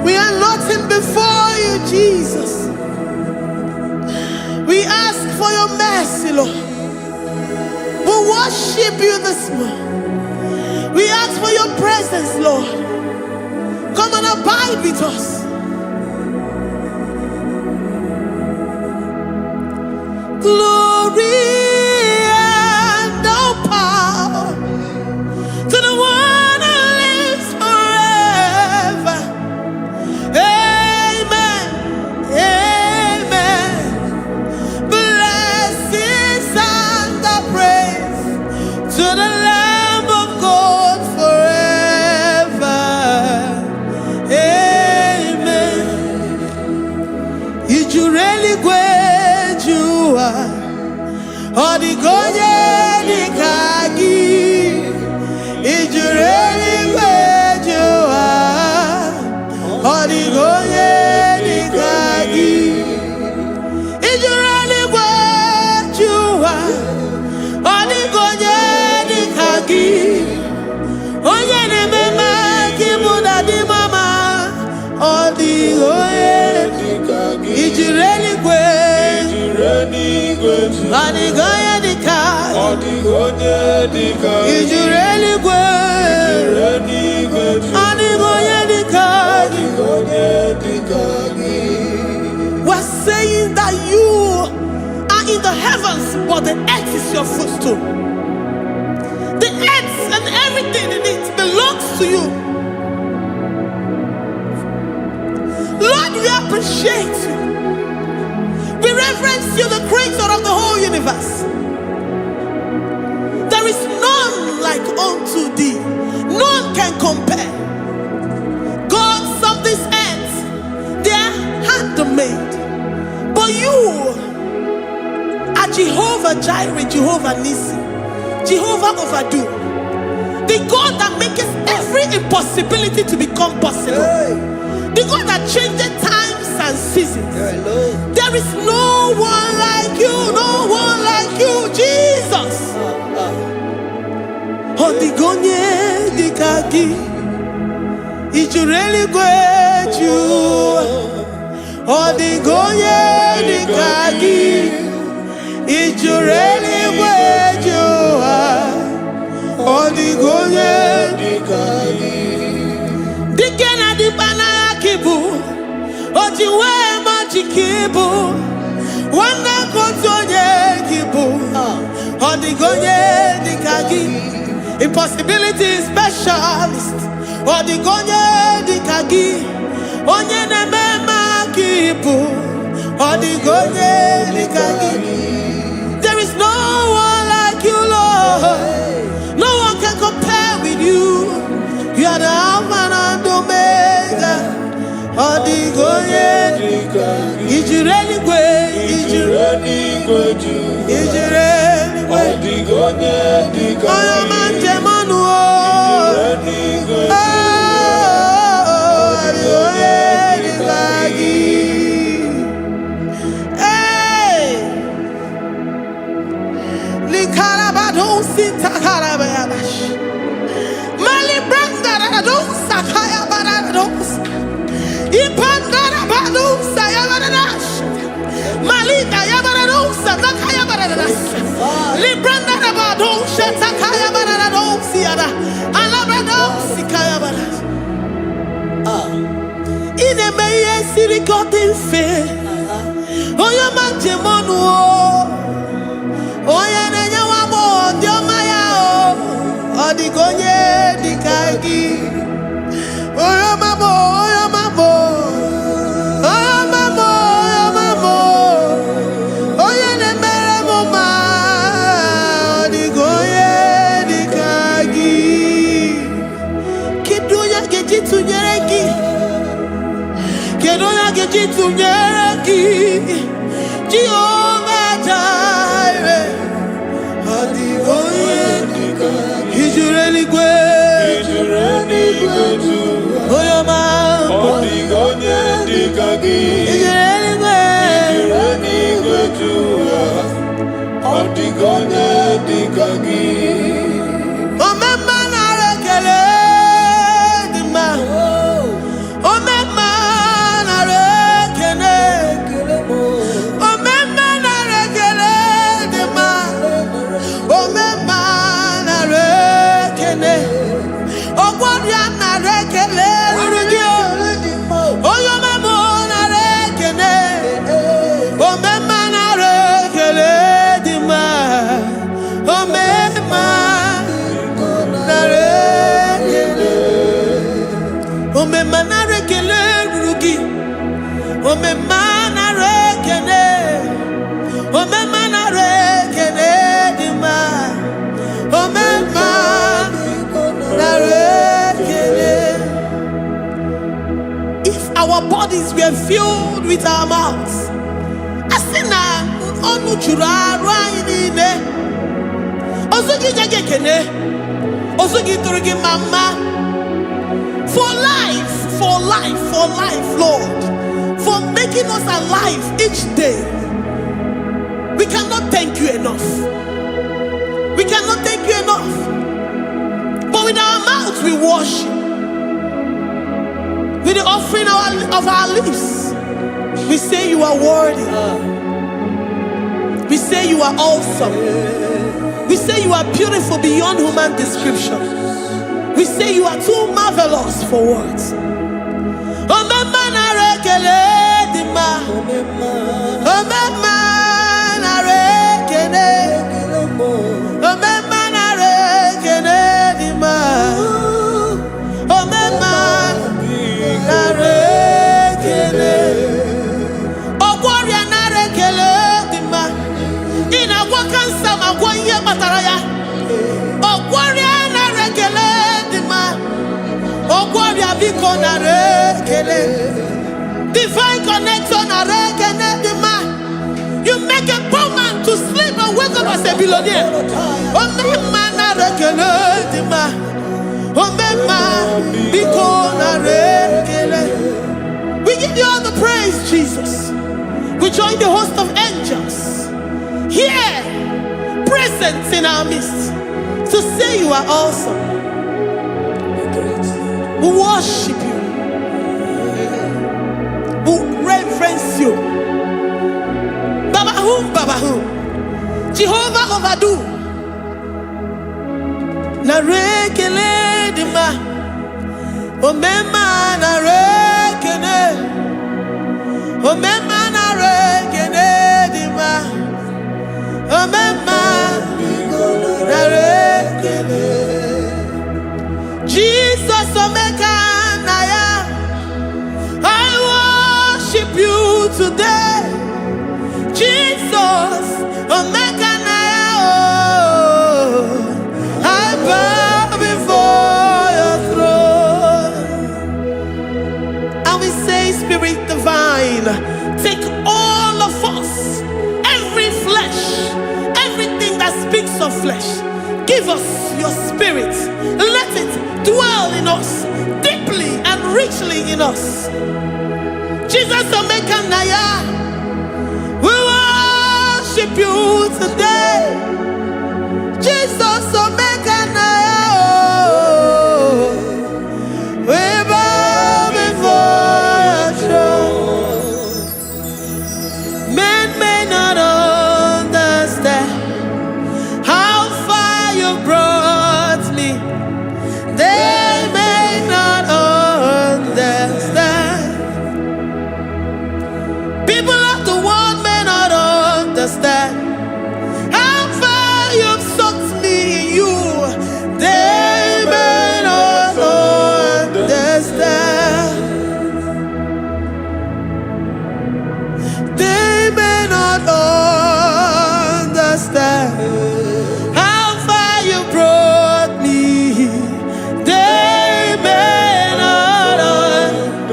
We are nothing before you, Jesus. We ask for your mercy, Lord. We worship you this morning. We ask for your presence, Lord. Come and abide with us. Glory. To the Lamb of God forever. Amen. Ijureli gwejua, odigonye nikagi. Ijureli gwejua, odigonye nikagi. Ijureli gwejua, odigonye. Onye na-ememe kibuda di mama, odi oye. Ijiri eluigwe, odigoye dika. Ijiri eluigwe, odigoye dika. We're saying that you are in the heavens, but the earth is your footstool. The earth and everything in it belongs to you. Lord, we appreciate you. We reverence you, the creator of the whole universe. There is none like Jehovah Jireh, Jehovah Nissi, Jehovah Overdo, the God that makes every impossibility to become possible, the God that changes times and seasons. There is no one like you, no one like you, Jesus. Odigonye dikagi, ijureli gweju. Odigonye dikagi, ijureli gweju. Odigonye dikagi, dikena dibana kibu, ojiwe majikibu, wana kotonye kibu. Odigonye dikagi, impossibility specialist. Odigonye dikagi, onye nemema kibu. Odigonye dikagi. There is no one like you, Lord. No one can compare with you. You are the Alpha and Omega. Odigonye dikagi, ijureli gwe, ijureli gwe, odigonye dikagi. Sirikotin fe, oya manjemonu o, oya nenya wamo diomaya o, odigonye dikagi, oya mamo, oya mamo, oya mamo, oya mamo, oya nemere moma, odigonye dikagi, kidunya kejitu nyereki. Kedoya gejitu nyereki, Jehovah Jireh, Odigonye dikagi, ijureli gwe, oyoma, Odigonye dikagi, ijureli gwe, Odigonye dikagi. Omema na rekele dima, omema. If our bodies were filled with our mouths, asina onu chura rainine, osugi jagekene, osugi turugi mama, for life, Lord, for making us alive each day. We cannot thank you enough. We cannot thank you enough. But with our mouths we worship. With the offering of our lips, we say you are worthy. We say you are awesome. We say you are beautiful beyond human description. We say you are too marvelous for words. Divine connection, you make a poor man to sleep a billionaire. Omema na rekele dima. Omema biko na rekele. We give you all the praise, Jesus. We join the host of angels here, present in our midst, to say you are awesome. We worship you. We reverence you. Babahum. Jehovah overdo. Na rekele dima. Omema na rekele. Omema na rekele dima. Omema na rekele. Jesus omeka na ya. I worship you today. Jesus omeka na ya. I bow before your throne. And we say, Spirit divine, take all of us, every flesh, everything that speaks of flesh. Give us your spirit. Let it dwell in us, deeply and richly in us. Jesus omeka na ya. We worship you today. Jesus omeka na ya. We bow before your throne. Men may not understand how far you brought me. They may not understand. People of the world may not understand how far you've sucked me in you. They may not understand. They may not understand how far you brought me. They may not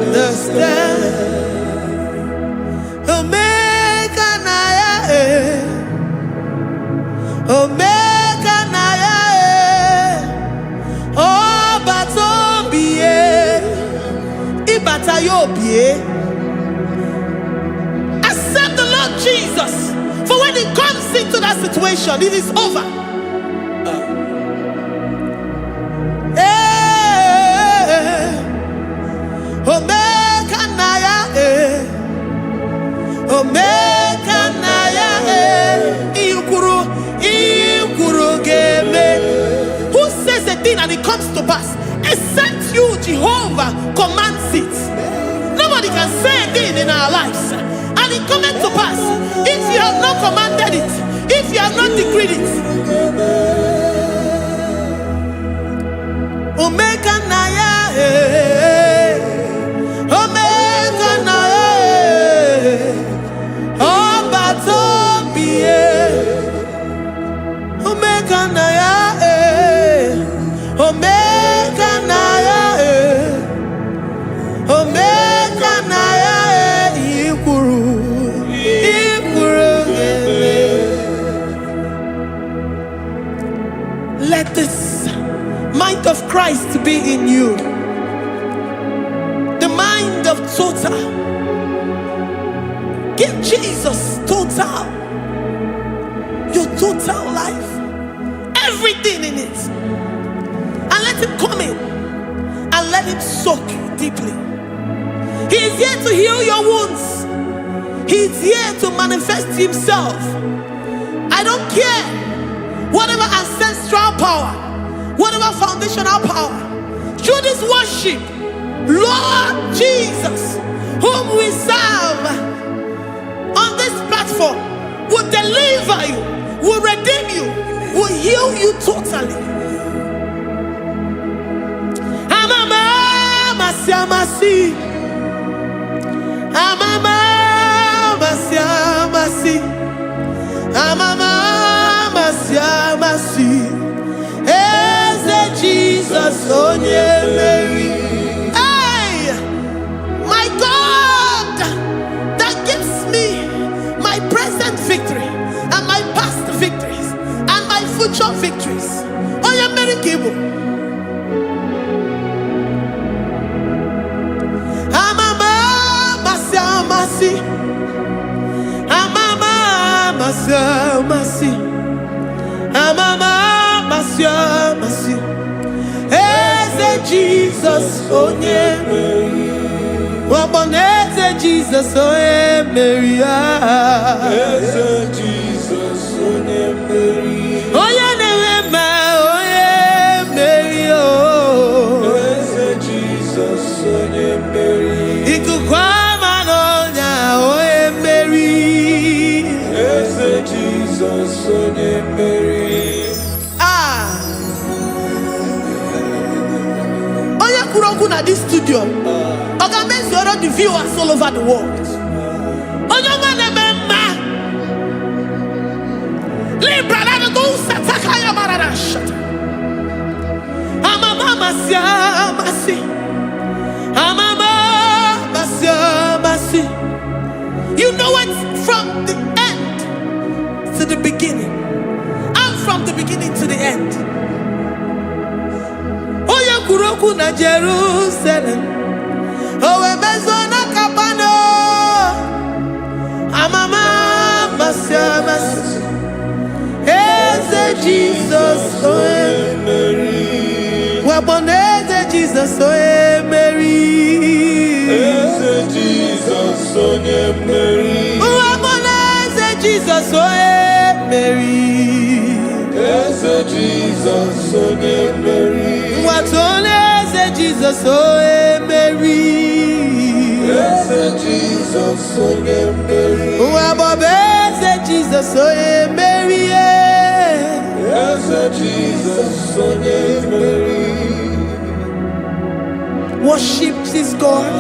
understand. Omeka na ya, Omeka na ya, Obatombiye, Ibatayobie. Accept the Lord Jesus, for when He comes into that situation, it is over. Omeka na ya, Omeka na ya, Ikuru geme. Who says a thing and it comes to pass? Except you, Jehovah, commands it. Nobody can say a thing in our lives and it comes to pass if you have not commanded it, if you have not decreed it. Omeka na ya, Omeka na ya, Obatombiye. Omeka na ya, Omeka na ya, Omeka na ya, Ikuru geme. Let this mind of Christ be in you. The mind of total. Give Jesus total. Your total life. Everything in it. And let Him come in. And let Him soak deeply. He is here to heal your wounds. He is here to manifest Himself. I don't care. Whatever ancestral power, whatever foundational power, through this worship, Lord Jesus, whom we serve on this platform, will deliver you, will redeem you, will heal you totally. Amama masiamasi, amama masiamasi, amama masiamasi. Eze Jesus onye Mary. Hey, my God, that gives me my present victory and my past victories. kibu. Amama masi. Amama masi. Amama masi. Eze Jesus onye waboneze Jesus onye Mary. Eze Jesus onye Mary. Onye na-eme onye Mary. Eze Jesus onye Mary. Ikuku ama n'ọnya onye Mary. Eze Jesus onye Mary. Na this studio, organize the viewers all over the world. You know it from the end to the beginning, and from the beginning to the end. Kuroku na Jerusalem, owe mezona kapano, amama masi. Eze Jesus oe Mary, waboneze Jesus oe Mary. Eze Jesus oe Mary, waboneze Jesus oe Mary. Eze Jesus oe Mary. Watoleze Jesus oe Mary. Eze Jesus oe Mary. Wabobeze Jesus oe Mary. Eze Jesus oe Mary. Worship this God.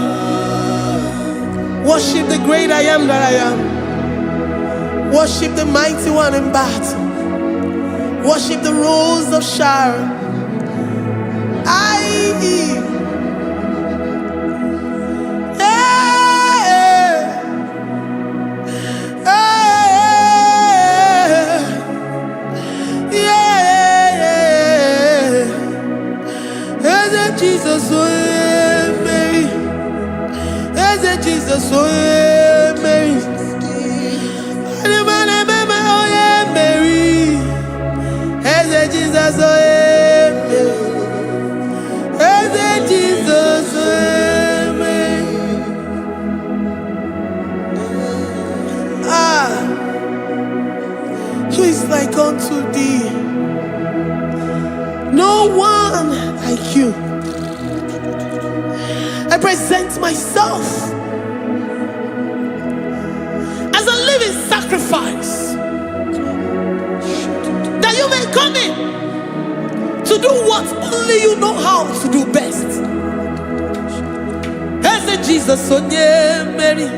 Worship the great I am that I am. Worship the mighty one in battle. Worship the rose of Sharon. Jesus oe Mary. Eze Jesus oe Mary. Oye Mary. Eze Jesus oe Mary. Eze Jesus oe Mary. Who is like unto thee? No one like you. I present myself as a living sacrifice, that you may come in to do what only you know how to do best. Eze Jesus onye Mary.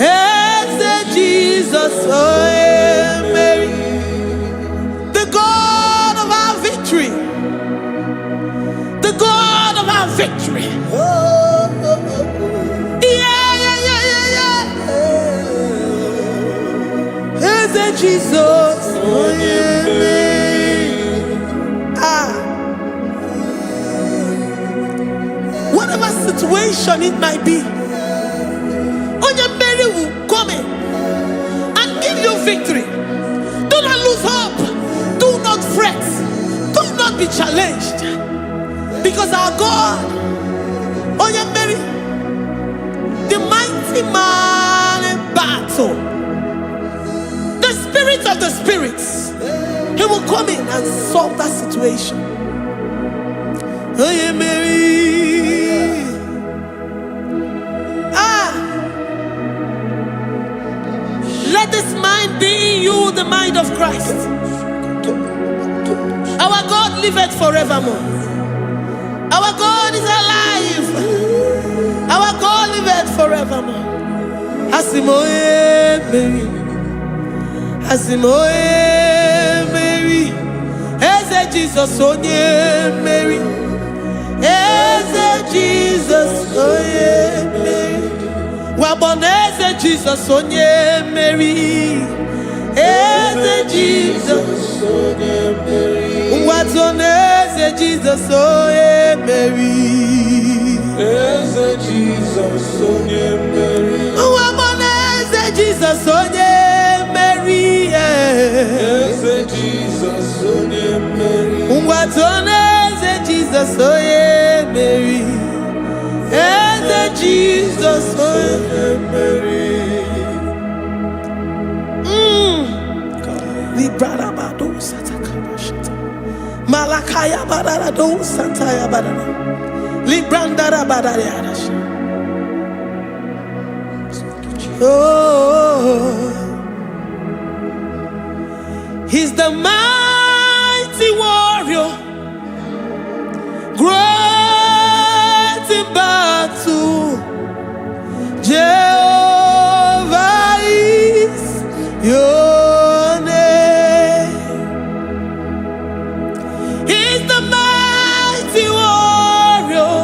Eze Jesus onye Mary. The God of our victory. The God of our victory. Eze Jesus onye Mary. Whatever situation it might be, onye Mary will come in and give you victory. Do not lose hope. Do not fret. Do not be challenged. Because our God, onye Mary, the mighty man in battle, the spirit of the spirits, he will come in and solve that situation. Onye Mary. Let this mind be in you, the mind of Christ. Our God liveth forevermore. Our God is alive. Our God liveth forevermore. Asimoe Mary. Asimoe Mary. Eze Jesus onye Mary. Eze Jesus onye Mary. Waboneze Jesus onye Mary. Eze Jesus onye Mary. What's on earth, Jesus, oh yeah, Mary. Jesus, oh yeah, Mary. What on earth, Jesus, oh yeah, Mary. Jesus, oh yeah, Mary. What's on earth, Jesus, oh yeah, Mary. Jesus, oh yeah, Mary. Librada bado sataka shata. Malakaya badara do sataya badara. Librandara badara yadash. Oh, he's the mighty warrior, great in battle. Jehovah is your name. He's the mighty warrior,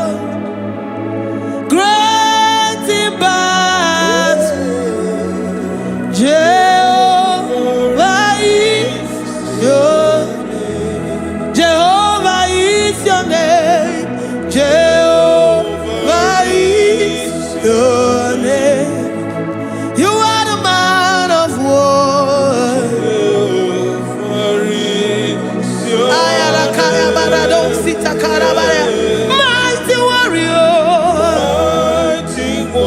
great in battle. Jehovah is your name. Jehovah is your name. Jehovah is your name. You are the man of war. Mighty warrior.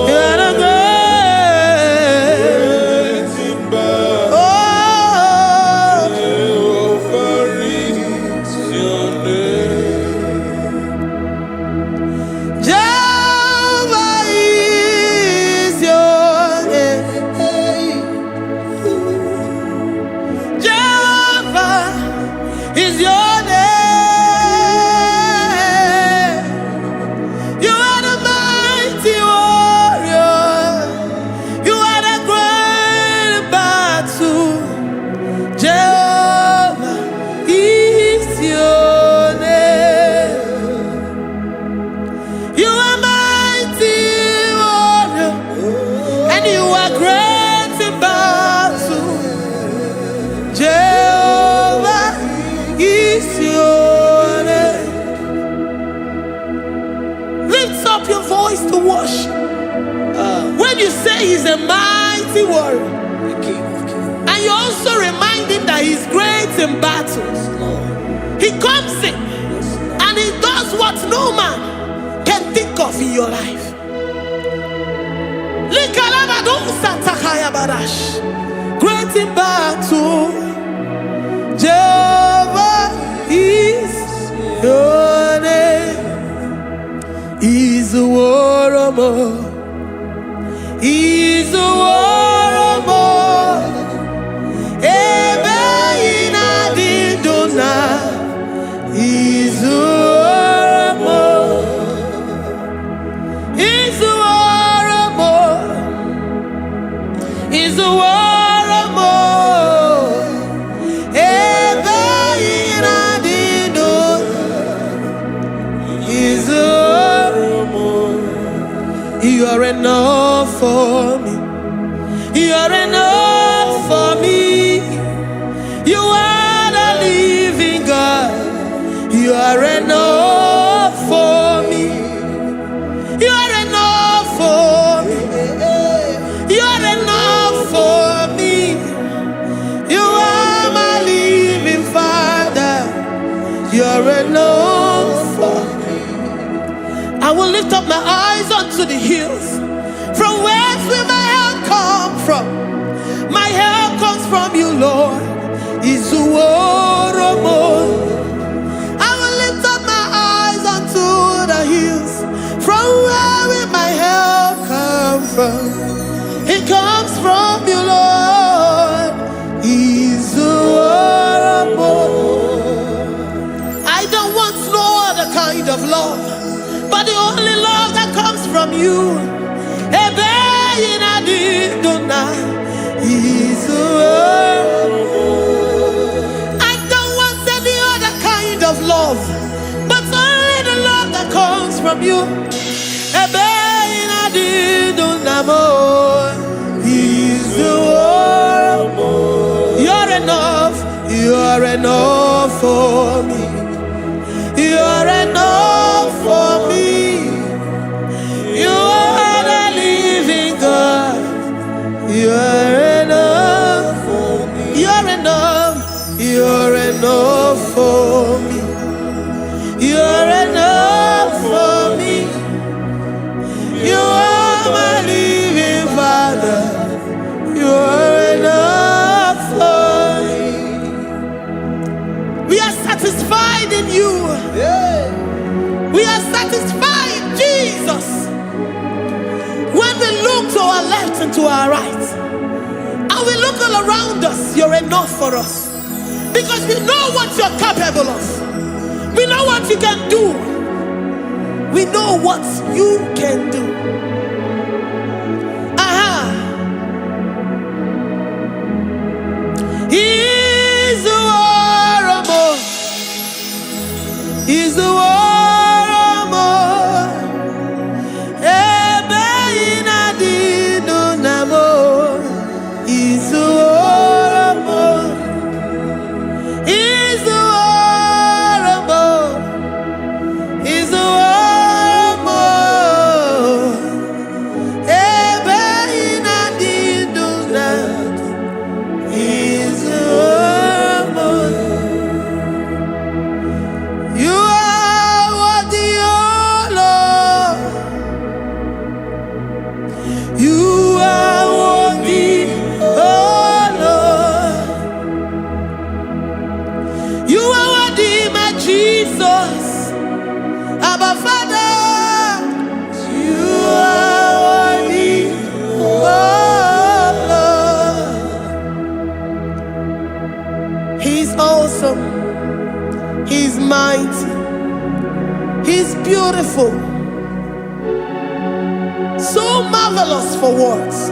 You are the great. Oh, Jehovah is your name. Jehovah is your name. You are the mighty warrior. You are the great battle. Jehovah is your name. You are mighty warrior, and you are great in battle. Jehovah is your name. Lift up your voice to worship. When you say he's a mighty warrior, and you also remind him that he's great in battles, he comes in and he does what no man can think of in your life. Great in battle, Jehovah is your name. He's a warrior. He's a warrior. Ebeina didona. He's a warrior. He's a warrior. He's a warrior. Ebeina didona. He's a warrior. You are enough for me. You are enough for me. You are the living God. You are enough for me. You are enough for me. You are enough for me. You are my living Father. You are enough for me. I will lift up my eyes unto the hills. From whence will my help come from? My help comes from you, Lord. Is the word of God. I will lift up my eyes unto the hills. From where will my help come from? It comes from you, Lord. Is the word of God. I don't want no other kind of love, but the only love that comes from you. I don't want any other kind of love, but only the love that comes from you. You're enough for me. You're enough for me. You are my living Father. You're enough for me. We are satisfied in you. We are satisfied in Jesus. When we look to our left and to our right, and we look all around us, you're enough for us. Because we know what you're capable of. We know what you can do. We know what you can do. He's the war. He's the war. He's the war. He's the war. He's the war. He's mighty. He's beautiful. So marvelous for words.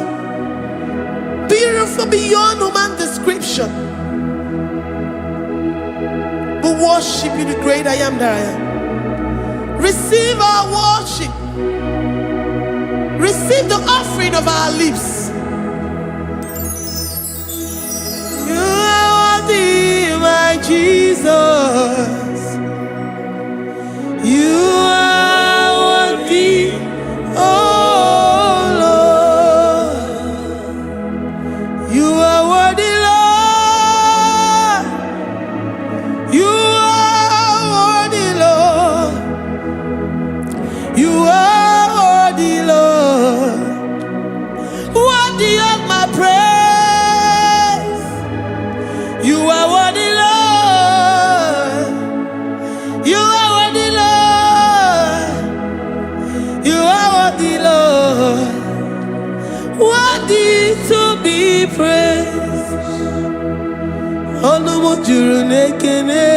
Beautiful beyond human description. We worship you, the great I am that I am. Receive our worship. Receive the offering of our lips. You are worthy, my Jesus. You are worthy, oh Lord. You are worthy, Lord. You are worthy, Lord. You are worthy, Lord. Worthy of my praise. You are worthy, Lord. You are worthy, Lord. You are worthy, Lord. Worthy to be praised. Onumu juru nekene.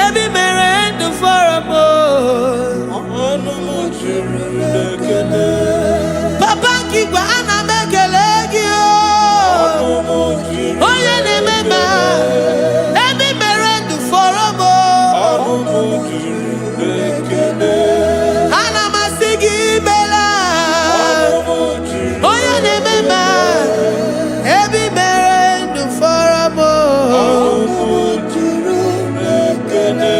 Ebi merendo for a more. Onumu juru nekene. Papa kigwa ana mekelegi o. Onumu juru. Oye ne mema. Ebi merendo for a more. Onumu juru nekene. Ana masigi bela. Onumu juru. Oye ne mema. Ebi merendo for a more. Onumu juru nekene.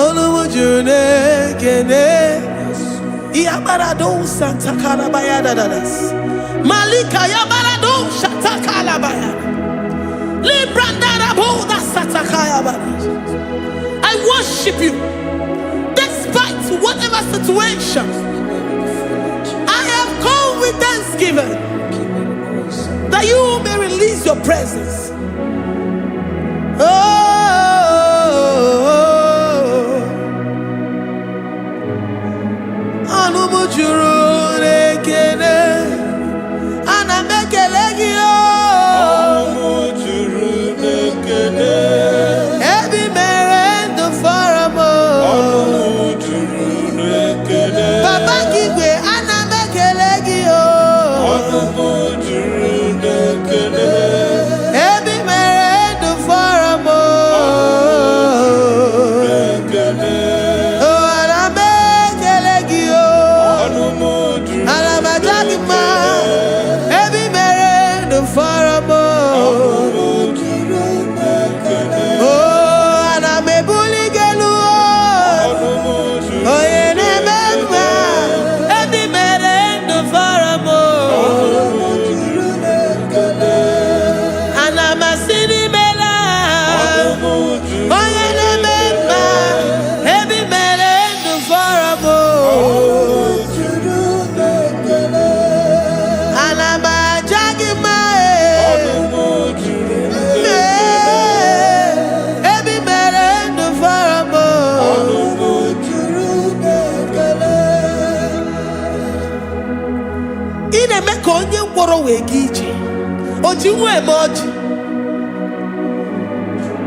Onumu juru nekene. Yabarado Santa Calabaya dadas. Malika Yabarado Shatakalabaya. Librandara Boda Satakaya. I worship you despite whatever situation. I have come with thanksgiving that you may release your presence. Every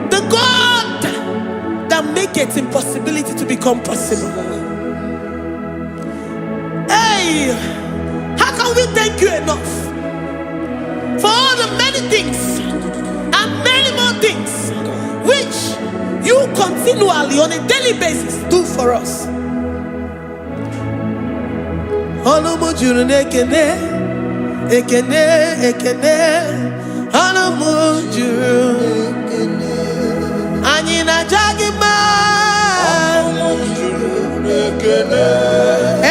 The God that maketh impossibility to become possible. Hey, how can we thank you enough for all the many things and many more things which you continually on a daily basis do for us? Anyị na-aja gị mma,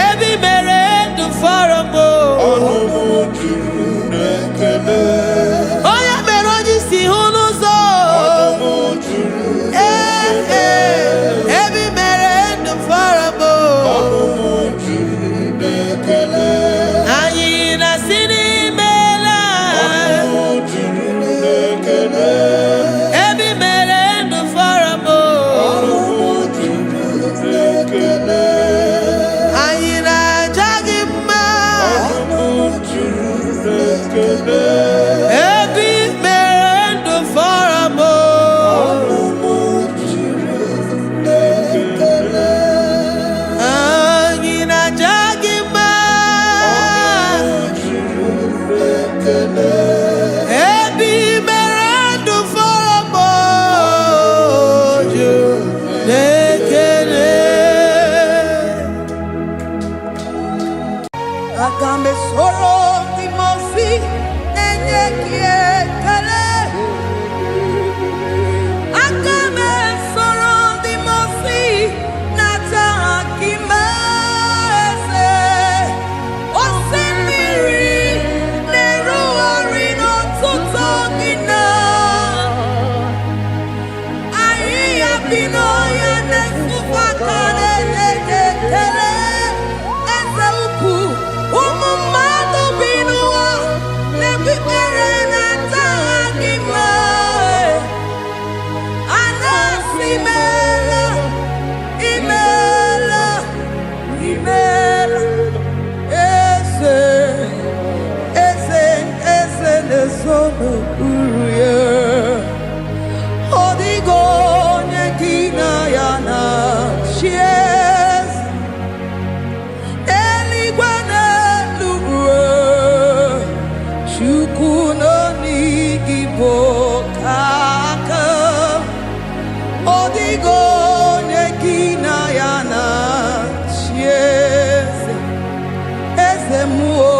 ebe mere ndụ fọrọ mbụ, onye mere onye isi hụ n'ụzọ, ebe mere ndụ fọrọ mbụ, anyị na-asị n'imela, ebe mere ndụ fọrọ mbụ, anyị na-aja gị mma, ebe mere ndụ fọrọ mbụ, anyị na-aja gị mma, ebe mere ndụ fọrọ mbụ, aga m esoro ndị mozi na-enye gị ekele, aga m esoro ndị mozi na-ata gị mma eze, osimiri na-erugharị n'ọtụtụ gị na ahịhịa bi n'ọhịa na-efufe aka na-enye gị ekele, eze ukwu. Ụmụ mmadụ bi n'ụwa na-ekpere na-ata gị mma, a na-asị imeela, imeela, imeela, eze, eze, eze na-ezo n'okpuru ya, ọ dịghị onye gị na ya na-achị eze, eluigwe n'elu ruo, Chukwu nọ n'IGBO ka aka, ọ dịghị onye gị na ya na-achị eze, eze mmụọ,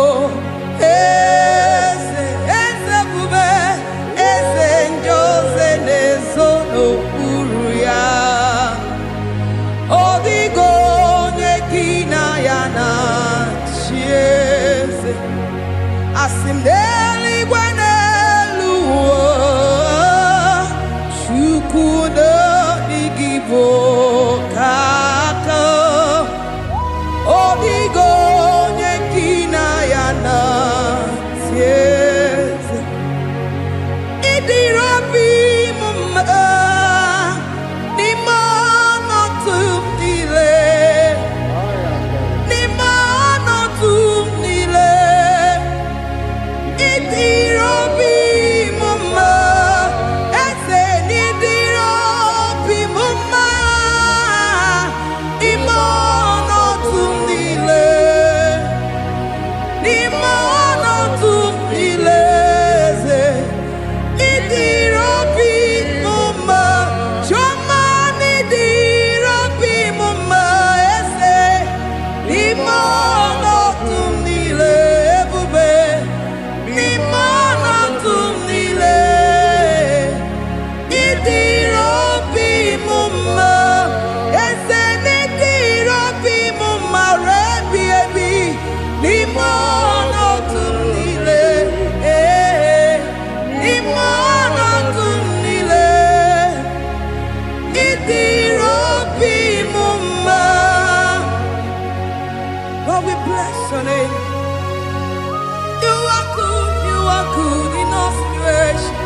eze, eze ebube, eze ndị ozi na-ezo n'okpuru ya, ọ dịghị onye gị na ya na-achị eze, asị m n'eluigwe n'elu ụwa, Chukwu nọ n'IGBO ka aka, ọ dịghị onye gị na ya na-achị eze, ịdịrị obi m mma n'ime ọnọdụ m niile, n'ime ọnọdụ m niile, ịdịrị obi m mma, eze n'ịdịrị obi m mma, n'ime ọnọdụ m niile, n'ime ọnọdụ m niile, eze ịdịrị obi m mma, chiọma n'ịdịrị obi m mma, eze n'ime ọnọdụ m niile, ebube n'ime ọnọdụ m niile, ịdịrị obi m mma, eze n'ịdịrị obi m mma, rebi ebi n'ime ọnọdụ m niile, n'ime ọnọdụ m niile, ịdịrị obi m mma. Lord, we bless your name. You are good in all situations.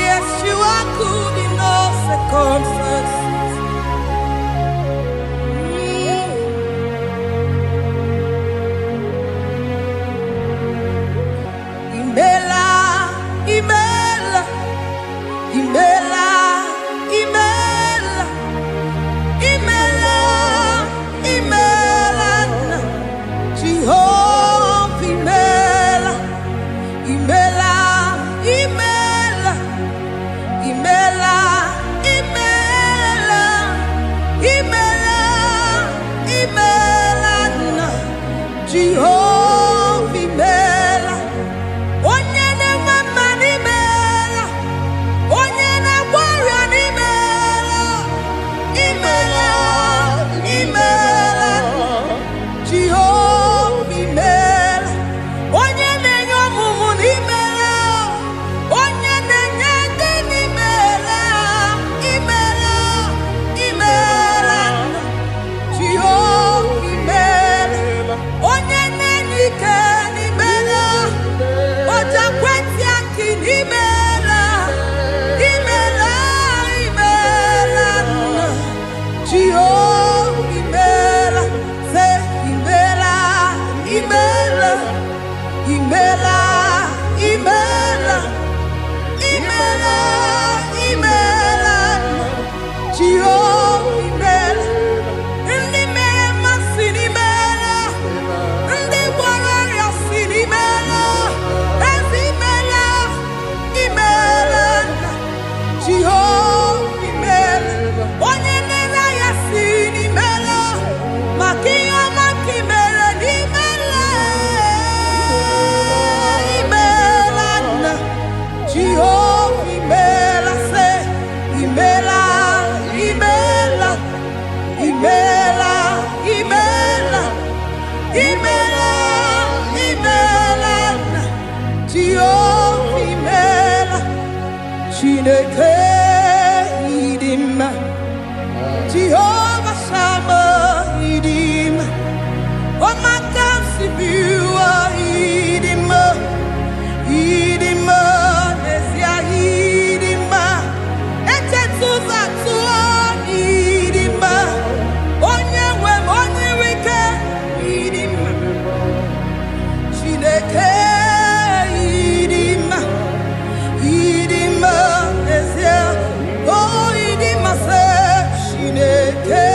Yes, you are good in all circumstances. idima. Jehovah Shammah, idima. Oh my God, Sibiwa, idima. Idima, Nesia, idima. Etetuza tuwa, idima. Onye wem, onye wike, idima. Chineke, idima. Idima, Nesia. Oh, idima se, Chineke.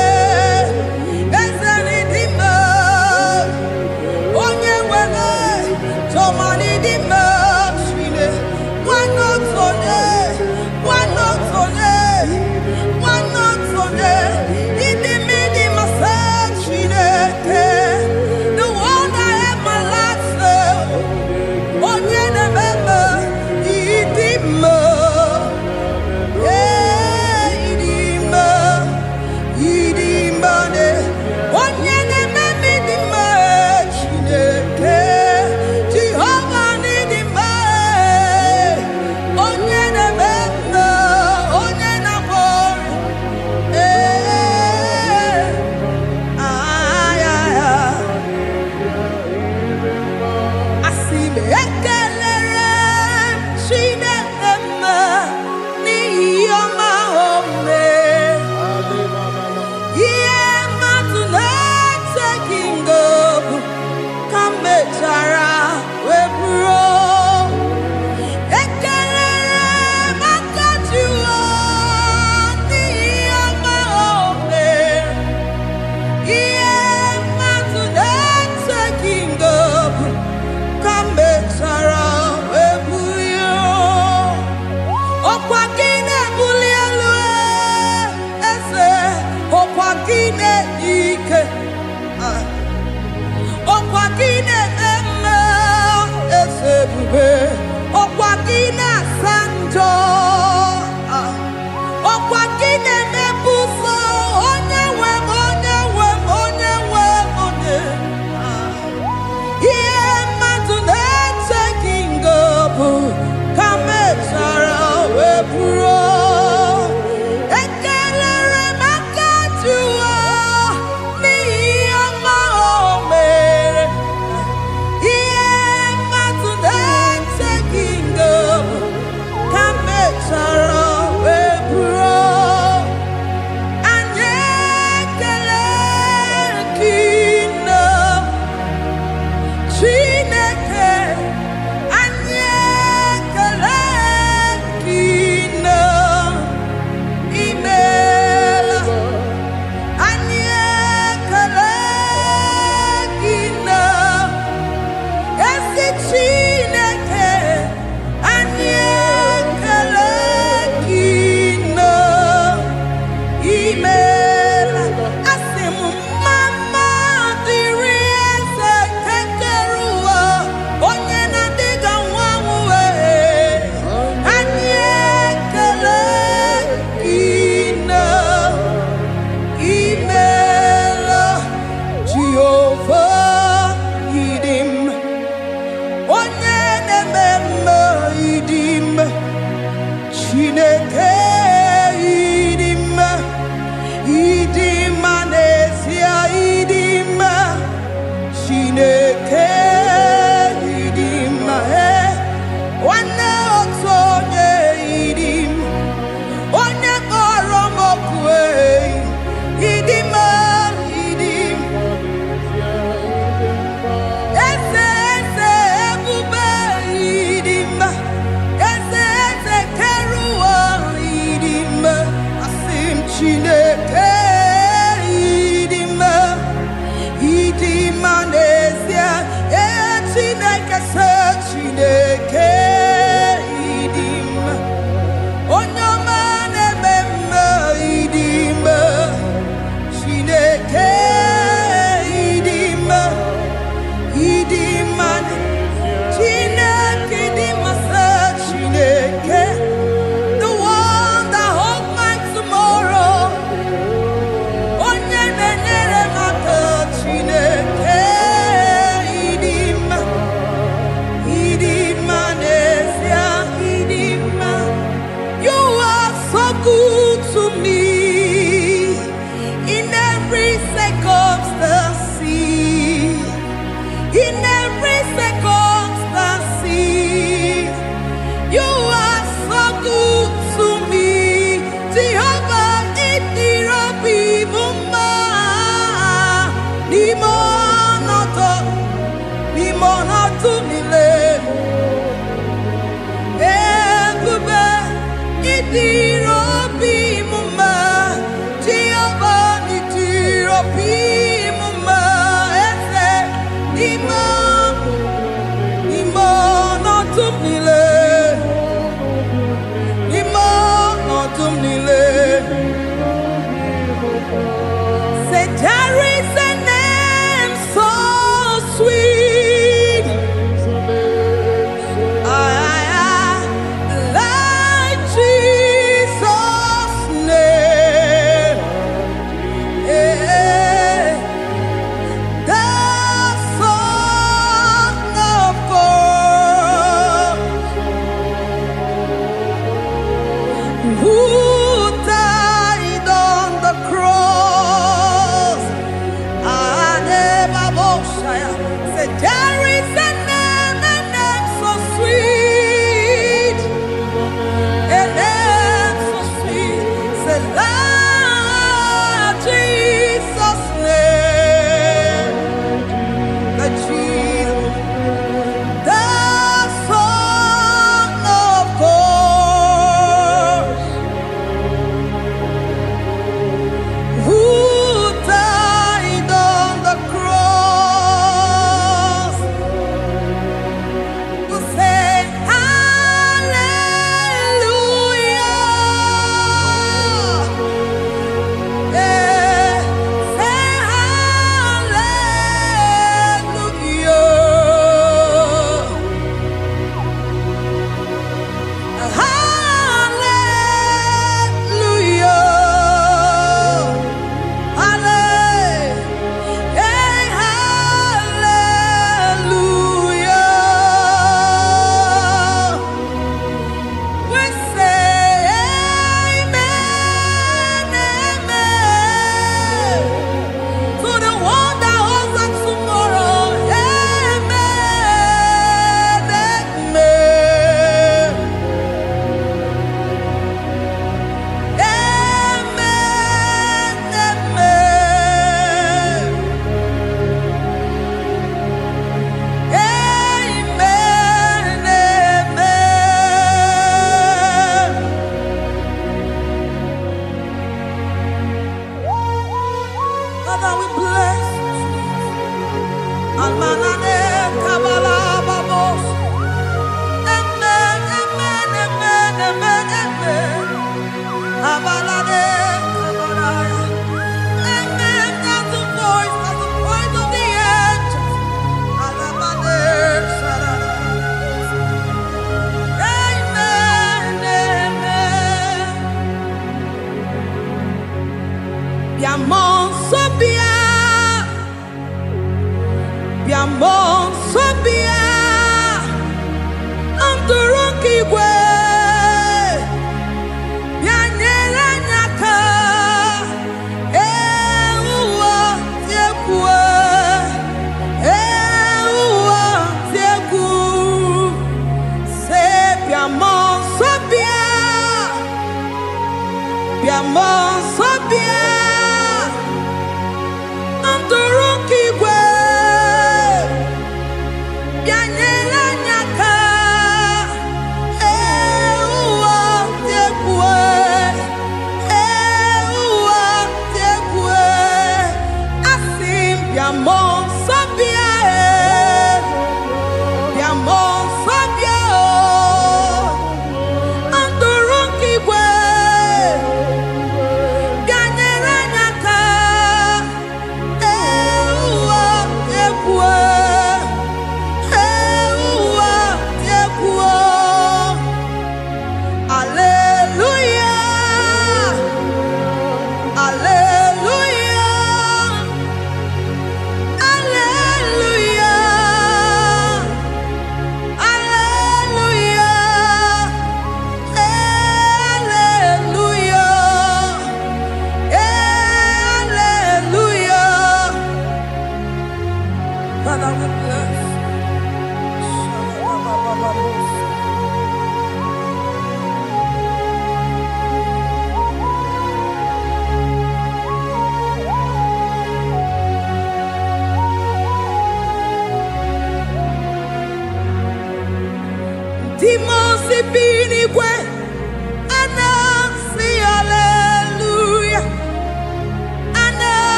Bianyera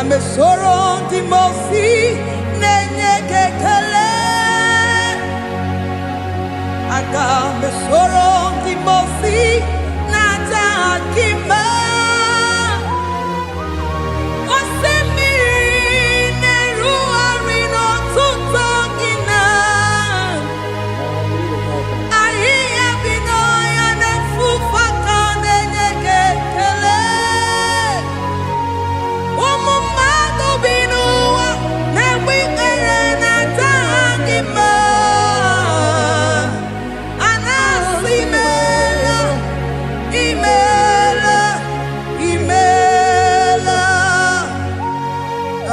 Me sorrow the mosi nenye kekele. Aga me sorrow the mosi nata akima. Osemi neru arino tutogina. Ahi abino ya nefufaka nenye kekele.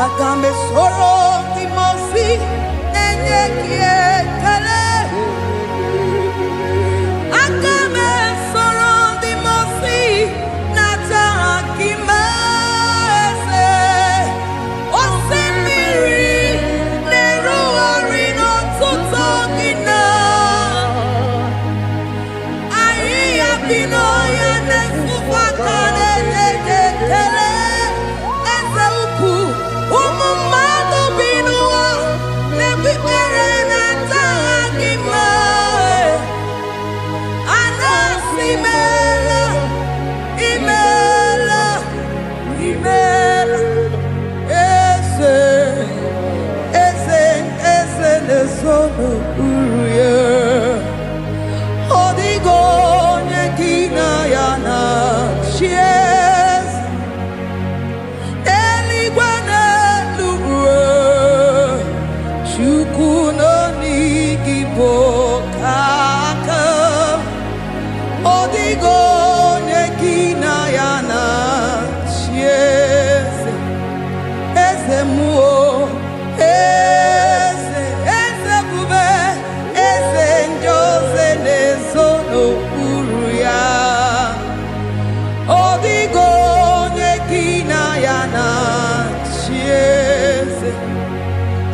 Agame soro di mosi nenye kiekele. Agame soro di mosi nata akimese. Osemiri neru arino tutogina. Ahi abino ya nefufaka nenye kiekele.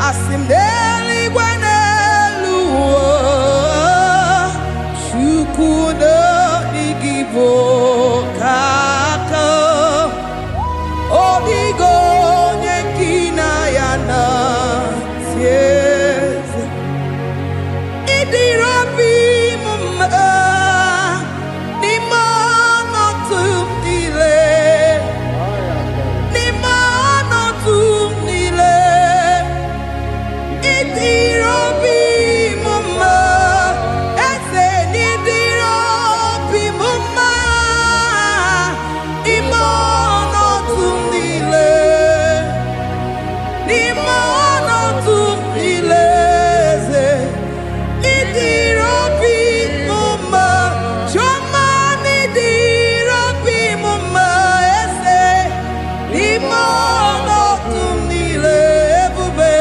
Asimdeli gwanelu shukuno igibo kaka odigo nyekina yana sieze idirabi mumma nimano tumdile nimano tumdile Idirobi mumma, ese nidirobi mumma, imono tumdile, imono tumdile, idirobi mumma, choma nidirobi mumma, ese imono tumdile, bube.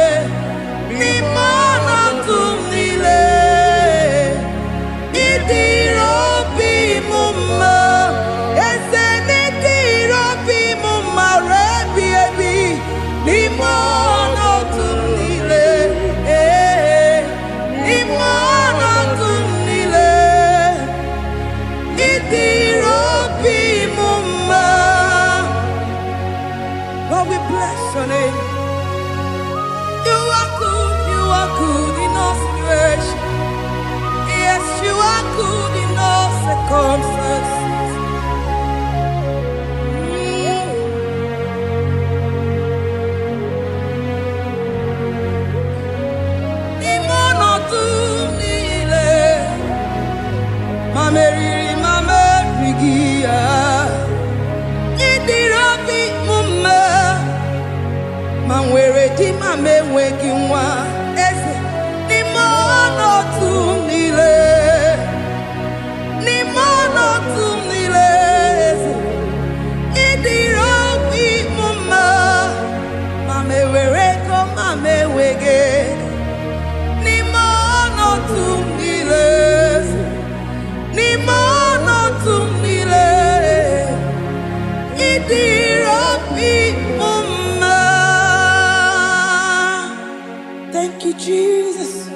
Lord, we bless your name. You are good in all situations. Yes, you are good in all circumstances. Imono tumile, mameriri mamerigia, idirabi mume, manwere di mamewegi nwa. Jesus.